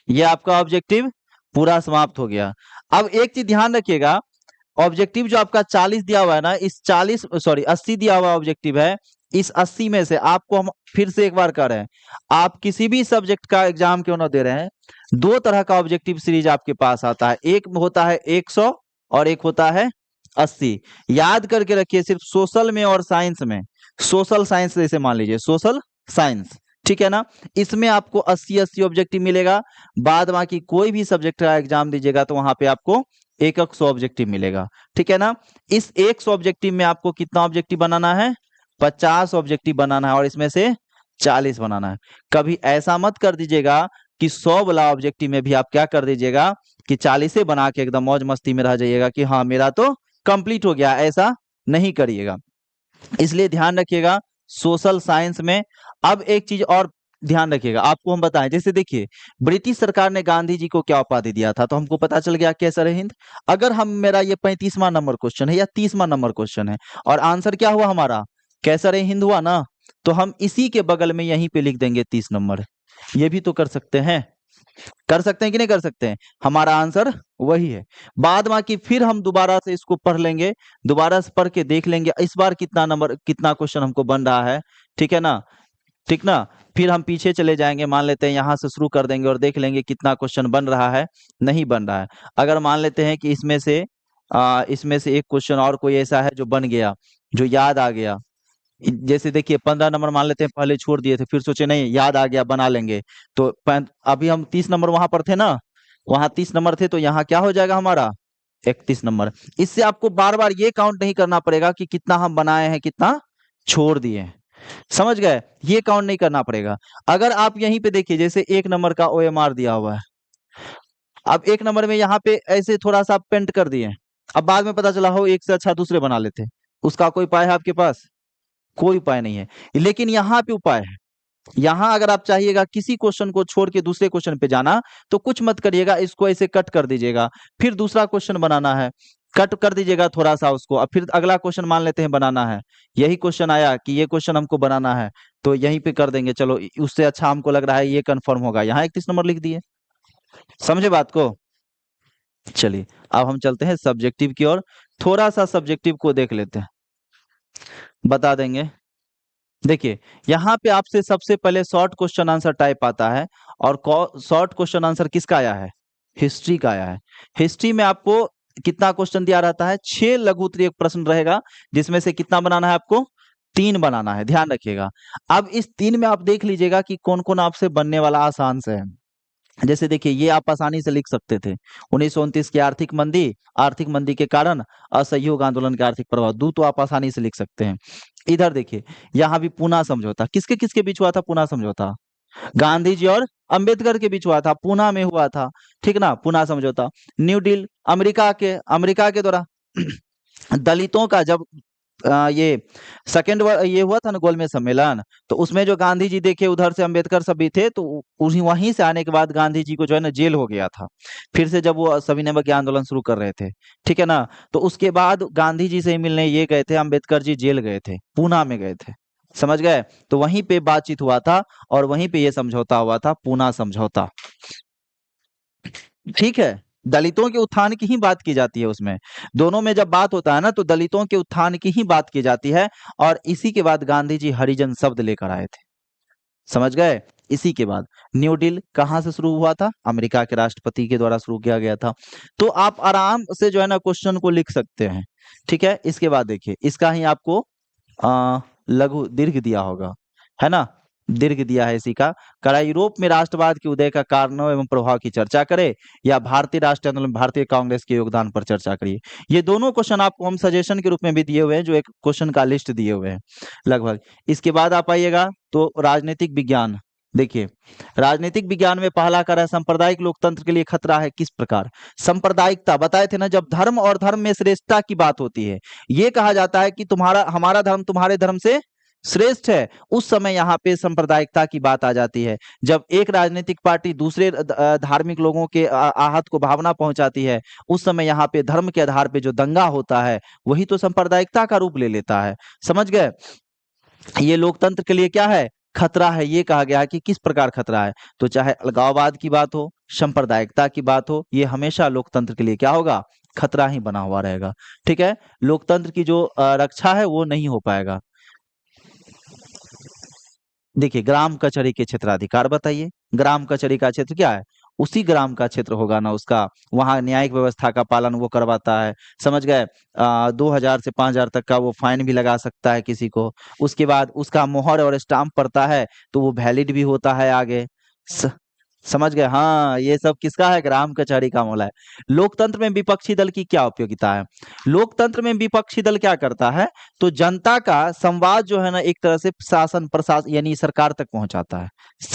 ये आपका ऑब्जेक्टिव पूरा समाप्त हो गया। अब एक चीज ध्यान रखिएगा, ऑब्जेक्टिव जो आपका 40 दिया हुआ है ना, इस 80 दिया हुआ ऑब्जेक्टिव है, इस 80 में से आपको हम फिर से एक बार कर रहे हैं, आप किसी भी सब्जेक्ट का एग्जाम क्यों ना दे रहे हैं, दो तरह का ऑब्जेक्टिव सीरीज आपके पास आता है, एक होता है 100 और एक होता है 80। याद करके रखिए, सिर्फ सोशल में और साइंस में, सोशल साइंस जैसे मान लीजिए सोशल साइंस, ठीक है ना, इसमें आपको 80 ऑब्जेक्टिव मिलेगा। बाद बाकी कोई भी सब्जेक्ट का एग्जाम दीजिएगा तो वहां पे आपको एक 100 ऑब्जेक्टिव मिलेगा। ठीक है ना, इस 100 ऑब्जेक्टिव में आपको कितना ऑब्जेक्टिव बनाना है, 50 ऑब्जेक्टिव बनाना है, और इसमें से 40 बनाना है। कभी ऐसा मत कर दीजिएगा कि 100 वाला ऑब्जेक्टिव में भी आप क्या कर दीजिएगा कि 40 बना के एकदम मौज मस्ती में रह जाइएगा कि हाँ मेरा तो कंप्लीट हो गया, ऐसा नहीं करिएगा। इसलिए ध्यान रखिएगा सोशल साइंस में। अब एक चीज और ध्यान रखिएगा, आपको हम बताएं, जैसे देखिए ब्रिटिश सरकार ने गांधी जी को क्या उपाधि दिया था, तो हमको पता चल गया कैसर हिंद। अगर हम मेरा ये 35वां नंबर क्वेश्चन है या 30वां नंबर क्वेश्चन है और आंसर क्या हुआ हमारा कैसर हिंद हुआ ना, तो हम इसी के बगल में यहीं पे लिख देंगे 30 नंबर। ये भी तो कर सकते हैं, कर सकते हैं कि नहीं कर सकते हैं, हमारा आंसर वही है। बाद बाकी फिर हम दोबारा से इसको पढ़ लेंगे, दोबारा से पढ़ के देख लेंगे इस बार कितना नंबर कितना क्वेश्चन हमको बन रहा है। ठीक है ना, ठीक ना, फिर हम पीछे चले जाएंगे, मान लेते हैं यहाँ से शुरू कर देंगे और देख लेंगे कितना क्वेश्चन बन रहा है नहीं बन रहा है। अगर मान लेते हैं कि इसमें से एक क्वेश्चन और कोई ऐसा है जो बन गया, जो याद आ गया, जैसे देखिए 15 नंबर मान लेते हैं पहले छोड़ दिए थे, फिर सोचे नहीं याद आ गया बना लेंगे, तो अभी हम 30 नंबर वहां पर थे ना, वहां 30 नंबर थे, तो यहाँ क्या हो जाएगा हमारा 31 नंबर। इससे आपको बार बार ये काउंट नहीं करना पड़ेगा कि कितना हम बनाए हैं कितना छोड़ दिए हैं, समझ गए, ये काउंट नहीं करना पड़ेगा। अगर आप यहीं पे देखिए जैसे 1 नंबर का OMR दिया हुआ है, अब 1 नंबर में यहाँ पे ऐसे थोड़ा सा पेंट कर दिए, अब बाद में पता चला हो एक से अच्छा दूसरे बना लेते, उसका कोई उपाय है आपके पास, कोई उपाय नहीं है। लेकिन यहाँ पे उपाय है, यहाँ अगर आप चाहिएगा किसी क्वेश्चन को छोड़ के दूसरे क्वेश्चन पे जाना तो कुछ मत करिएगा, इसको ऐसे कट कर दीजिएगा, फिर दूसरा क्वेश्चन बनाना है, कट कर दीजिएगा थोड़ा सा उसको, अब फिर अगला क्वेश्चन मान लेते हैं बनाना है, यही क्वेश्चन आया कि ये क्वेश्चन हमको बनाना है, तो यहीं पे कर देंगे, चलो उससे अच्छा हमको लग रहा है ये कंफर्म होगा, यहाँ 31 नंबर लिख दिए। समझे बात को, चलिए अब हम चलते हैं सब्जेक्टिव की ओर, थोड़ा सा सब्जेक्टिव को देख लेते हैं, बता देंगे। देखिए यहाँ पे आपसे सबसे पहले शॉर्ट क्वेश्चन आंसर टाइप आता है, और शॉर्ट क्वेश्चन आंसर किसका आया है, हिस्ट्री का आया है। हिस्ट्री में आपको कितना क्वेश्चन दिया रहता है, 6 लघु उत्तरीय प्रश्न रहेगा, जिसमें से कितना बनाना है आपको, 3 बनाना है, ध्यान रखिएगा। अब इस 3 में आप देख लीजिएगा कि कौन कौन आपसे बनने वाला आसान से है। जैसे देखिए ये आप आसानी से लिख सकते थे, 1929 की आर्थिक मंदी के कारण असहयोग आंदोलन के आर्थिक प्रभाव, दू तो आप आसानी से लिख सकते हैं। इधर देखिए यहाँ भी पूना समझौता, किसके किसके बीच हुआ था पूना समझौता? गांधी जी और अंबेडकर के बीच हुआ था, पूना में हुआ था, ठीक ना, पूना समझौता। न्यू डील अमेरिका के द्वारा दलितों का जब ये ये हुआ था ना गोलमेज सम्मेलन, तो उसमें जो गांधी जी देखे उधर से अंबेडकर सब भी थे, तो उन्हीं वहीं से आने के बाद गांधी जी को जो है ना जेल हो गया था, फिर से जब वो सविनय के आंदोलन शुरू कर रहे थे, ठीक है ना। तो उसके बाद गांधी जी से ही मिलने ये गए थे, अंबेडकर जी जेल गए थे, पूना में गए थे, समझ गए। तो वहीं पे बातचीत हुआ था और वहीं पे ये समझौता हुआ था, पूना समझौता, ठीक है। दलितों के उत्थान की ही बात की जाती है उसमें, दोनों में जब बात होता है ना तो दलितों के उत्थान की ही बात की जाती है। और इसी के बाद गांधी जी हरिजन शब्द लेकर आए थे, समझ गए। इसी के बाद न्यू डील कहाँ से शुरू हुआ था? अमेरिका के राष्ट्रपति के द्वारा शुरू किया गया था। तो आप आराम से जो है ना क्वेश्चन को लिख सकते हैं, ठीक है। इसके बाद देखिए इसका ही आपको लघु दीर्घ दिया होगा, है ना, दीर्घ दिया है इसी का। करा यूरोप में राष्ट्रवाद के उदय का कारणों एवं प्रभाव की चर्चा करे, या भारतीय राष्ट्रीय आंदोलन भारतीय कांग्रेस के योगदान पर चर्चा करिए। ये दोनों क्वेश्चन आपको हम सजेशन के रूप में भी दिए हुए हैं, जो एक क्वेश्चन का लिस्ट दिए हुए हैं लगभग। इसके बाद आप आइएगा तो राजनीतिक विज्ञान, देखिए राजनीतिक विज्ञान में पहला करा है सांप्रदायिक लोकतंत्र के लिए खतरा है किस प्रकार। सांप्रदायिकता बताए थे ना, जब धर्म और धर्म में श्रेष्ठता की बात होती है, ये कहा जाता है कि तुम्हारा हमारा धर्म तुम्हारे धर्म से श्रेष्ठ है, उस समय यहाँ पे सांप्रदायिकता की बात आ जाती है। जब एक राजनीतिक पार्टी दूसरे धार्मिक लोगों के आहत को भावना पहुंचाती है, उस समय यहाँ पे धर्म के आधार पे जो दंगा होता है वही तो सांप्रदायिकता का रूप ले लेता है, समझ गए। ये लोकतंत्र के लिए क्या है? खतरा है। ये कहा गया है कि किस प्रकार खतरा है, तो चाहे अलगाववाद की बात हो, सांप्रदायिकता की बात हो, ये हमेशा लोकतंत्र के लिए क्या होगा? खतरा ही बना हुआ रहेगा, ठीक है। लोकतंत्र की जो रक्षा है वो नहीं हो पाएगा। देखिए ग्राम कचहरी के क्षेत्राधिकार बताइए, ग्राम कचहरी का क्षेत्र क्या है? उसी ग्राम का क्षेत्र होगा ना उसका, वहां न्यायिक व्यवस्था का पालन वो करवाता है, समझ गए। 2,000 से 5,000 तक का वो फाइन भी लगा सकता है किसी को। उसके बाद उसका मोहर और स्टाम्प पड़ता है तो वो वैलिड भी होता है आगे। समझ गए। हाँ, ये सब किसका है? ग्राम कचहरी का मामला है। लोकतंत्र में विपक्षी दल की क्या उपयोगिता है? लोकतंत्र में विपक्षी दल क्या करता है, तो जनता का संवाद जो है ना एक तरह से शासन प्रशासन यानी सरकार तक पहुंचाता है।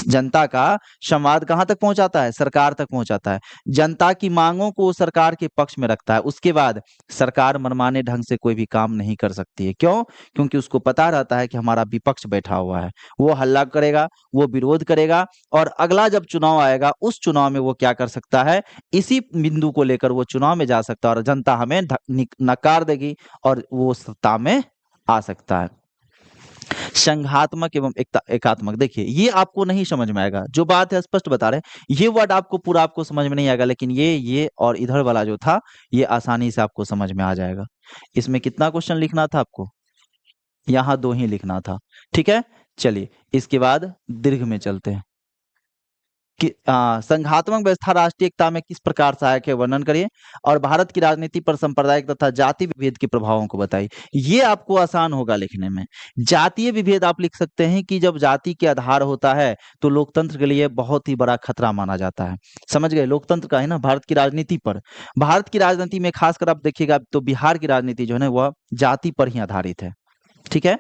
जनता का संवाद कहाँ तक पहुंचाता है? सरकार तक पहुंचाता है। जनता की मांगों को सरकार के पक्ष में रखता है। उसके बाद सरकार मनमाने ढंग से कोई भी काम नहीं कर सकती है। क्यों? क्योंकि उसको पता रहता है कि हमारा विपक्ष बैठा हुआ है, वो हल्ला करेगा, वो विरोध करेगा, और अगला जब चुनाव आएगा उस चुनाव में वो क्या कर सकता है, इसी बिंदु को लेकर वो चुनाव में जा सकता है और जनता हमें नकार देगी और वो सत्ता में आ सकता है। संघात्मक एवं एकात्मक, देखिए ये आपको नहीं समझ में आएगा, जो बात है स्पष्ट बता रहे हैं, ये वर्ड आपको पूरा आपको समझ में नहीं आएगा, लेकिन ये और इधर वाला जो था ये आसानी से आपको समझ में आ जाएगा। इसमें कितना क्वेश्चन लिखना था आपको? यहाँ 2 ही लिखना था, ठीक है। चलिए इसके बाद दीर्घ में चलते हैं कि संघात्मक व्यवस्था राष्ट्रीय एकता में किस प्रकार सहायक है, वर्णन करिए। और भारत की राजनीति पर सांप्रदायिक तथा जाति विभेद के प्रभावों को बताइए। ये आपको आसान होगा लिखने में। जातीय विभेद आप लिख सकते हैं कि जब जाति के आधार होता है तो लोकतंत्र के लिए बहुत ही बड़ा खतरा माना जाता है, समझ गए। लोकतंत्र का है ना भारत की राजनीति पर, भारत की राजनीति में खासकर आप देखिएगा तो बिहार की राजनीति जो है ना वह जाति पर ही आधारित है, ठीक है।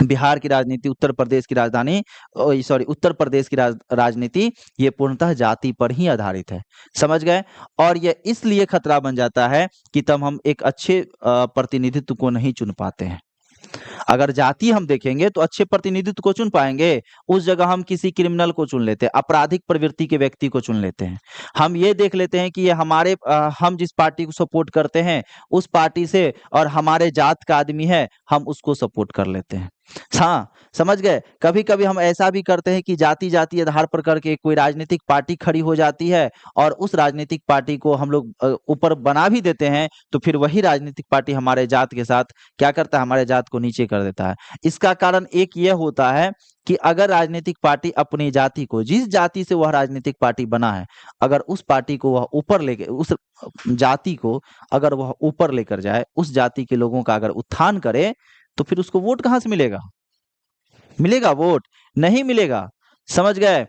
बिहार की राजनीति, उत्तर प्रदेश की राजधानी उत्तर प्रदेश की राजनीति ये पूर्णतः जाति पर ही आधारित है, समझ गए। और ये इसलिए खतरा बन जाता है कि तब हम एक अच्छे प्रतिनिधित्व को नहीं चुन पाते हैं। अगर जाति हम देखेंगे तो अच्छे प्रतिनिधित्व को चुन पाएंगे, उस जगह हम किसी क्रिमिनल को चुन लेते हैं, आपराधिक प्रवृत्ति के व्यक्ति को चुन लेते हैं। हम ये देख लेते हैं कि ये हम जिस पार्टी को सपोर्ट करते हैं उस पार्टी से और हमारे जात का आदमी है, हम उसको सपोर्ट कर लेते हैं। हाँ, समझ गए। कभी कभी हम ऐसा भी करते हैं कि जाति जाति आधार पर करके कोई राजनीतिक पार्टी खड़ी हो जाती है और उस राजनीतिक पार्टी को हम लोग ऊपर बना भी देते हैं, तो फिर वही राजनीतिक पार्टी हमारे जात के साथ क्या करता है, हमारे जात को नीचे कर देता है। इसका कारण एक यह होता है कि अगर राजनीतिक पार्टी अपनी जाति को, जिस जाति से वह राजनीतिक पार्टी बना है, अगर उस पार्टी को वह ऊपर लेके, उस जाति को अगर वह ऊपर लेकर जाए, उस जाति के लोगों का अगर उत्थान करे, तो फिर उसको वोट कहाँ से मिलेगा? मिलेगा वोट? नहीं मिलेगा, समझ गए।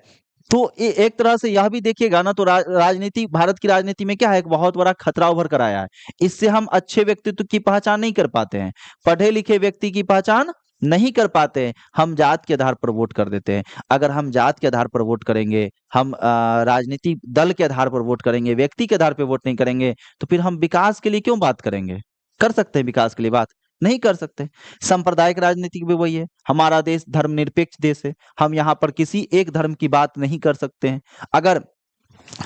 तो एक तरह से यह भी देखिएगा ना, तो राजनीति, भारत की राजनीति में क्या है, एक बहुत बड़ा खतरा उभर कर आया है। इससे हम अच्छे व्यक्तित्व की पहचान नहीं कर पाते हैं, पढ़े लिखे व्यक्ति की पहचान नहीं कर पाते हैं, हम जात के आधार पर वोट कर देते हैं। अगर हम जात के आधार पर वोट करेंगे, हम राजनीति दल के आधार पर वोट करेंगे, व्यक्ति के आधार पर वोट नहीं करेंगे, तो फिर हम विकास के लिए क्यों बात करेंगे? कर सकते हैं विकास के लिए बात? नहीं कर सकते। सांप्रदायिक राजनीति भी वही है। हमारा देश धर्मनिरपेक्ष देश है, हम यहाँ पर किसी एक धर्म की बात नहीं कर सकते हैं। अगर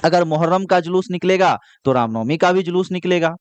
अगर मुहर्रम का जुलूस निकलेगा तो रामनवमी का भी जुलूस निकलेगा,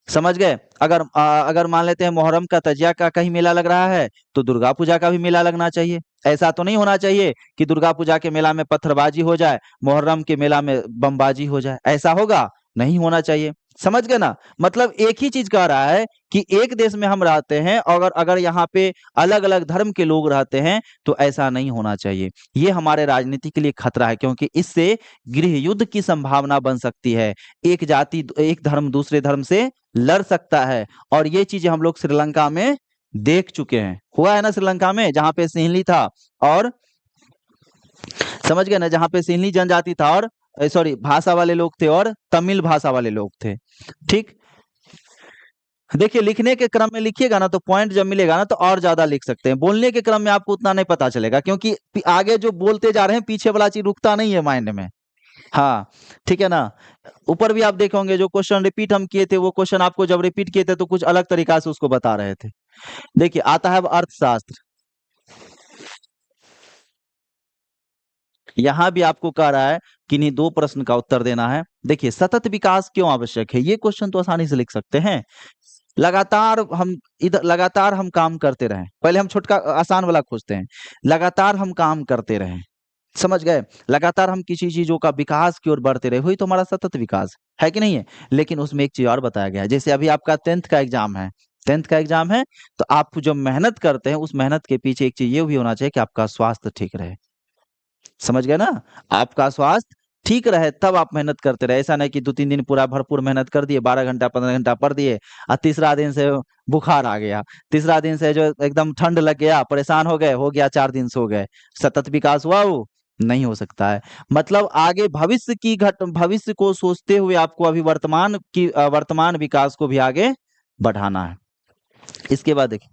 समझ गए? अगर मान लेते हैं मुहर्रम का तजिया का कहीं मेला लग रहा है, तो दुर्गा पूजा का भी मेला लगना चाहिए। ऐसा तो नहीं होना चाहिए कि दुर्गा पूजा के मेला में पत्थरबाजी हो जाए, मुहर्रम के मेला में बमबाजी हो जाए, ऐसा होगा? नहीं होना चाहिए। समझ गए ना? मतलब एक ही चीज कह रहा है कि एक देश में हम रहते हैं, और अगर अगर यहाँ पे अलग अलग धर्म के लोग रहते हैं, तो ऐसा नहीं होना चाहिए। ये हमारे राजनीति के लिए खतरा है, क्योंकि इससे गृह युद्ध की संभावना बन सकती है। एक जाति, एक धर्म दूसरे धर्म से लड़ सकता है, और ये चीजें हम लोग श्रीलंका में देख चुके हैं। हुआ है ना श्रीलंका में, जहां पे सिंहली था, और समझ गए ना, जहां पे सिंहली जनजाति था, और सॉरी भाषा वाले लोग थे, और तमिल भाषा वाले लोग थे। ठीक, देखिए लिखने के क्रम में लिखिएगा ना, तो पॉइंट जब मिलेगा ना, तो और ज्यादा लिख सकते हैं। बोलने के क्रम में आपको उतना नहीं पता चलेगा, क्योंकि आगे जो बोलते जा रहे हैं, पीछे वाला चीज रुकता नहीं है माइंड में। हाँ, ठीक है ना? ऊपर भी आप देखे होंगे, जो क्वेश्चन रिपीट हम किए थे, वो क्वेश्चन आपको जब रिपीट किए थे, तो कुछ अलग तरीका से उसको बता रहे थे। देखिए आता है अब अर्थशास्त्र। यहाँ भी आपको कह रहा है कि इन्हीं दो प्रश्न का उत्तर देना है। देखिए, सतत विकास क्यों आवश्यक है, ये क्वेश्चन तो आसानी से लिख सकते हैं। लगातार हम काम करते रहें। पहले हम छोटका आसान वाला खोजते हैं। लगातार हम काम करते रहें, समझ गए? लगातार हम किसी चीजों का विकास की ओर बढ़ते रहे, वही तो हमारा सतत विकास है कि नहीं है? लेकिन उसमें एक चीज और बताया गया है, जैसे अभी आपका 10th का एग्जाम है, 10th का एग्जाम है, तो आप जो मेहनत करते हैं, उस मेहनत के पीछे एक चीज ये भी होना चाहिए कि आपका स्वास्थ्य ठीक रहे। समझ गए ना? आपका स्वास्थ्य ठीक रहे, तब आप मेहनत करते रहे। ऐसा नहीं कि 2-3 दिन पूरा भरपूर मेहनत कर दिए, 12 घंटा 15 घंटा पढ़ दिए, और तीसरा दिन से बुखार आ गया, तीसरा दिन से जो एकदम ठंड लग गया, परेशान हो गया 4 दिन सो गए। सतत विकास हुआ वो? नहीं हो सकता है। मतलब आगे भविष्य को सोचते हुए आपको अभी वर्तमान विकास को भी आगे बढ़ाना है। इसके बाद देखिए,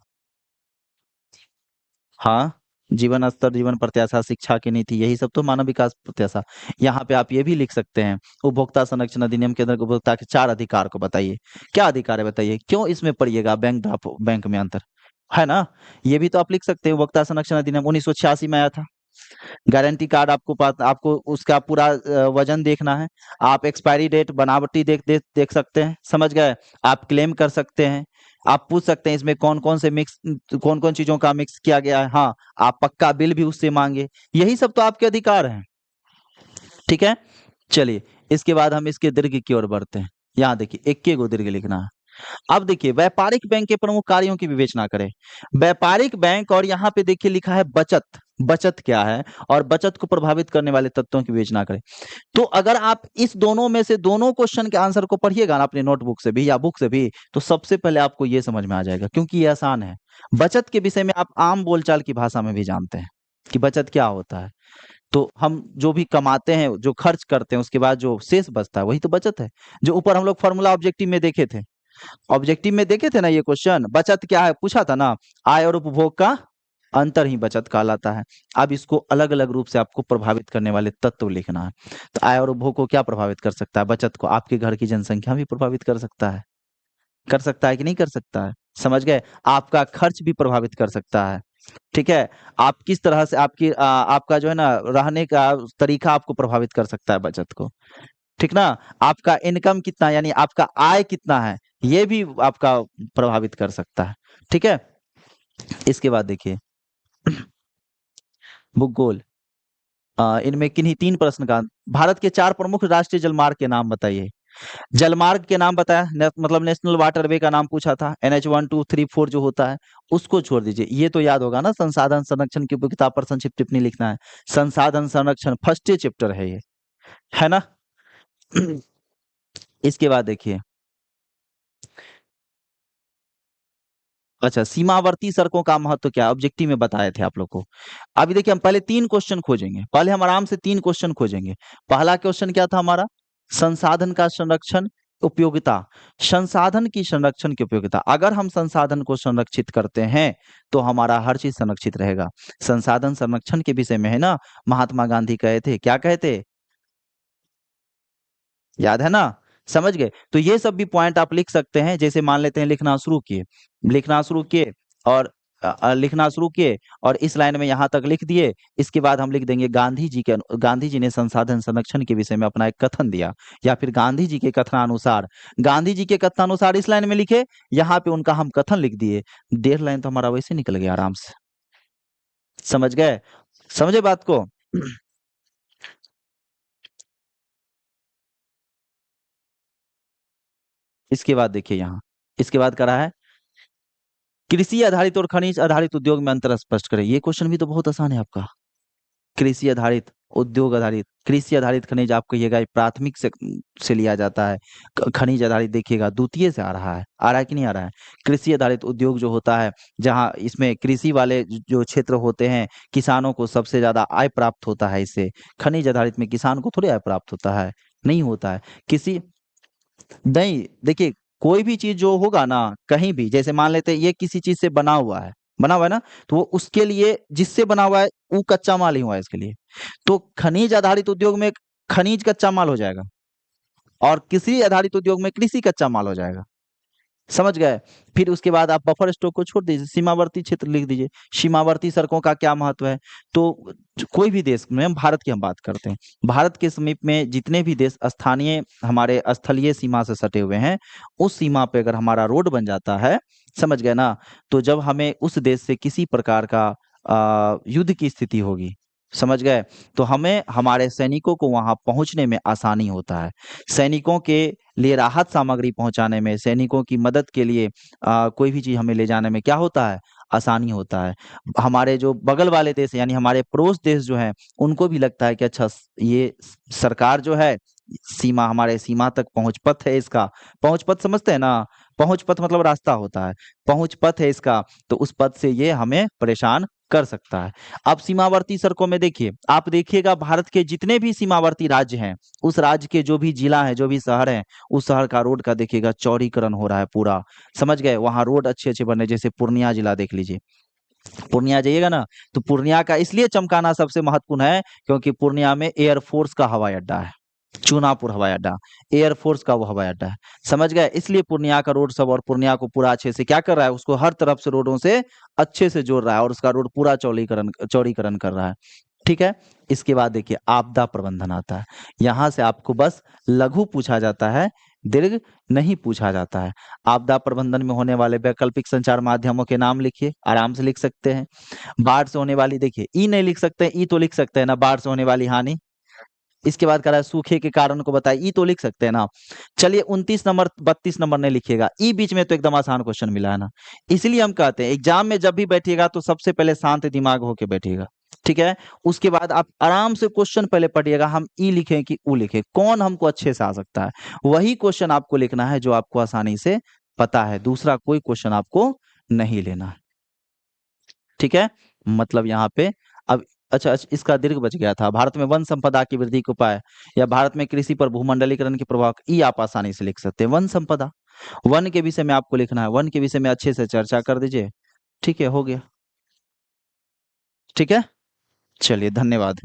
हाँ, जीवन स्तर, जीवन प्रत्याशा, शिक्षा की नीति, यही सब तो मानव विकास प्रत्याशा। यहाँ पे आप ये भी लिख सकते हैं, उपभोक्ता संरक्षण अधिनियम के अंदर उपभोक्ता के 4 अधिकार को बताइए। क्या अधिकार है बताइए? क्यों इसमें पढ़िएगा बैंक ड्राफ्ट, बैंक में अंतर है ना? ये भी तो आप लिख सकते हैं। उपभोक्ता संरक्षण अधिनियम 1986 में आया था। गारंटी कार्ड आपको उसका पूरा वजन देखना है। आप एक्सपायरी डेट, बनावटी देख सकते हैं, समझ गए? आप क्लेम कर सकते हैं। आप पूछ सकते हैं इसमें कौन कौन चीजों का मिक्स किया गया है। हाँ, आप पक्का बिल भी उससे मांगे। यही सब तो आपके अधिकार हैं। ठीक है, चलिए इसके बाद हम इसके दीर्घ की ओर बढ़ते हैं। यहाँ देखिए, 21 गो दीर्घ लिखना है। अब देखिए, व्यापारिक बैंक के प्रमुख कार्यों की विवेचना करें। व्यापारिक बैंक, और यहाँ पे देखिए लिखा है बचत। बचत क्या है, और बचत को प्रभावित करने वाले तत्वों की विवेचना करें। तो अगर आप इस दोनों में से दोनों क्वेश्चन के आंसर को पढ़िएगा ना, अपने नोटबुक से भी या बुक से भी, तो सबसे पहले आपको ये समझ में आ जाएगा, क्योंकि ये आसान है। बचत के विषय में आप आम बोलचाल की भाषा में भी जानते हैं कि बचत क्या होता है। तो हम जो भी कमाते हैं, जो खर्च करते हैं, उसके बाद जो शेष बचता है, वही तो बचत है। जो ऊपर हम लोग फॉर्मूला ऑब्जेक्टिव में देखे थे, ना ये क्वेश्चन, बचत क्या है पूछा था ना, आय और उपभोग का अंतर ही बचत कहलाता है। अब इसको अलग अलग रूप से आपको प्रभावित करने वाले तत्व लिखना है। तो आय और उपभोग को क्या प्रभावित कर सकता है? बचत को आपके घर की जनसंख्या भी प्रभावित कर सकता है। कर सकता है कि नहीं कर सकता है? समझ गए? आपका खर्च भी प्रभावित कर सकता है। ठीक है, आप किस तरह से आपका जो है ना रहने का तरीका आपको प्रभावित कर सकता है बचत को। ठीक ना? आपका इनकम कितना, यानी आपका आय कितना है, ये भी आपका प्रभावित कर सकता है। ठीक है, इसके बाद देखिए भूगोल। इनमें किन्हीं 3 प्रश्न का, भारत के 4 प्रमुख राष्ट्रीय जलमार्ग के नाम बताइए। जलमार्ग के नाम बताया, मतलब नेशनल वाटरवे का नाम पूछा था, NH 1 2 3 4 जो होता है, उसको छोड़ दीजिए। ये तो याद होगा ना, संसाधन संरक्षण की उपयोगिता पर संक्षिप्त टिप्पणी लिखना है। संसाधन संरक्षण फर्स्ट चैप्टर है ये, है ना? इसके बाद देखिए, अच्छा, सीमावर्ती सड़कों का महत्व क्या है? ऑब्जेक्टिव में बताए थे आप लोग को। अभी देखिए हम पहले 3 क्वेश्चन खोजेंगे। पहले हम आराम से 3 क्वेश्चन खोजेंगे। पहला क्वेश्चन क्या था हमारा? संसाधन का संरक्षण, उपयोगिता। संसाधन की संरक्षण की उपयोगिता। अगर हम संसाधन को संरक्षित करते हैं, तो हमारा हर चीज़ संरक्षित रहेगा। संसाधन संरक्षण के विषय में है ना, महात्मा गांधी कहे थे, क्या कहे थे? याद है ना? समझ गए? तो ये सब भी पॉइंट आप लिख सकते हैं। जैसे मान लेते हैं लिखना शुरू किए और लिखना शुरू किए और इस लाइन में यहाँ तक लिख दिए। इसके बाद हम लिख देंगे गांधी जी ने संसाधन संरक्षण के विषय में अपना एक कथन दिया, या फिर गांधी जी के कथनानुसार इस लाइन में लिखे, यहाँ पे उनका हम कथन लिख दिए। 1.5 लाइन तो हमारा वैसे निकल गया आराम से। समझ गए? समझे बात को? इसके बाद देखिए यहाँ, इसके बाद करा है कृषि आधारित और खनिज आधारित उद्योग में अंतर स्पष्ट करें। ये क्वेश्चन भी तो बहुत आसान है आपका। कृषि आधारित, उद्योग आधारित, कृषि आधारित खनिज आप कहिएगा ये प्राथमिक से लिया जाता है। खनिज आधारित देखिएगा द्वितीय से आ रहा है कि नहीं आ रहा है? कृषि आधारित उद्योग जो होता है, जहाँ इसमें कृषि वाले जो क्षेत्र होते हैं, किसानों को सबसे ज्यादा आय प्राप्त होता है इससे। खनिज आधारित में किसान को थोड़ी आय प्राप्त होता है, नहीं होता है। किसी नहीं, देखिए कोई भी चीज जो होगा ना, कहीं भी, जैसे मान लेते हैं ये किसी चीज से बना हुआ है ना, तो वो उसके लिए जिससे बना हुआ है वो कच्चा माल ही हुआ है इसके लिए। तो खनिज आधारित उद्योग में खनिज कच्चा माल हो जाएगा, और कृषि आधारित उद्योग में कृषि कच्चा माल हो जाएगा। समझ गए? फिर उसके बाद आप बफर स्टॉक को छोड़ दीजिए, सीमावर्ती क्षेत्र लिख दीजिए। सीमावर्ती सड़कों का क्या महत्व है? तो कोई भी देश में, हम भारत की हम बात करते हैं, भारत के समीप में जितने भी देश स्थानीय हमारे स्थलीय सीमा से सटे हुए हैं, उस सीमा पे अगर हमारा रोड बन जाता है, समझ गए ना, तो जब हमें उस देश से किसी प्रकार का युद्ध की स्थिति होगी, समझ गए, तो हमें हमारे सैनिकों को वहां पहुंचने में आसानी होता है। सैनिकों के लिए राहत सामग्री पहुंचाने में, सैनिकों की मदद के लिए कोई भी चीज हमें ले जाने में क्या होता है? आसानी होता है। हमारे जो बगल वाले देश यानी हमारे पड़ोस देश जो हैं, उनको भी लगता है कि अच्छा ये सरकार जो है, सीमा हमारे सीमा तक पहुंच पथ है इसका। पहुंच पथ समझते हैं ना? पहुंच पथ मतलब रास्ता होता है। पहुंच पथ है इसका, तो उस पथ से ये हमें परेशान कर सकता है। अब सीमावर्ती सड़कों में देखिए, आप देखिएगा भारत के जितने भी सीमावर्ती राज्य हैं, उस राज्य के जो भी जिला है, जो भी शहर है, उस शहर का रोड का देखिएगा चौड़ीकरण हो रहा है पूरा। समझ गए? वहां रोड अच्छे अच्छे बन रहे, जैसे पूर्णिया जिला देख लीजिए। पूर्णिया जाइएगा ना, तो पूर्णिया का इसलिए चमकाना सबसे महत्वपूर्ण है, क्योंकि पूर्णिया में एयरफोर्स का हवाई अड्डा है। चूनापुर हवाई अड्डा, एयरफोर्स का वो हवाई अड्डा है। समझ गए? इसलिए पूर्णिया का रोड सब, और पूर्णिया को पूरा अच्छे से क्या कर रहा है, उसको हर तरफ से रोडों से अच्छे से जोड़ रहा है, और उसका रोड पूरा चौड़ीकरण कर रहा है। ठीक है? इसके बाद देखिए आपदा प्रबंधन आता है। यहाँ से आपको बस लघु पूछा जाता है, दीर्घ नहीं पूछा जाता है। आपदा प्रबंधन में होने वाले वैकल्पिक संचार माध्यमों के नाम लिखिए, आराम से लिख सकते हैं। बाढ़ से होने वाली, देखिए ई नहीं लिख सकते, ई तो लिख सकते हैं ना, बाढ़ से होने वाली हानि। इसके बाद कह रहा है सूखे के कारण को बताइए, ई तो लिख सकते हैं ना। चलिए 29 नंबर 32 नंबर नहीं लिखिएगा, ई बीच में तो एकदम आसान क्वेश्चन मिला है ना। इसलिए हम कहते हैं एग्जाम में जब भी बैठिएगा तो सबसे पहले शांत दिमाग होके बैठिएगा। ठीक है? उसके बाद आप आराम से क्वेश्चन पहले पढ़िएगा, हम ई लिखें कि ऊ लिखें, कौन हमको अच्छे से आ सकता है, वही क्वेश्चन आपको लिखना है जो आपको आसानी से पता है। दूसरा कोई क्वेश्चन आपको नहीं लेना है। ठीक है? मतलब यहाँ पे अब, अच्छा, इसका दीर्घ बच गया था। भारत में वन संपदा की वृद्धि के उपाय, या भारत में कृषि पर भूमंडलीकरण के प्रभाव, ये आप आसानी से लिख सकते हैं। वन संपदा, वन के विषय में आपको लिखना है, वन के विषय में अच्छे से चर्चा कर दीजिए। ठीक है, हो गया। ठीक है, चलिए धन्यवाद।